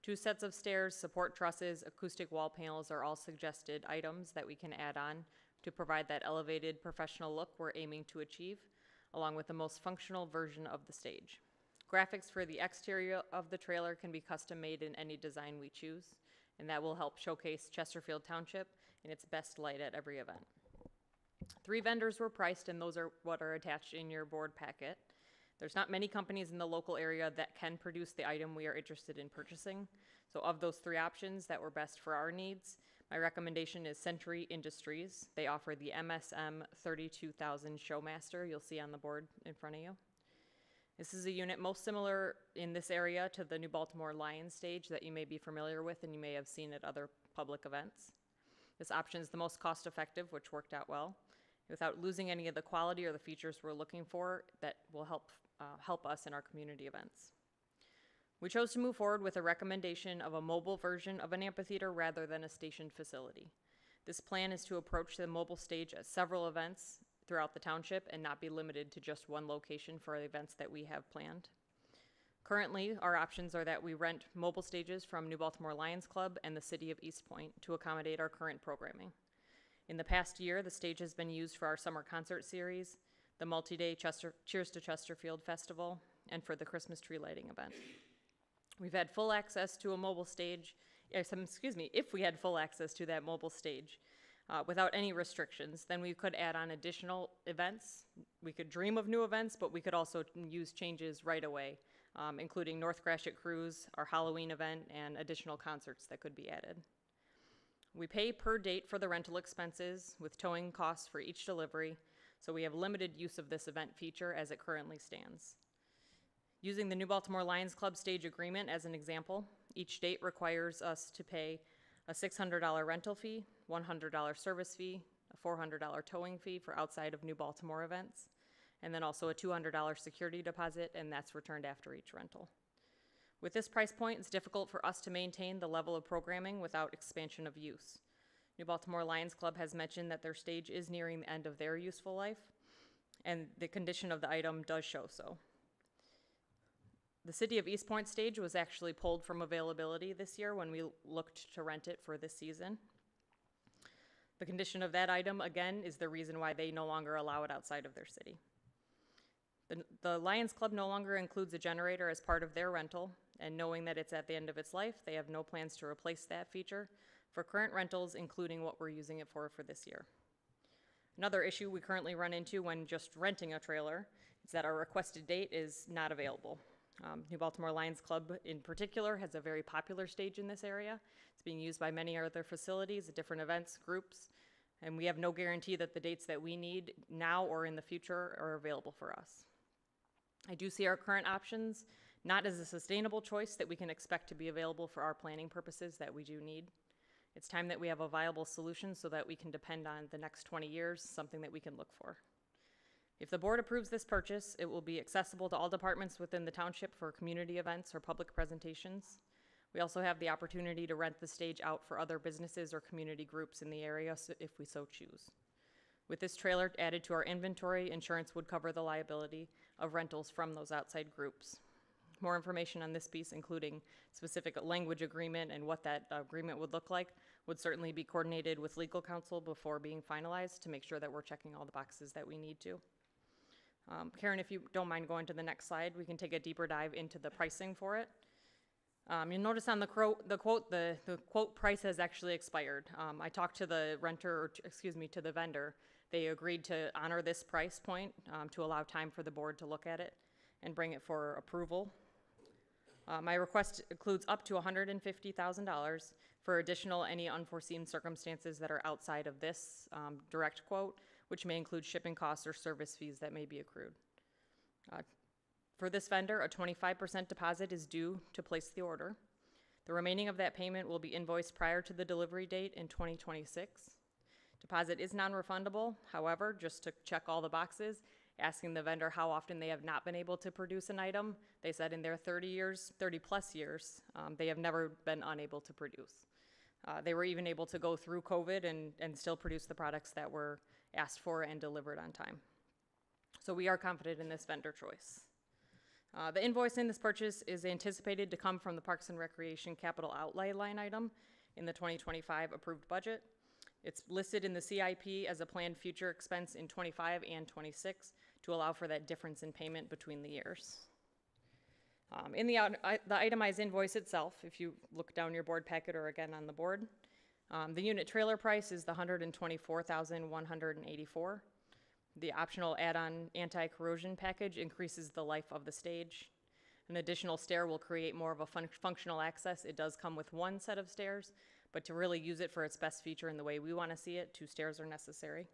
2 sets of stairs, support trusses, acoustic wall panels are all suggested items that we can add on to provide that elevated professional look we're aiming to achieve, along with the most functional version of the stage. Graphics for the exterior of the trailer can be custom made in any design we choose, and that will help showcase Chesterfield Township in its best light at every event. 3 vendors were priced, and those are what are attached in your board packet. There's not many companies in the local area that can produce the item we are interested in purchasing. So of those 3 options that were best for our needs, my recommendation is Century Industries. They offer the MSM 32000 Showmaster you'll see on the board in front of you. This is a unit most similar in this area to the New Baltimore Lions stage that you may be familiar with and you may have seen at other public events. This option is the most cost-effective, which worked out well, without losing any of the quality or the features we're looking for that will help us in our community events. We chose to move forward with a recommendation of a mobile version of an amphitheater rather than a stationed facility. This plan is to approach the mobile stage at several events throughout the township and not be limited to just one location for events that we have planned. Currently, our options are that we rent mobile stages from New Baltimore Lions Club and the City of East Point to accommodate our current programming. In the past year, the stage has been used for our summer concert series, the multi-day Cheers to Chesterfield Festival, and for the Christmas tree lighting event. We've had full access to a mobile stage, if we had full access to that mobile stage without any restrictions, then we could add on additional events. We could dream of new events, but we could also use changes right away, including North Gratiot Cruise, our Halloween event, and additional concerts that could be added. We pay per date for the rental expenses with towing costs for each delivery, so we have limited use of this event feature as it currently stands. Using the New Baltimore Lions Club stage agreement as an example, each date requires us to pay a $600 rental fee, $100 service fee, a $400 towing fee for outside of New Baltimore events, and then also a $200 security deposit, and that's returned after each rental. With this price point, it's difficult for us to maintain the level of programming without expansion of use. New Baltimore Lions Club has mentioned that their stage is nearing the end of their useful life, and the condition of the item does show so. The City of East Point stage was actually pulled from availability this year when we looked to rent it for this season. The condition of that item, again, is the reason why they no longer allow it outside of their city. The Lions Club no longer includes a generator as part of their rental, and knowing that it's at the end of its life, they have no plans to replace that feature for current rentals, including what we're using it for this year. Another issue we currently run into when just renting a trailer is that our requested date is not available. New Baltimore Lions Club in particular has a very popular stage in this area. It's being used by many other facilities, different events, groups, and we have no guarantee that the dates that we need now or in the future are available for us. I do see our current options not as a sustainable choice that we can expect to be available for our planning purposes that we do need. It's time that we have a viable solution so that we can depend on the next 20 years, something that we can look for. If the board approves this purchase, it will be accessible to all departments within the township for community events or public presentations. We also have the opportunity to rent the stage out for other businesses or community groups in the area if we so choose. With this trailer added to our inventory, insurance would cover the liability of rentals from those outside groups. More information on this piece, including specific language agreement and what that agreement would look like, would certainly be coordinated with legal counsel before being finalized to make sure that we're checking all the boxes that we need to. Karen, if you don't mind going to the next slide, we can take a deeper dive into the pricing for it. You'll notice on the quote price has actually expired. I talked to the to the vendor. They agreed to honor this price point to allow time for the board to look at it and bring it for approval. My request includes up to $150,000 for additional any unforeseen circumstances that are outside of this direct quote, which may include shipping costs or service fees that may be accrued. For this vendor, a 25% deposit is due to place the order. The remaining of that payment will be invoiced prior to the delivery date in 2026. Deposit is non-refundable. However, just to check all the boxes, asking the vendor how often they have not been able to produce an item, they said in their 30 plus years, they have never been unable to produce. They were even able to go through COVID and still produce the products that were asked for and delivered on time. So we are confident in this vendor choice. The invoice in this purchase is anticipated to come from the Parks and Recreation capital outlay line item in the 2025 approved budget. It's listed in the CIP as a planned future expense in 25 and 26 to allow for that difference in payment between the years. In the itemized invoice itself, if you look down your board packet or again on the board, the unit trailer price is the $124,184. The optional add-on anti-corrosion package increases the life of the stage. An additional stair will create more of a functional access. It does come with one set of stairs, but to really use it for its best feature in the way we want to see it, 2 stairs are necessary.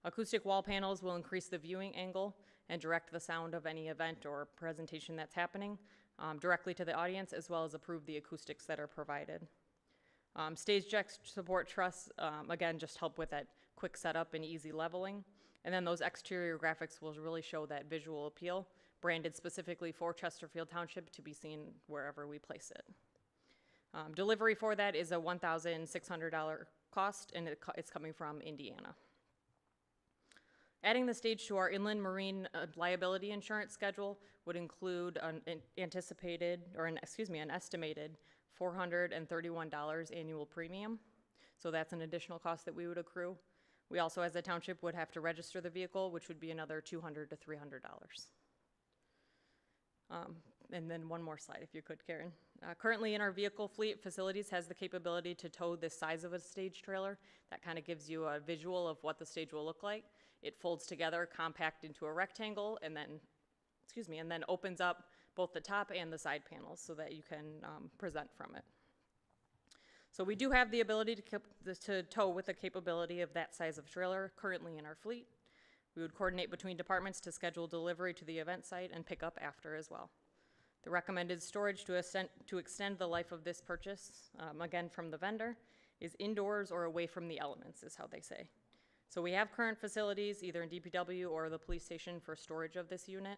Acoustic wall panels will increase the viewing angle and direct the sound of any event or presentation that's happening directly to the audience, as well as improve the acoustics that are provided. Stage deck support truss, again, just help with that quick setup and easy leveling. And then those exterior graphics will really show that visual appeal, branded specifically for Chesterfield Township to be seen wherever we place it. Delivery for that is a $1,600 cost, and it's coming from Indiana. Adding the stage to our inland marine liability insurance schedule would include an estimated $431 annual premium. So that's an additional cost that we would accrue. We also, as a township, would have to register the vehicle, which would be another $200 to $300. And then one more slide, if you could, Karen. Currently in our vehicle fleet, facilities has the capability to tow this size of a stage trailer. That kind of gives you a visual of what the stage will look like. It folds together, compact into a rectangle, and then, and then opens up both the top and the side panels so that you can present from it. So we do have the ability to tow with the capability of that size of trailer currently in our fleet. We would coordinate between departments to schedule delivery to the event site and pick up after as well. The recommended storage to extend the life of this purchase, again from the vendor, is indoors or away from the elements, is how they say. So we have current facilities, either in DPW or the police station, for storage of this unit.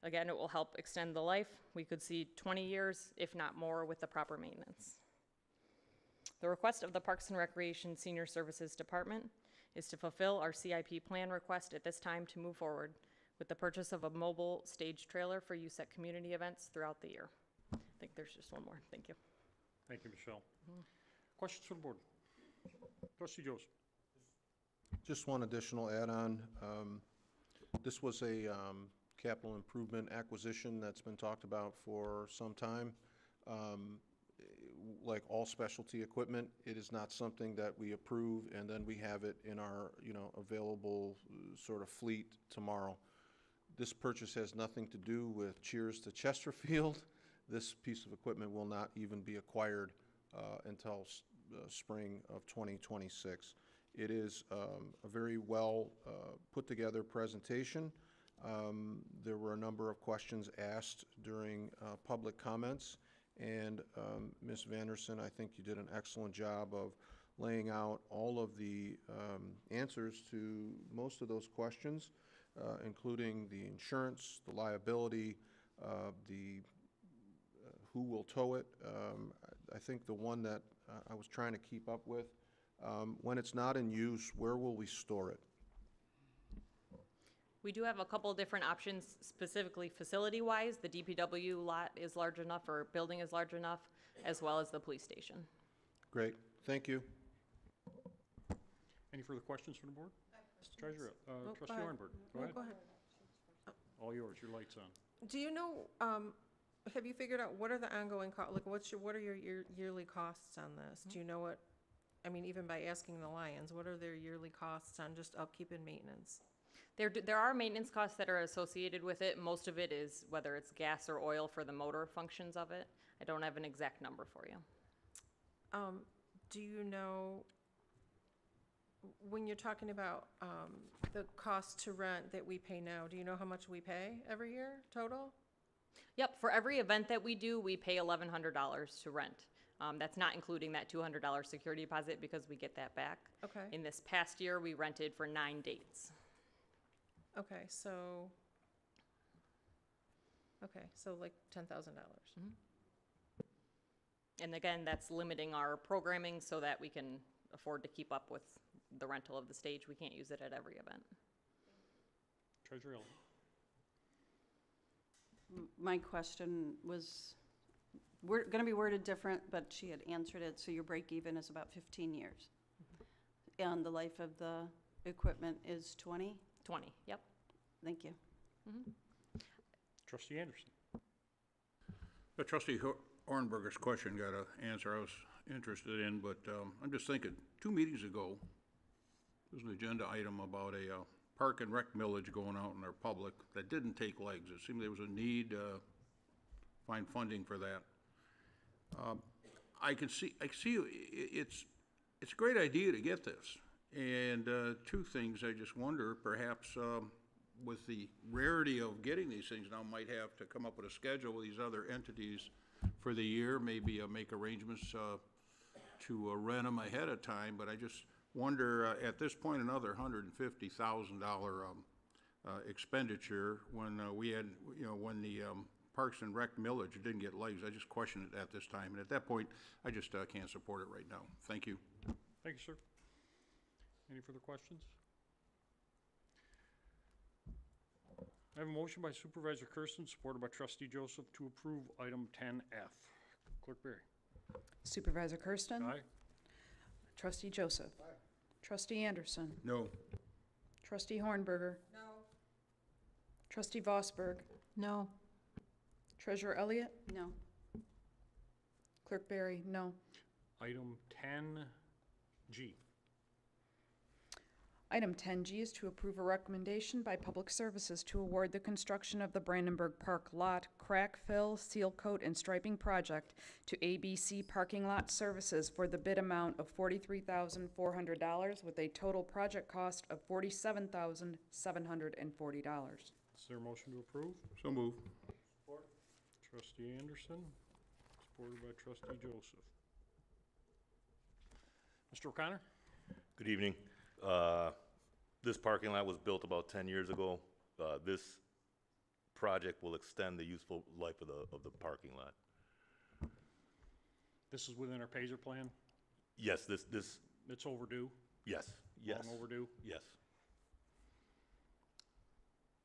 Again, it will help extend the life. We could see 20 years, if not more, with the proper maintenance. The request of the Parks and Recreation Senior Services Department is to fulfill our CIP plan request at this time to move forward with the purchase of a mobile stage trailer for use at community events throughout the year. I think there's just one more. Thank you. Thank you, Michelle. Questions from the board? Trustee Joseph. Just one additional add-on. This was a capital improvement acquisition that's been talked about for some time. Like all specialty equipment, it is not something that we approve and then we have it in our, available sort of fleet tomorrow. This purchase has nothing to do with cheers to Chesterfield. This piece of equipment will not even be acquired until spring of 2026. It is a very well put together presentation. There were a number of questions asked during public comments, and Ms. Vanderson, I think you did an excellent job of laying out all of the answers to most of those questions, including the insurance, the liability, who will tow it. I think the one that I was trying to keep up with, when it's not in use, where will we store it? We do have a couple different options, specifically facility-wise. The DPW lot is large enough, or building is large enough, as well as the police station. Great, thank you. Any further questions from the board? Treasurer, Trustee Ornberg, go ahead. Go ahead. All yours, your light's on. Do you know, have you figured out what are the ongoing costs, like what are your yearly costs on this? Do you know what, even by asking the Lions, what are their yearly costs on just upkeep and maintenance? There are maintenance costs that are associated with it. Most of it is whether it's gas or oil for the motor functions of it. I don't have an exact number for you. Do you know, when you're talking about the cost to rent that we pay now, do you know how much we pay every year total? Yep, for every event that we do, we pay $1,100 to rent. That's not including that $200 security deposit because we get that back. Okay. In this past year, we rented for 9 dates. Okay, so like $10,000. Mm-hmm. And again, that's limiting our programming so that we can afford to keep up with the rental of the stage. We can't use it at every event. Treasurer Elliott. My question was, we're gonna be worded different, but she had answered it, so your break even is about 15 years. And the life of the equipment is 20? 20, yep. Thank you. Trustee Anderson. Trustee Hornberger's question got an answer I was interested in, but I'm just thinking, 2 meetings ago, there was an agenda item about a park and rec millage going out in our public that didn't take legs. It seemed there was a need to find funding for that. I see it's a great idea to get this. And two things, I just wonder, perhaps with the rarity of getting these things now, might have to come up with a schedule with these other entities for the year, maybe make arrangements to rent them ahead of time. But I just wonder, at this point, another $150,000 expenditure when we had, when the Parks and Rec millage didn't get legs. I just question it at this time. And at that point, I just can't support it right now. Thank you. Thank you, sir. Any further questions? I have a motion by Supervisor Kersten, supported by Trustee Joseph, to approve item 10F. Clerk Berry. Supervisor Kersten? Aye. Trustee Joseph? Aye. Trustee Anderson? No. Trustee Hornberger? No. Trustee Vosberg? No. Treasurer Elliott? No. Clerk Berry? No. Item 10G. Item 10G is to approve a recommendation by Public Services to award the construction of the Brandenburg Park Lot Crack Fill, Seal Coat, and Striping Project to ABC Parking Lot Services for the bid amount of $43,400 with a total project cost of $47,740. Is there a motion to approve? So move. Support. Trustee Anderson, supported by Trustee Joseph. Mr. O'Connor? Good evening. This parking lot was built about 10 years ago. This project will extend the useful life of the parking lot. This is within our Pazer plan? Yes, this. It's overdue? Yes, yes. Long overdue? Yes.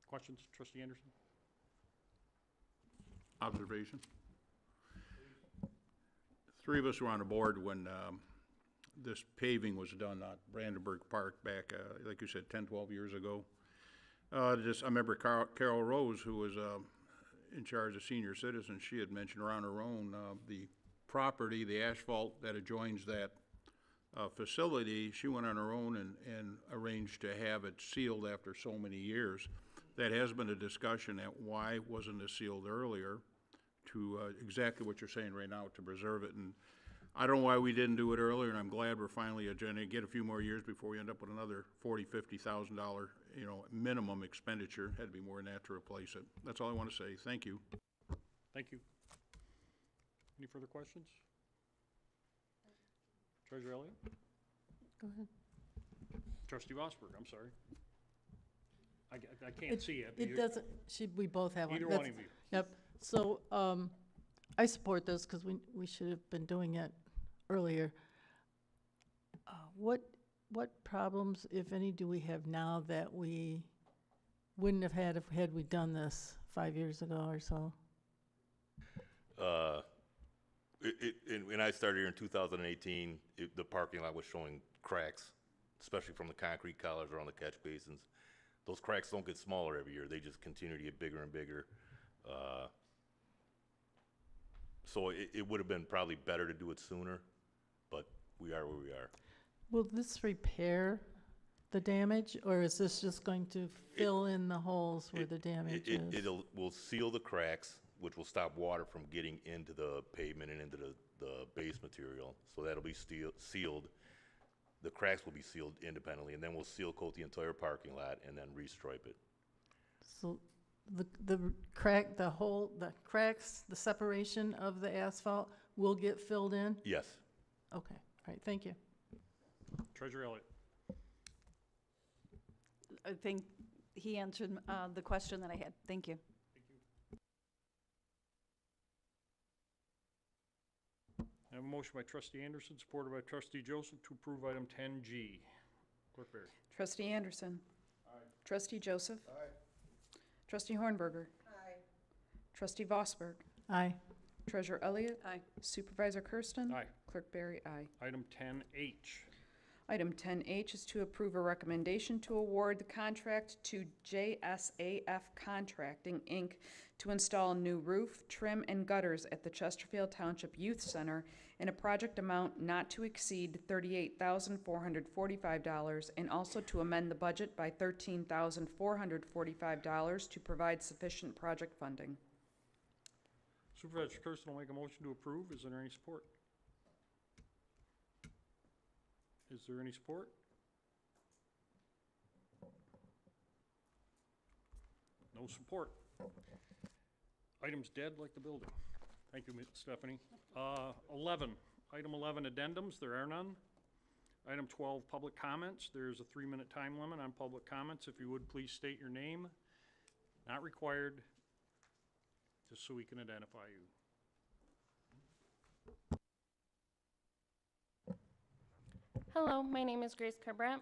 Questions, Trustee Anderson? Observation. Three of us were on the board when this paving was done at Brandenburg Park back, like you said, 10, 12 years ago. I remember Carol Rose, who was in charge of senior citizens, she had mentioned around her own the property, the asphalt that adjoins that facility. She went on her own and arranged to have it sealed after so many years. That has been a discussion at why wasn't it sealed earlier, to exactly what you're saying right now, to preserve it. And I don't know why we didn't do it earlier, and I'm glad we're finally going to get a few more years before we end up with another $40,000, $50,000, minimum expenditure. Had to be more than that to replace it. That's all I want to say. Thank you. Thank you. Any further questions? Treasurer Elliott? Go ahead. Trustee Vosberg, I'm sorry. I can't see it. It doesn't, we both have one. Either one of That's- you. Yep. So, I support this because we should have been doing it earlier. What problems, if any, do we have now that we wouldn't have had had we done this 5 years ago or so? When I started here in 2018, the parking lot was showing cracks, especially from the concrete collars around the catch basins. Those cracks don't get smaller every year. They just continue to get bigger and bigger. So it would have been probably better to do it sooner, but we are where we are. Will this repair the damage, or is this just going to fill in the holes where the damage is? Will seal the cracks, which will stop water from getting into the pavement and into the base material. So that'll be sealed. The cracks will be sealed independently, and then we'll seal coat the entire parking lot and then restripe it. So the cracks, the separation of the asphalt will get filled in? Yes. Okay, all right, thank you. Treasurer Elliott. I think he answered the question that I had. Thank you. I have a motion by Trustee Anderson, supported by Trustee Joseph, to approve item 10G. Clerk Barry. Trustee Anderson. Trustee Joseph. Trustee Hornberger. Trustee Vosberg. Aye. Treasurer Elliott. Aye. Supervisor Kersten. Aye. Clerk Barry, aye. Item 10H. Item 10H is to approve a recommendation to award the contract to JSAF Contracting, Inc. to install a new roof, trim, and gutters at the Chesterfield Township Youth Center in a project amount not to exceed $38,445, and also to amend the budget by $13,445 to provide sufficient project funding. Supervisor Kersten will make a motion to approve. Is there any support? Is there any support? No support. Item's dead like the building. Thank you, Ms. Stephanie. 11, item 11, addendums, there are none. Item 12, public comments. There's a 3-minute time limit on public comments. If you would, please state your name. Not required, just so we can identify you. Hello, my name is Grace Carbrandt.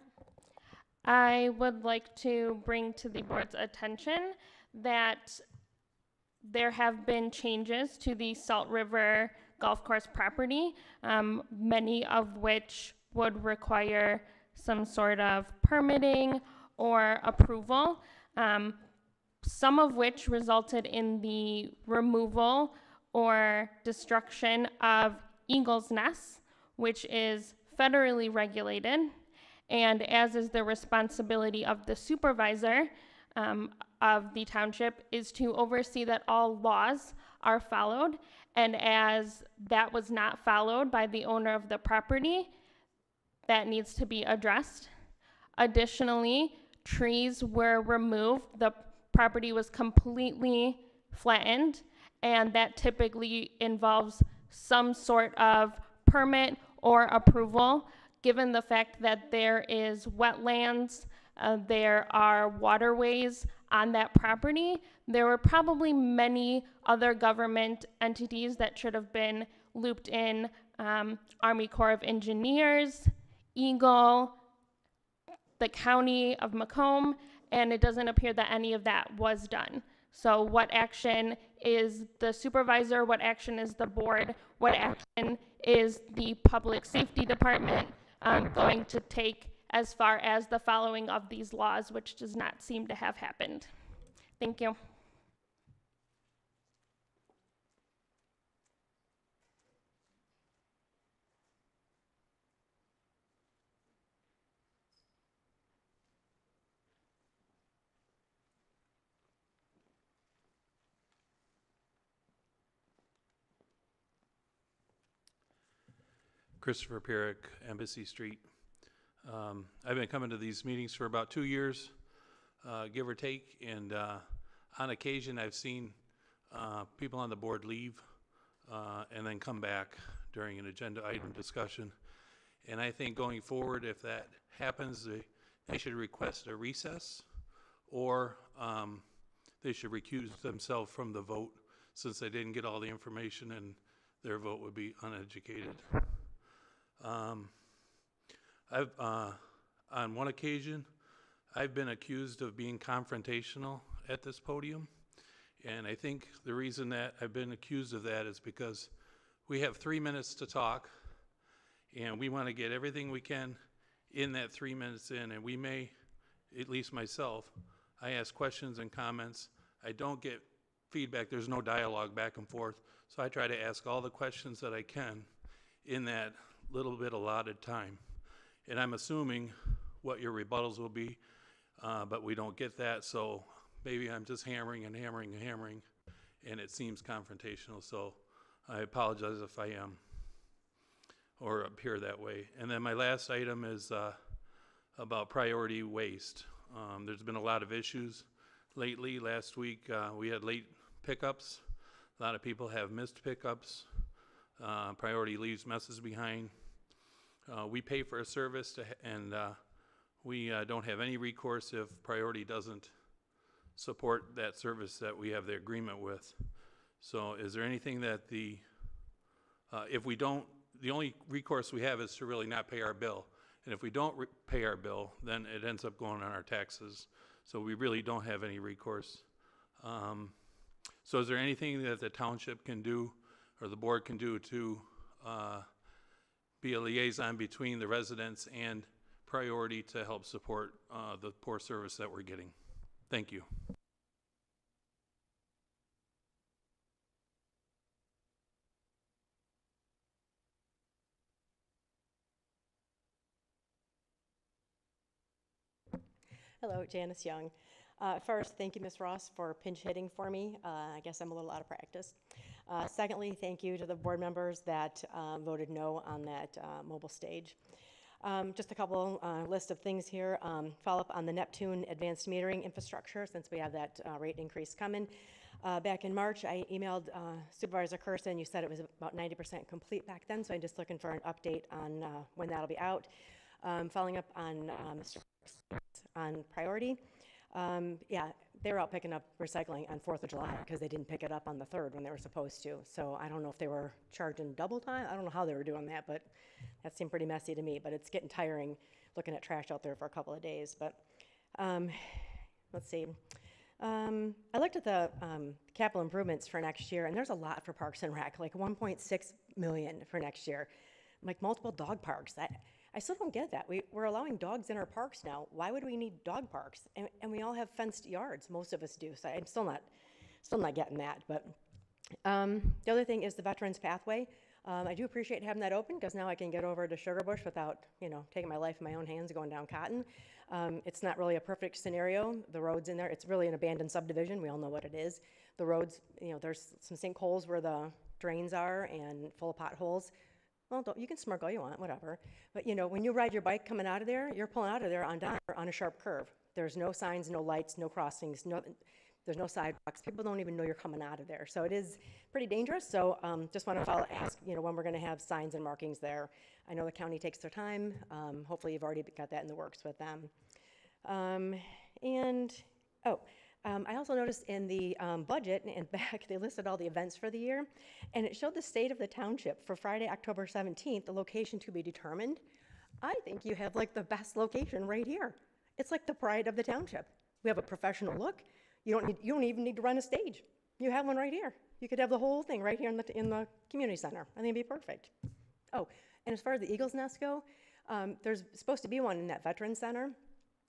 I would like to bring to the board's attention that there have been changes to the Salt River Golf Course property, many of which would require some sort of permitting or approval, some of which resulted in the removal or destruction of eagle's nests, which is federally regulated, and as is the responsibility of the supervisor of the township, is to oversee that all laws are followed, and as that was not followed by the owner of the property, that needs to be addressed. Additionally, trees were removed. The property was completely flattened, and that typically involves some sort of permit or approval, given the fact that there is wetlands, there are waterways on that property. There were probably many other government entities that should have been looped in, Army Corps of Engineers, Eagle, the county of Macomb, and it doesn't appear that any of that was done. So what action is the supervisor, what action is the board, what action is the public safety department going to take as far as the following of these laws, which does not seem to have happened? Thank you. Christopher Pierrick, Embassy Street. I've been coming to these meetings for about 2 years, give or take, and on occasion I've seen people on the board leave and then come back during an agenda item discussion. And I think going forward, if that happens, they should request a recess, or they should recuse themselves from the vote, since they didn't get all the information and their vote would be uneducated. On one occasion, I've been accused of being confrontational at this podium, and I think the reason that I've been accused of that is because we have 3 minutes to talk, and we want to get everything we can in that 3 minutes in, and we may, at least myself, I ask questions and comments. I don't get feedback. There's no dialogue back and forth, so I try to ask all the questions that I can in that little bit allotted time. And I'm assuming what your rebuttals will be, but we don't get that, so maybe I'm just hammering and hammering and hammering, and it seems confrontational, so I apologize if I am or appear that way. And then my last item is about priority waste. There's been a lot of issues lately. Last week we had late pickups. A lot of people have missed pickups. Priority leaves messes behind. We pay for a service and we don't have any recourse if Priority doesn't support that service that we have the agreement with. So is there anything that if we don't, the only recourse we have is to really not pay our bill. And if we don't pay our bill, then it ends up going on our taxes. So we really don't have any recourse. So is there anything that the township can do or the board can do to be a liaison between the residents and Priority to help support the poor service that we're getting? Thank you. Hello, Janice Young. First, thank you, Ms. Ross, for pinch hitting for me. I guess I'm a little out of practice. Secondly, thank you to the board members that voted no on that mobile stage. Just a couple list of things here. Follow up on the Neptune advanced metering infrastructure, since we have that rate increase coming. Back in March, I emailed Supervisor Kersten. You said it was about 90% complete back then, so I'm just looking for an update on when that'll be out. Following up on Mr. on Priority. Yeah, they were out picking up recycling on 4th of July because they didn't pick it up on the 3rd when they were supposed to. So I don't know if they were charging double time. I don't know how they were doing that, but that seemed pretty messy to me. But it's getting tiring looking at trash out there for a couple of days. But let's see. I looked at the capital improvements for next year, and there's a lot for Parks and Rec, like 1.6 million for next year. Like multiple dog parks. I still don't get that. We're allowing dogs in our parks now. Why would we need dog parks? And we all have fenced yards. Most of us do. So I'm still not getting that. But the other thing is the Veterans Pathway. I do appreciate having that open because now I can get over to Sugar Bush without, taking my life in my own hands going down Cotton. It's not really a perfect scenario. The roads in there, it's really an abandoned subdivision. We all know what it is. The roads, there's some sinkholes where the drains are and full of potholes. Well, you can smirk all you want, whatever. But when you ride your bike coming out of there, you're pulling out of there on a sharp curve. There's no signs, no lights, no crossings, there's no sidewalks. People don't even know you're coming out of there. So it is pretty dangerous. So just want to ask, when we're going to have signs and markings there. I know the county takes their time. Hopefully you've already got that in the works with them. I also noticed in the budget and back, they listed all the events for the year, and it showed the state of the township for Friday, October 17th, the location to be determined. I think you have like the best location right here. It's like the pride of the township. We have a professional look. You don't even need to run a stage. You have one right here. You could have the whole thing right here in the community center. I think it'd be perfect. Oh, and as far as the Eagles Nest go, there's supposed to be one in that Veterans Center.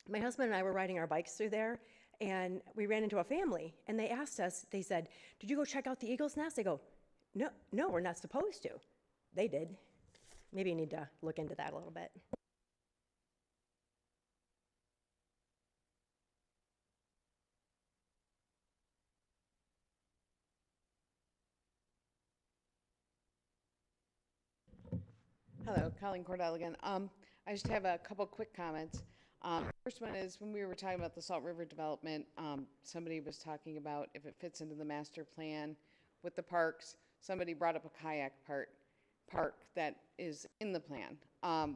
My husband and I were riding our bikes through there, and we ran into a family, and they asked us, they said, "Did you go check out the Eagle's Nest?" I go, no, we're not supposed to. They did. Maybe you need to look into that a little bit. Hello, Colleen Cordell again. I just have a couple quick comments. First one is when we were talking about the Salt River development, somebody was talking about if it fits into the master plan with the parks. Somebody brought up a kayak park that is in the plan.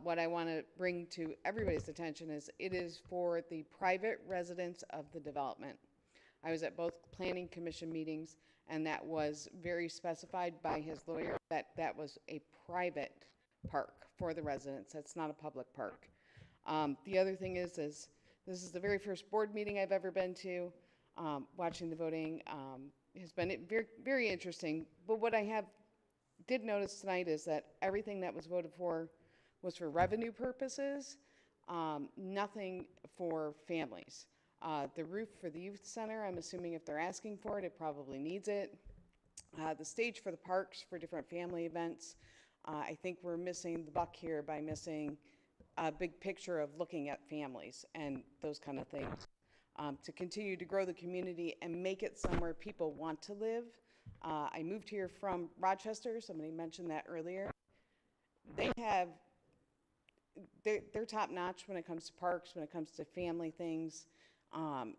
What I want to bring to everybody's attention is it is for the private residents of the development. I was at both planning commission meetings, and that was very specified by his lawyer that that was a private park for the residents. That's not a public park. The other thing is this is the very first board meeting I've ever been to. Watching the voting has been very, very interesting. But what I did notice tonight is that everything that was voted for was for revenue purposes, nothing for families. The roof for the youth center, I'm assuming if they're asking for it, it probably needs it. The stage for the parks for different family events. I think we're missing the buck here by missing a big picture of looking at families and those kind of things. To continue to grow the community and make it somewhere people want to live. I moved here from Rochester, somebody mentioned that earlier. They're top notch when it comes to parks, when it comes to family things,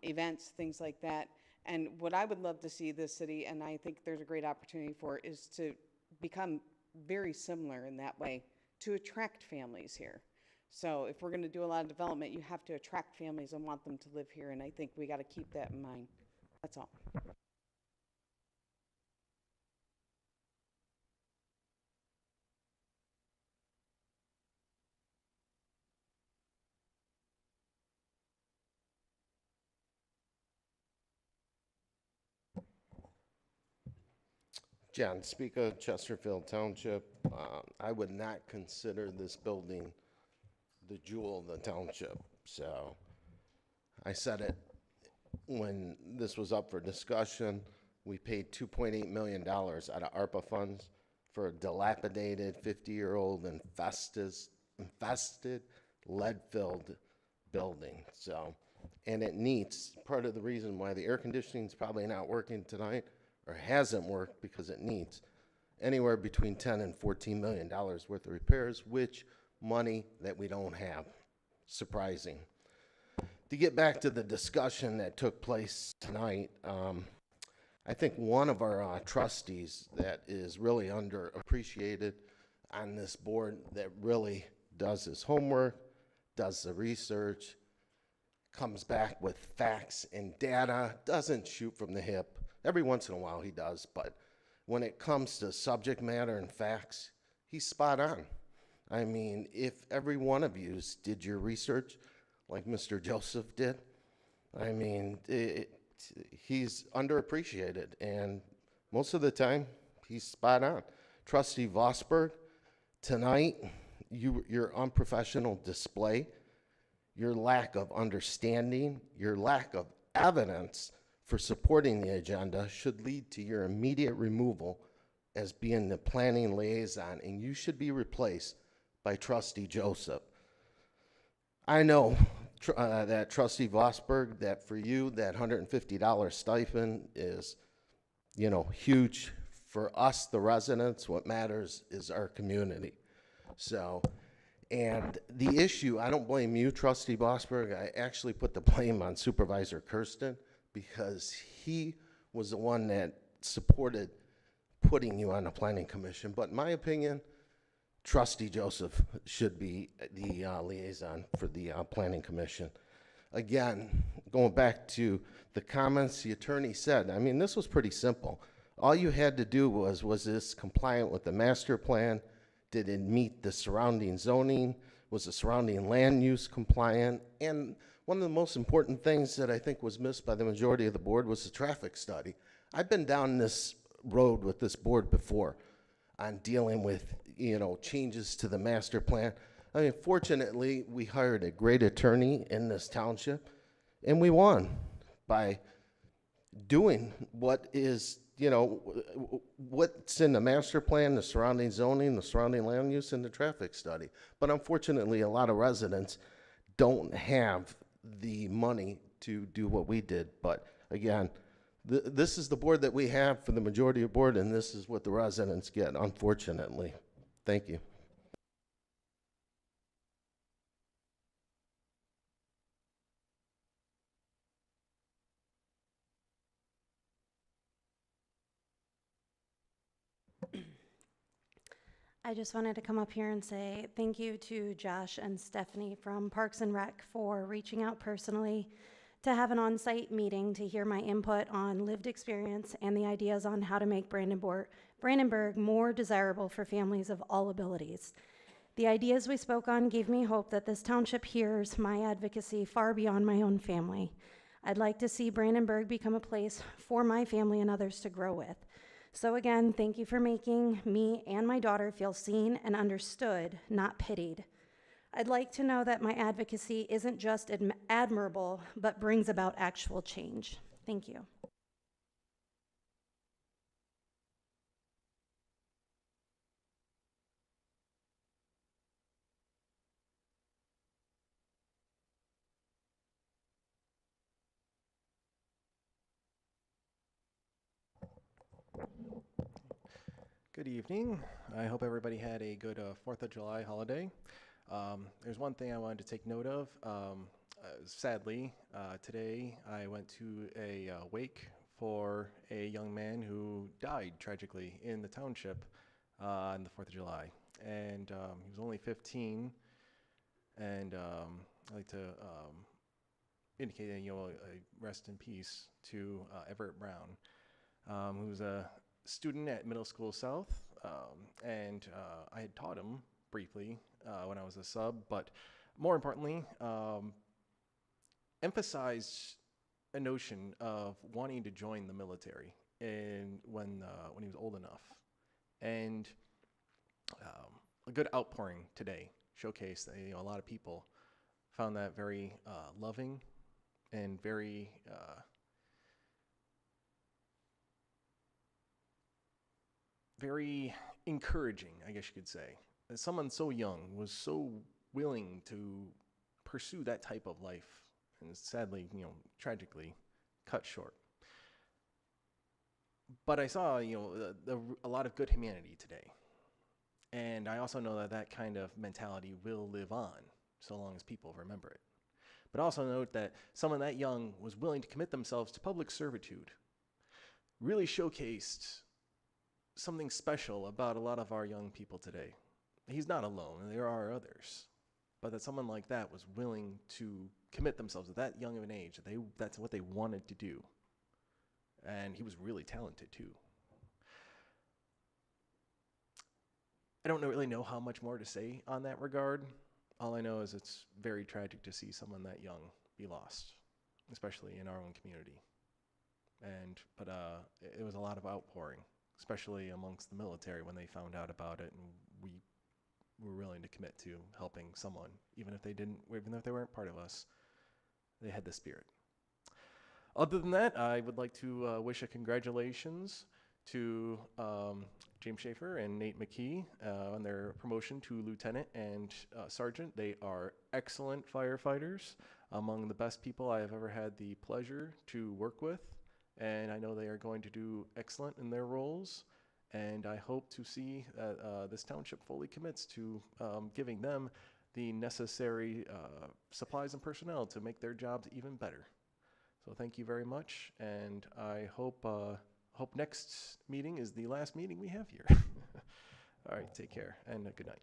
events, things like that. And what I would love to see this city, and I think there's a great opportunity for, is to become very similar in that way to attract families here. So if we're going to do a lot of development, you have to attract families and want them to live here, and I think we got to keep that in mind. That's all. John Speaka, Chesterfield Township. I would not consider this building the jewel of the township. So I said it when this was up for discussion. We paid $2.8 million out of ARPA funds for a dilapidated 50-year-old infested lead-filled building. So, and it needs, part of the reason why the air conditioning is probably not working tonight or hasn't worked, because it needs anywhere between 10 and $14 million worth of repairs, which money that we don't have. Surprising. To get back to the discussion that took place tonight, I think one of our trustees that is really underappreciated on this board, that really does his homework, does the research, comes back with facts and data, doesn't shoot from the hip. Every once in a while he does, but when it comes to subject matter and facts, he's spot on. I mean, if every one of you did your research like Mr. Joseph did, I mean, he's underappreciated, and most of the time, he's spot on. Trustee Vosberg, tonight, your unprofessional display, your lack of understanding, your lack of evidence for supporting the agenda should lead to your immediate removal as being the planning liaison, and you should be replaced by Trustee Joseph. I know that Trustee Vosberg, that for you, that $150 stipend is, huge. For us, the residents, what matters is our community. So, and the issue, I don't blame you, Trustee Vosberg. I actually put the blame on Supervisor Kersten, because he was the one that supported putting you on the planning commission. But in my opinion, Trustee Joseph should be the liaison for the planning commission. Again, going back to the comments the attorney said, I mean, this was pretty simple. All you had to do was this compliant with the master plan? Did it meet the surrounding zoning? Was the surrounding land use compliant? And one of the most important things that I think was missed by the majority of the board was the traffic study. I've been down this road with this board before on dealing with, changes to the master plan. I mean, fortunately, we hired a great attorney in this township, and we won by doing what is, what's in the master plan, the surrounding zoning, the surrounding land use, and the traffic study. But unfortunately, a lot of residents don't have the money to do what we did. But again, this is the board that we have for the majority of the board, and this is what the residents get, unfortunately. Thank you. I just wanted to come up here and say thank you to Josh and Stephanie from Parks and Rec for reaching out personally to have an on-site meeting to hear my input on lived experience and the ideas on how to make Brandenburg more desirable for families of all abilities. The ideas we spoke on gave me hope that this township hears my advocacy far beyond my own family. I'd like to see Brandenburg become a place for my family and others to grow with. So again, thank you for making me and my daughter feel seen and understood, not pitied. I'd like to know that my advocacy isn't just admirable, but brings about actual change. Thank you. Good evening. I hope everybody had a good 4th of July holiday. There's one thing I wanted to take note of. Sadly, today I went to a wake for a young man who died tragically in the township on the 4th of July. And he was only 15. And I'd like to indicate that, rest in peace to Everett Brown, who was a student at Middle School South, and I had taught him briefly when I was a sub, but more importantly, emphasized a notion of wanting to join the military when he was old enough. And a good outpouring today showcased that, a lot of people found that very loving and very very encouraging, I guess you could say. That someone so young was so willing to pursue that type of life, and sadly, tragically cut short. But I saw, a lot of good humanity today. And I also know that that kind of mentality will live on so long as people remember it. But also note that someone that young was willing to commit themselves to public servitude. Really showcased something special about a lot of our young people today. He's not alone, there are others. But that someone like that was willing to commit themselves at that young of an age, that's what they wanted to do. And he was really talented too. I don't really know how much more to say on that regard. All I know is it's very tragic to see someone that young be lost, especially in our own community. But it was a lot of outpouring, especially amongst the military when they found out about it, and we were willing to commit to helping someone, even if they weren't part of us. They had the spirit. Other than that, I would like to wish a congratulations to James Schafer and Nate McKee on their promotion to lieutenant and sergeant. They are excellent firefighters, among the best people I have ever had the pleasure to work with, and I know they are going to do excellent in their roles, and I hope to see that this township fully commits to giving them the necessary supplies and personnel to make their jobs even better. So thank you very much, and I hope next meeting is the last meeting we have here. All right, take care, and good night.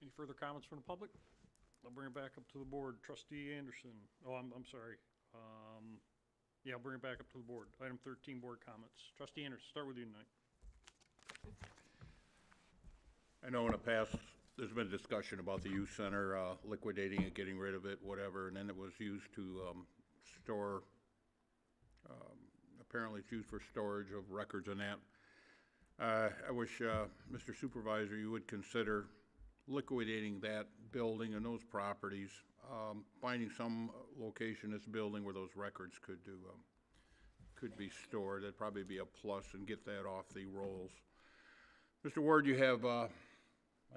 Any further comments from the public? I'll bring it back up to the board. Trustee Anderson. Oh, I'm sorry. Yeah, I'll bring it back up to the board. Item 13, board comments. Trustee Anderson, start with you tonight. I know in the past, there's been discussion about the youth center, liquidating it, getting rid of it, whatever, and then it was used to store, apparently it's used for storage of records and that. I wish, Mr. Supervisor, you would consider liquidating that building and those properties, finding some location in this building where those records could be stored. That'd probably be a plus, and get that off the rolls. Mr. Ward, you have, I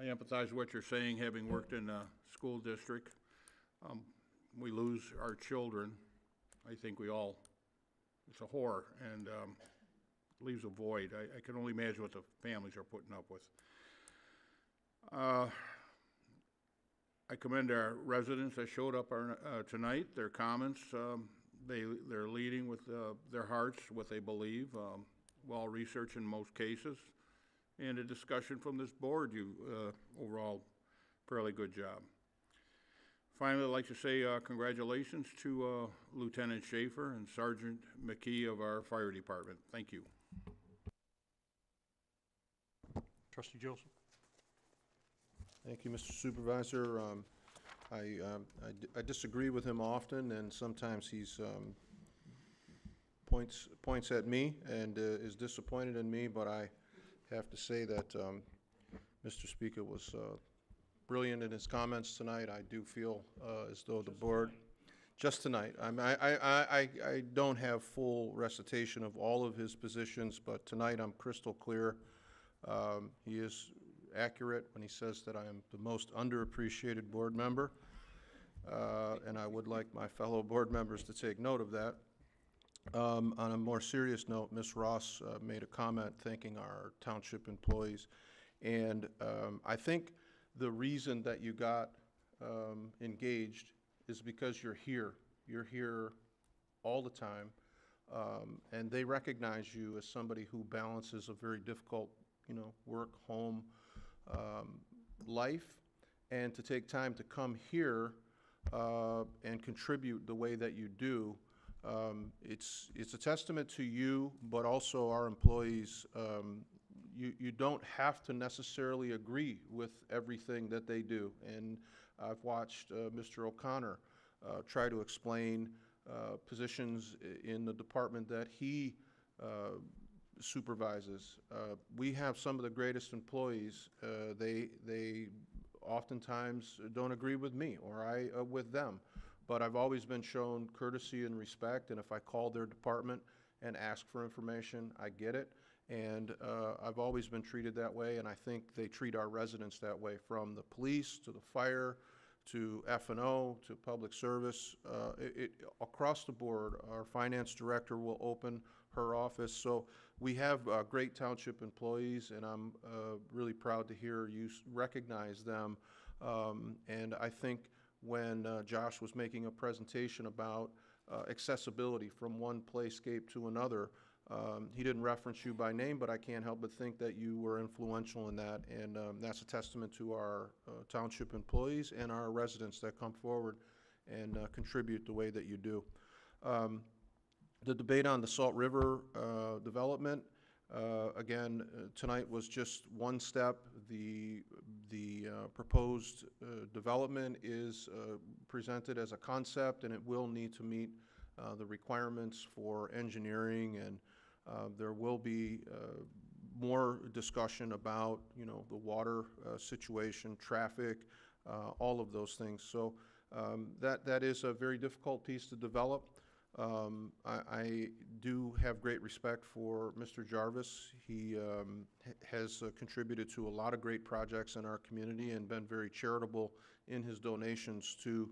empathize with what you're saying, having worked in a school district. We lose our children. I think it's a horror, and leaves a void. I can only imagine what the families are putting up with. I commend our residents that showed up tonight, their comments. They're leading with their hearts, what they believe, well-researched in most cases. And a discussion from this board, overall, fairly good job. Finally, I'd like to say congratulations to Lieutenant Schafer and Sergeant McKee of our fire department. Thank you. Trustee Joseph. Thank you, Mr. Supervisor. I disagree with him often, and sometimes he's points at me and is disappointed in me, but I have to say that Mr. Speaker was brilliant in his comments tonight. I do feel as though the board, just tonight, I don't have full recitation of all of his positions, but tonight I'm crystal clear. He is accurate when he says that I am the most underappreciated board member, and I would like my fellow board members to take note of that. On a more serious note, Ms. Ross made a comment thanking our township employees, and I think the reason that you got engaged is because you're here. You're here all the time, and they recognize you as somebody who balances a very difficult, work, home, life, and to take time to come here and contribute the way that you do. It's a testament to you, but also our employees. you don't have to necessarily agree with everything that they do. And I've watched Mr. O'Connor try to explain positions in the department that he supervises. We have some of the greatest employees. They oftentimes don't agree with me, or I with them. But I've always been shown courtesy and respect, and if I call their department and ask for information, I get it. And I've always been treated that way, and I think they treat our residents that way, from the police to the fire to F&O to public service. Across the board, our finance director will open her office. So we have great township employees, and I'm really proud to hear you recognize them. And I think when Josh was making a presentation about accessibility from one playscape to another, he didn't reference you by name, but I can't help but think that you were influential in that, and that's a testament to our township employees and our residents that come forward and contribute the way that you do. The debate on the Salt River development, again, tonight was just one step. The proposed development is presented as a concept, and it will need to meet the requirements for engineering, and there will be more discussion about, the water situation, traffic, all of those things. So that is a very difficult piece to develop. I do have great respect for Mr. Jarvis. He has contributed to a lot of great projects in our community and been very charitable in his donations to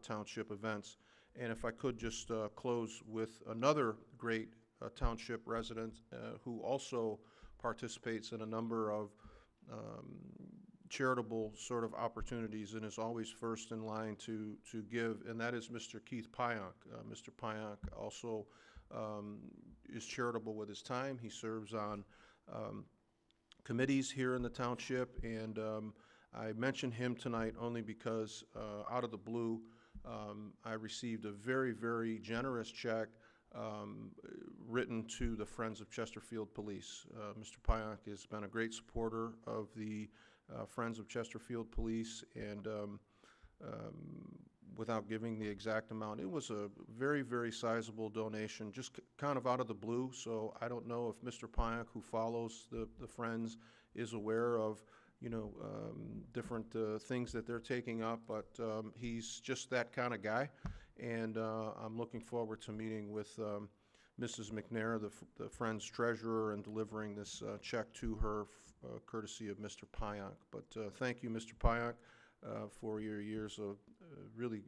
township events. And if I could just close with another great township resident who also participates in a number of charitable sort of opportunities and is always first in line to give, and that is Mr. Keith Pionk. Mr. Pionk also is charitable with his time. He serves on committees here in the township, and I mention him tonight only because out of the blue, I received a very, very generous check written to the Friends of Chesterfield Police. Mr. Pionk has been a great supporter of the Friends of Chesterfield Police, and without giving the exact amount, it was a very, very sizable donation, just kind of out of the blue. So I don't know if Mr. Pionk, who follows the Friends, is aware of different things that they're taking up, but he's just that kind of guy. And I'm looking forward to meeting with Mrs. McNair, the Friends treasurer, and delivering this check to her courtesy of Mr. Pionk. But thank you, Mr. Pionk, for your years of really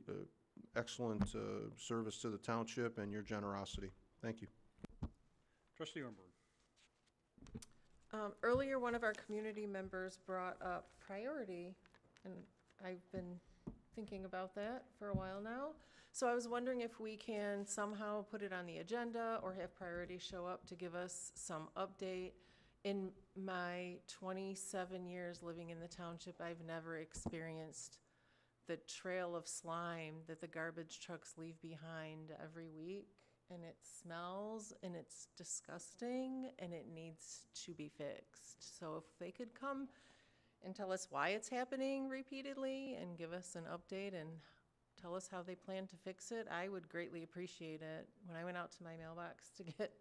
excellent service to the township and your generosity. Thank you. Trustee Ornberg. Earlier, one of our community members brought up priority, and I've been thinking about that for a while now. So I was wondering if we can somehow put it on the agenda or have priority show up to give us some update. In my 27 years living in the township, I've never experienced the trail of slime that the garbage trucks leave behind every week. And it smells, and it's disgusting, and it needs to be fixed. So if they could come and tell us why it's happening repeatedly and give us an update and tell us how they plan to fix it, I would greatly appreciate it. When I went out to my mailbox to get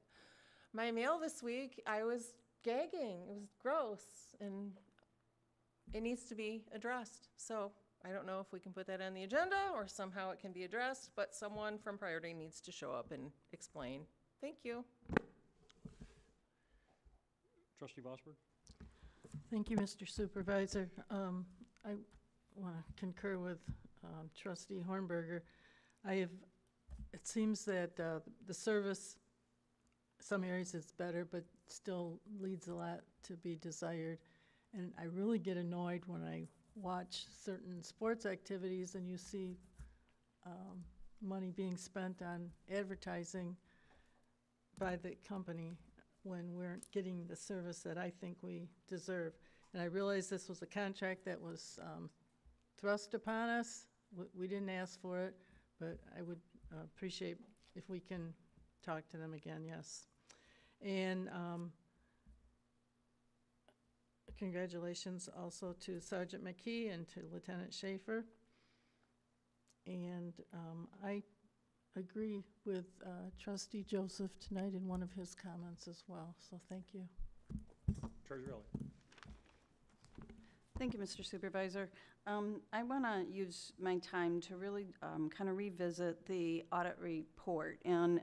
my mail this week, I was gagging. It was gross, and it needs to be addressed. So I don't know if we can put that on the agenda or somehow it can be addressed, but someone from priority needs to show up and explain. Thank you. Trustee Vosberg. Thank you, Mr. Supervisor. I want to concur with Trustee Hornberger. It seems that the service, some areas it's better, but still leaves a lot to be desired. And I really get annoyed when I watch certain sports activities and you see money being spent on advertising by the company when we're getting the service that I think we deserve. And I realize this was a contract that was thrust upon us. We didn't ask for it, but I would appreciate if we can talk to them again, yes. And congratulations also to Sergeant McKee and to Lieutenant Schafer. And I agree with Trustee Joseph tonight in one of his comments as well, so thank you. Treasurer Elliott. Thank you, Mr. Supervisor. I want to use my time to really kind of revisit the audit report. And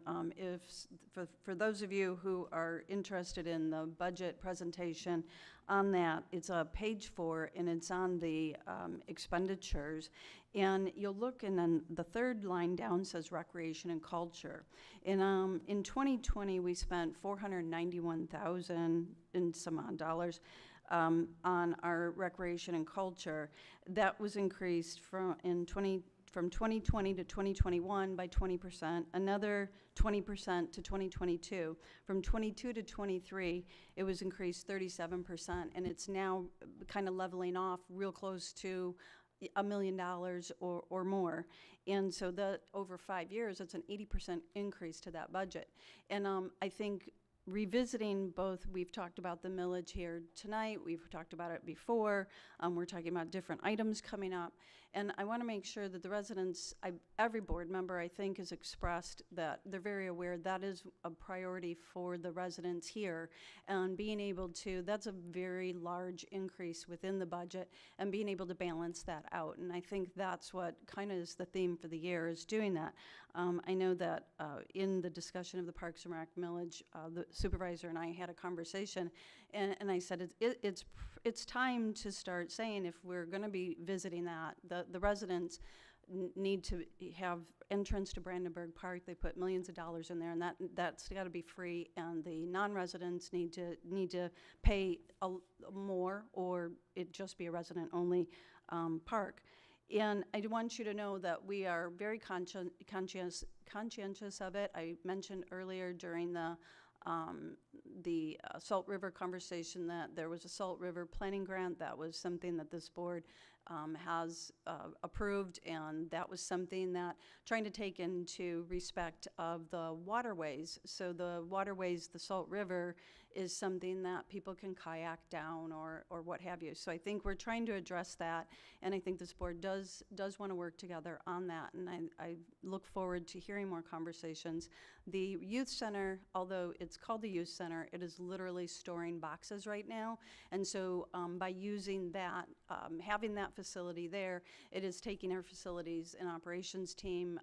for those of you who are interested in the budget presentation on that, it's page 4, and it's on the expenditures. And you'll look, and then the third line down says recreation and culture. And in 2020, we spent $491,000 and some odd dollars on our recreation and culture. That was increased from 2020 to 2021 by 20%, another 20% to 2022. From 22 to 23, it was increased 37%, and it's now kind of leveling off real close to $1 million or more. And so that over 5 years, it's an 80% increase to that budget. And I think revisiting both, we've talked about the millage here tonight, we've talked about it before, we're talking about different items coming up, and I want to make sure that the residents, every board member I think has expressed that they're very aware that is a priority for the residents here, and being able to, that's a very large increase within the budget, and being able to balance that out, and I think that's what kind of is the theme for the year, is doing that. I know that in the discussion of the Parks and Rec millage, the supervisor and I had a conversation, and I said it's time to start saying, if we're going to be visiting that, the residents need to have entrance to Brandenburg Park. They put millions of dollars in there, and that's got to be free. And the non-residents need to pay more, or it just be a resident-only park. And I want you to know that we are very conscientious of it. I mentioned earlier during the Salt River conversation that there was a Salt River planning grant. That was something that this board has approved, and that was something that trying to take into respect of the waterways. So the waterways, the Salt River, is something that people can kayak down or what have you. So I think we're trying to address that, and I think this board does want to work together on that, and I look forward to hearing more conversations. The youth center, although it's called the youth center, it is literally storing boxes right now, and so by using that, having that facility there, it is taking our facilities and operations team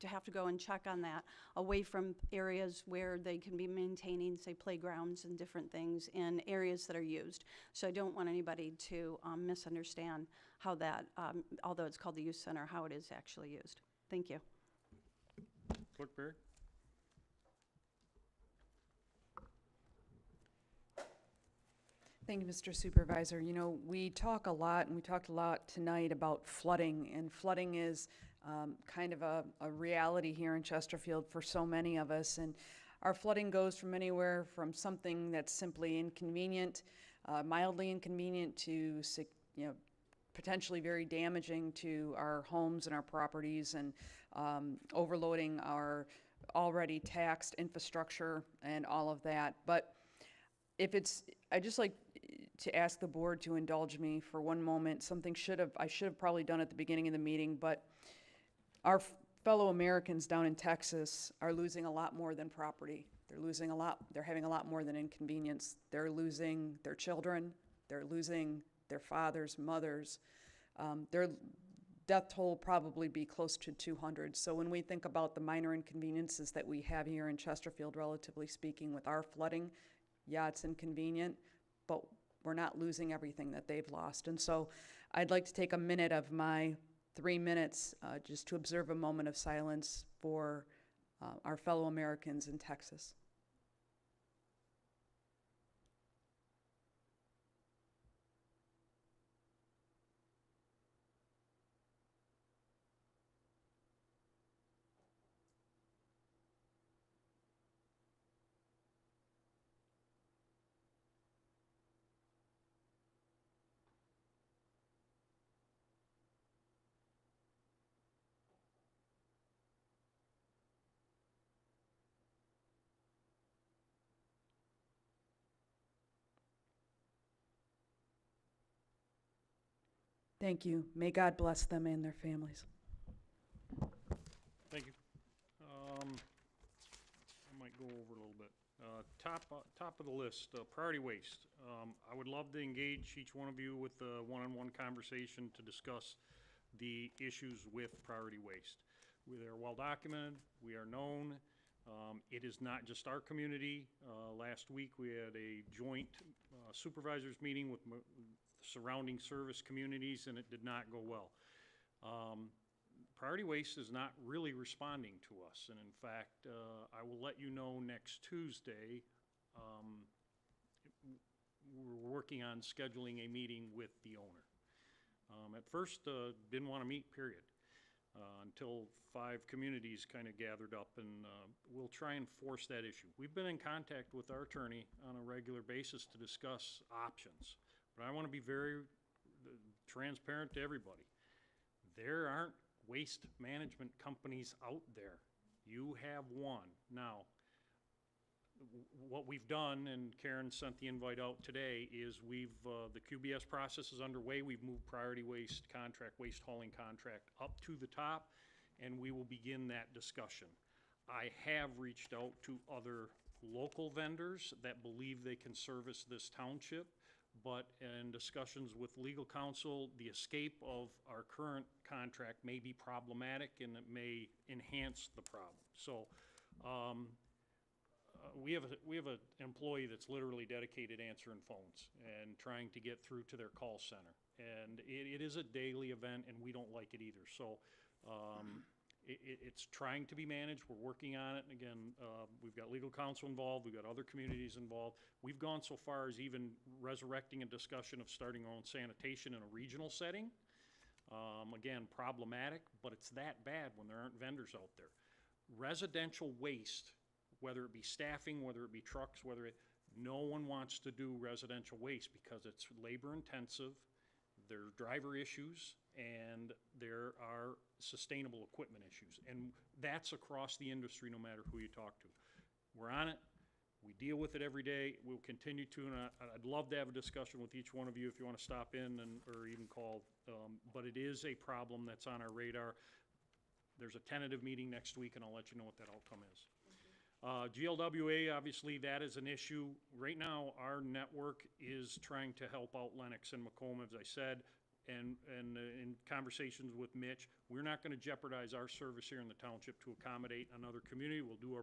to have to go and check on that away from areas where they can be maintaining, say, playgrounds and different things in areas that are used. So I don't want anybody to misunderstand how that, although it's called the youth center, how it is actually used. Thank you. Clerk Barry. Thank you, Mr. Supervisor. You know, we talk a lot, and we talked a lot tonight about flooding, and flooding is kind of a reality here in Chesterfield for so many of us. And our flooding goes from anywhere from something that's simply inconvenient, mildly inconvenient, to potentially very damaging to our homes and our properties, and overloading our already taxed infrastructure and all of that. But I just like to ask the board to indulge me for one moment. Something I should have probably done at the beginning of the meeting, but our fellow Americans down in Texas are losing a lot more than property. They're having a lot more than inconvenience. They're losing their children. They're losing their fathers, mothers. Their death toll will probably be close to 200. So when we think about the minor inconveniences that we have here in Chesterfield, relatively speaking, with our flooding, yeah, it's inconvenient, but we're not losing everything that they've lost. And so I'd like to take a minute of my 3 minutes just to observe a moment of silence for our fellow Americans in Texas. Thank you. May God bless them and their families. Thank you. I might go over a little bit. Top of the list, priority waste. I would love to engage each one of you with a one-on-one conversation to discuss the issues with priority waste. We are well documented, we are known. It is not just our community. Last week we had a joint supervisors meeting with surrounding service communities, and it did not go well. Priority waste is not really responding to us, and in fact, I will let you know next Tuesday. We're working on scheduling a meeting with the owner. At first, didn't want to meet, period, until 5 communities kind of gathered up, and we'll try and force that issue. We've been in contact with our attorney on a regular basis to discuss options, but I want to be very transparent to everybody. There aren't waste management companies out there. You have one. Now, what we've done, and Karen sent the invite out today, is the QBS process is underway. We've moved priority waste contract, waste hauling contract up to the top, and we will begin that discussion. I have reached out to other local vendors that believe they can service this township, but in discussions with legal counsel, the escape of our current contract may be problematic and it may enhance the problem. So we have an employee that's literally dedicated answering phones and trying to get through to their call center. And it is a daily event, and we don't like it either. So it's trying to be managed. We're working on it. And again, we've got legal counsel involved. We've got other communities involved. We've gone so far as even resurrecting a discussion of starting our own sanitation in a regional setting. Again, problematic, but it's that bad when there aren't vendors out there. Residential waste, whether it be staffing, whether it be trucks, no one wants to do residential waste because it's labor intensive, there are driver issues, and there are sustainable equipment issues. And that's across the industry, no matter who you talk to. We're on it. We deal with it every day. We'll continue to, and I'd love to have a discussion with each one of you if you want to stop in or even call. But it is a problem that's on our radar. There's a tentative meeting next week, and I'll let you know what that outcome is. GLWA, obviously, that is an issue. Right now, our network is trying to help out Lennox and Macomb, as I said, and in conversations with Mitch, we're not going to jeopardize our service here in the township to accommodate another community. We'll do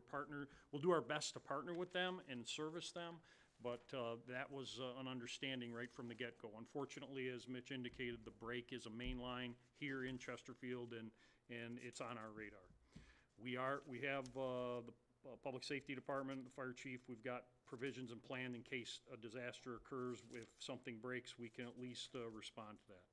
our best to partner with them and service them, but that was an understanding right from the get-go. Unfortunately, as Mitch indicated, the break is a main line here in Chesterfield, and it's on our radar. We have the Public Safety Department, the Fire Chief, we've got provisions and plan in case a disaster occurs. If something breaks, we can at least respond to that.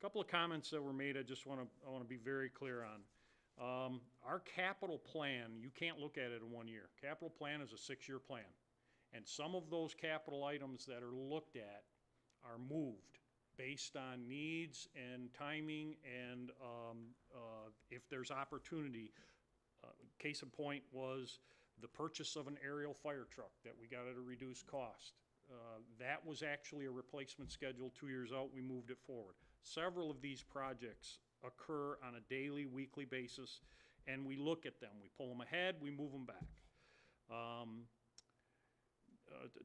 A couple of comments that were made I want to be very clear on. Our capital plan, you can't look at it in 1 year. Capital plan is a 6-year plan. And some of those capital items that are looked at are moved based on needs and timing and if there's opportunity. Case in point was the purchase of an aerial fire truck that we got at a reduced cost. That was actually a replacement schedule 2 years out. We moved it forward. Several of these projects occur on a daily, weekly basis, and we look at them. We pull them ahead, we move them back.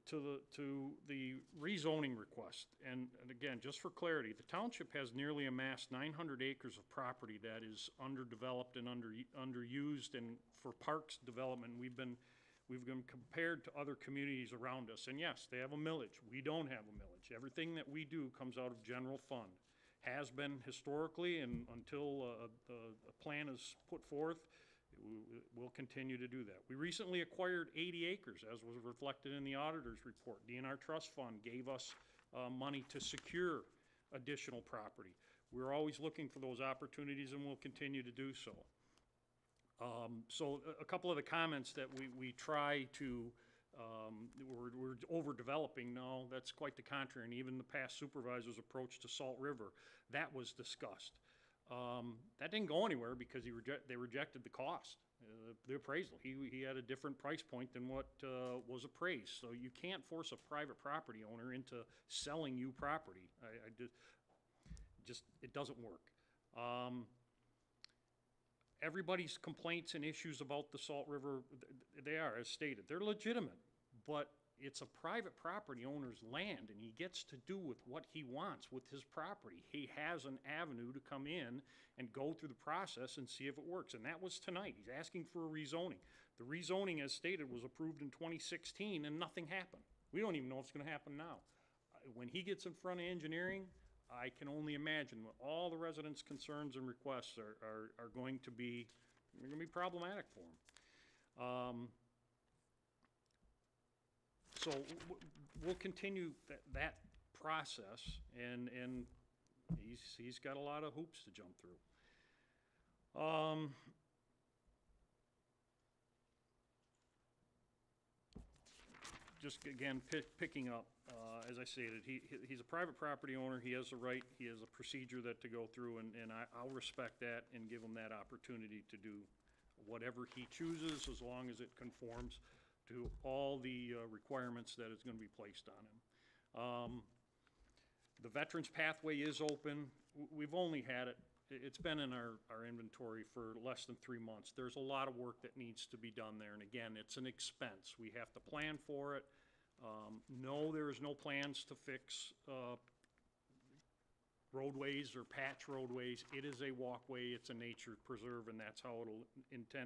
To the rezoning request, and again, just for clarity, the township has nearly amassed 900 acres of property that is underdeveloped and underused, and for parks development, we've been compared to other communities around us. And yes, they have a millage. We don't have a millage. Everything that we do comes out of general fund. Has been historically, and until a plan is put forth, we'll continue to do that. We recently acquired 80 acres, as was reflected in the auditor's report. DNR Trust Fund gave us money to secure additional property. We're always looking for those opportunities, and we'll continue to do so. So a couple of the comments that we try to, we're overdeveloping, no, that's quite the contrary. And even the past supervisor's approach to Salt River, that was discussed. That didn't go anywhere because they rejected the cost, the appraisal. He had a different price point than what was appraised. So you can't force a private property owner into selling you property. it doesn't work. Everybody's complaints and issues about the Salt River, they are, as stated, they're legitimate, but it's a private property owner's land, and he gets to do with what he wants with his property. He has an avenue to come in and go through the process and see if it works, and that was tonight. He's asking for a rezoning. The rezoning, as stated, was approved in 2016, and nothing happened. We don't even know if it's gonna happen now. When he gets in front of engineering, I can only imagine what all the residents' concerns and requests are going to be, they're gonna be problematic for him. So we'll continue that process, and he's got a lot of hoops to jump through. Just again, picking up, as I stated, he's a private property owner. He has a right, he has a procedure that to go through, and I'll respect that and give him that opportunity to do whatever he chooses, as long as it conforms to all the requirements that is going to be placed on him. The Veterans Pathway is open. We've only had it, it's been in our inventory for less than 3 months. There's a lot of work that needs to be done there, and again, it's an expense. We have to plan for it. No, there is no plans to fix roadways or patch roadways. It is a walkway, it's a nature preserve, and that's how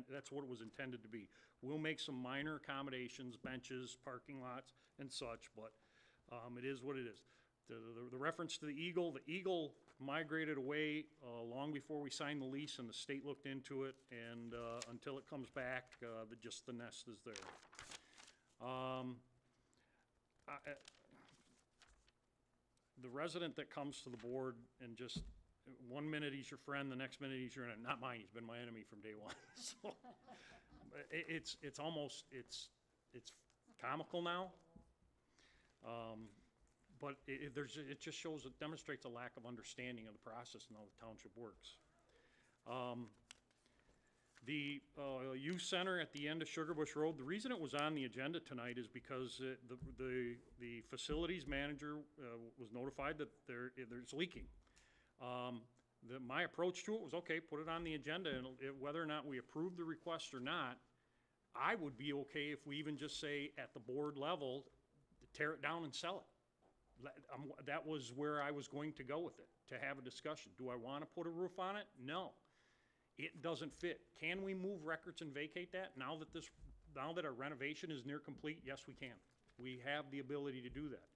that's what it was intended to be. We'll make some minor accommodations, benches, parking lots, and such, but it is what it is. The reference to the eagle migrated away long before we signed the lease, and the state looked into it, and until it comes back, just the nest is there. The resident that comes to the board and just, 1 minute he's your friend, the next minute he's your enemy. Not mine, he's been my enemy from day one. So, it's almost, it's comical now. But it just shows, it demonstrates a lack of understanding of the process and how the township works. The youth center at the end of Sugar Bush Road, the reason it was on the agenda tonight is because the facilities manager was notified that there's leaking. My approach to it was, okay, put it on the agenda, and whether or not we approve the request or not, I would be okay if we even just say at the board level, tear it down and sell it. That was where I was going to go with it, to have a discussion. Do I want to put a roof on it? No. It doesn't fit. Can we move records and vacate that now that our renovation is near complete? Yes, we can. We have the ability to do that.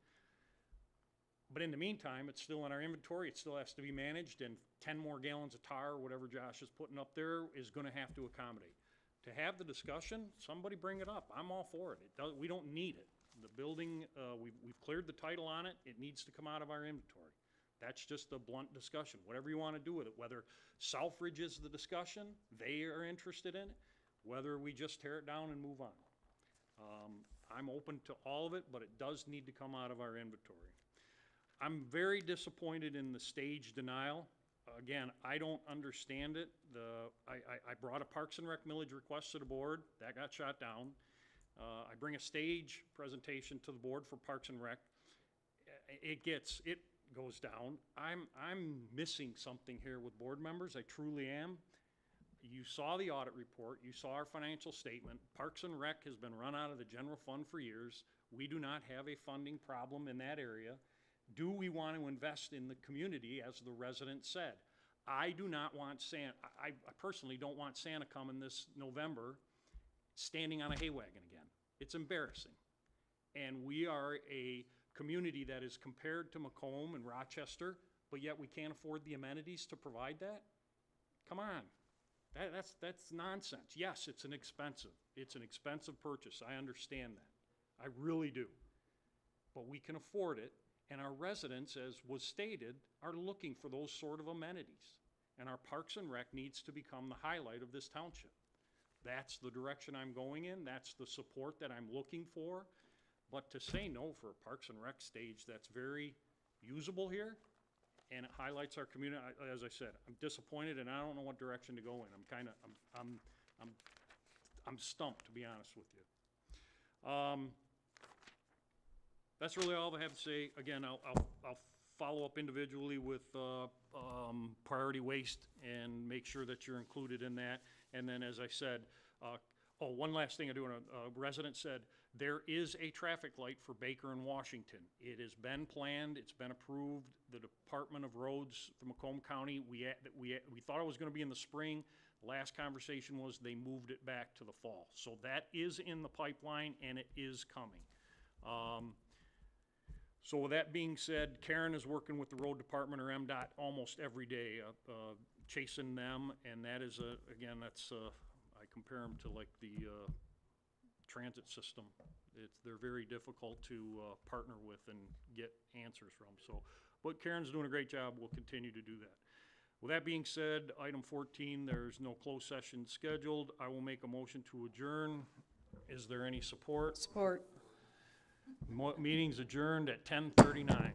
But in the meantime, it's still in our inventory. It still has to be managed, and 10 more gallons of tar, or whatever Josh is putting up there, is going to have to accommodate. To have the discussion, somebody bring it up. I'm all for it. We don't need it. The building, we've cleared the title on it. It needs to come out of our inventory. That's just a blunt discussion, whatever you want to do with it. Whether Southridge is the discussion, they are interested in it, whether we just tear it down and move on. I'm open to all of it, but it does need to come out of our inventory. I'm very disappointed in the stage denial. Again, I don't understand it. I brought a Parks and Rec millage request to the board. That got shot down. I bring a stage presentation to the board for Parks and Rec. It goes down. I'm missing something here with board members. I truly am. You saw the audit report. You saw our financial statement. Parks and Rec has been run out of the general fund for years. We do not have a funding problem in that area. Do we want to invest in the community, as the resident said? I do not want Santa, I personally don't want Santa coming this November standing on a hay wagon again. It's embarrassing. And we are a community that is compared to Macomb and Rochester, but yet we can't afford the amenities to provide that? Come on. That's nonsense. Yes, it's an expensive purchase. I understand that. I really do. But we can afford it, and our residents, as was stated, are looking for those sort of amenities. And our Parks and Rec needs to become the highlight of this township. That's the direction I'm going in. That's the support that I'm looking for. But to say no for a Parks and Rec stage that's very usable here, and it highlights our community, as I said, I'm disappointed, and I don't know what direction to go in. I'm stumped, to be honest with you. That's really all I have to say. Again, I'll follow up individually with priority waste and make sure that you're included in that. And then, as I said, oh, one last thing I do, a resident said, there is a traffic light for Baker and Washington. It has been planned, it's been approved. The Department of Roads for Macomb County, we thought it was gonna be in the spring. Last conversation was they moved it back to the fall. So that is in the pipeline and it is coming. So with that being said, Karen is working with the road department or MDOT almost every day, chasing them, and that is again, that's I compare them to like the transit system. They're very difficult to partner with and get answers from. So, but Karen's doing a great job. We'll continue to do that. With that being said, item 14, there's no closed session scheduled. I will make a motion to adjourn. Is there any support? Support. Meeting's adjourned at 10:39.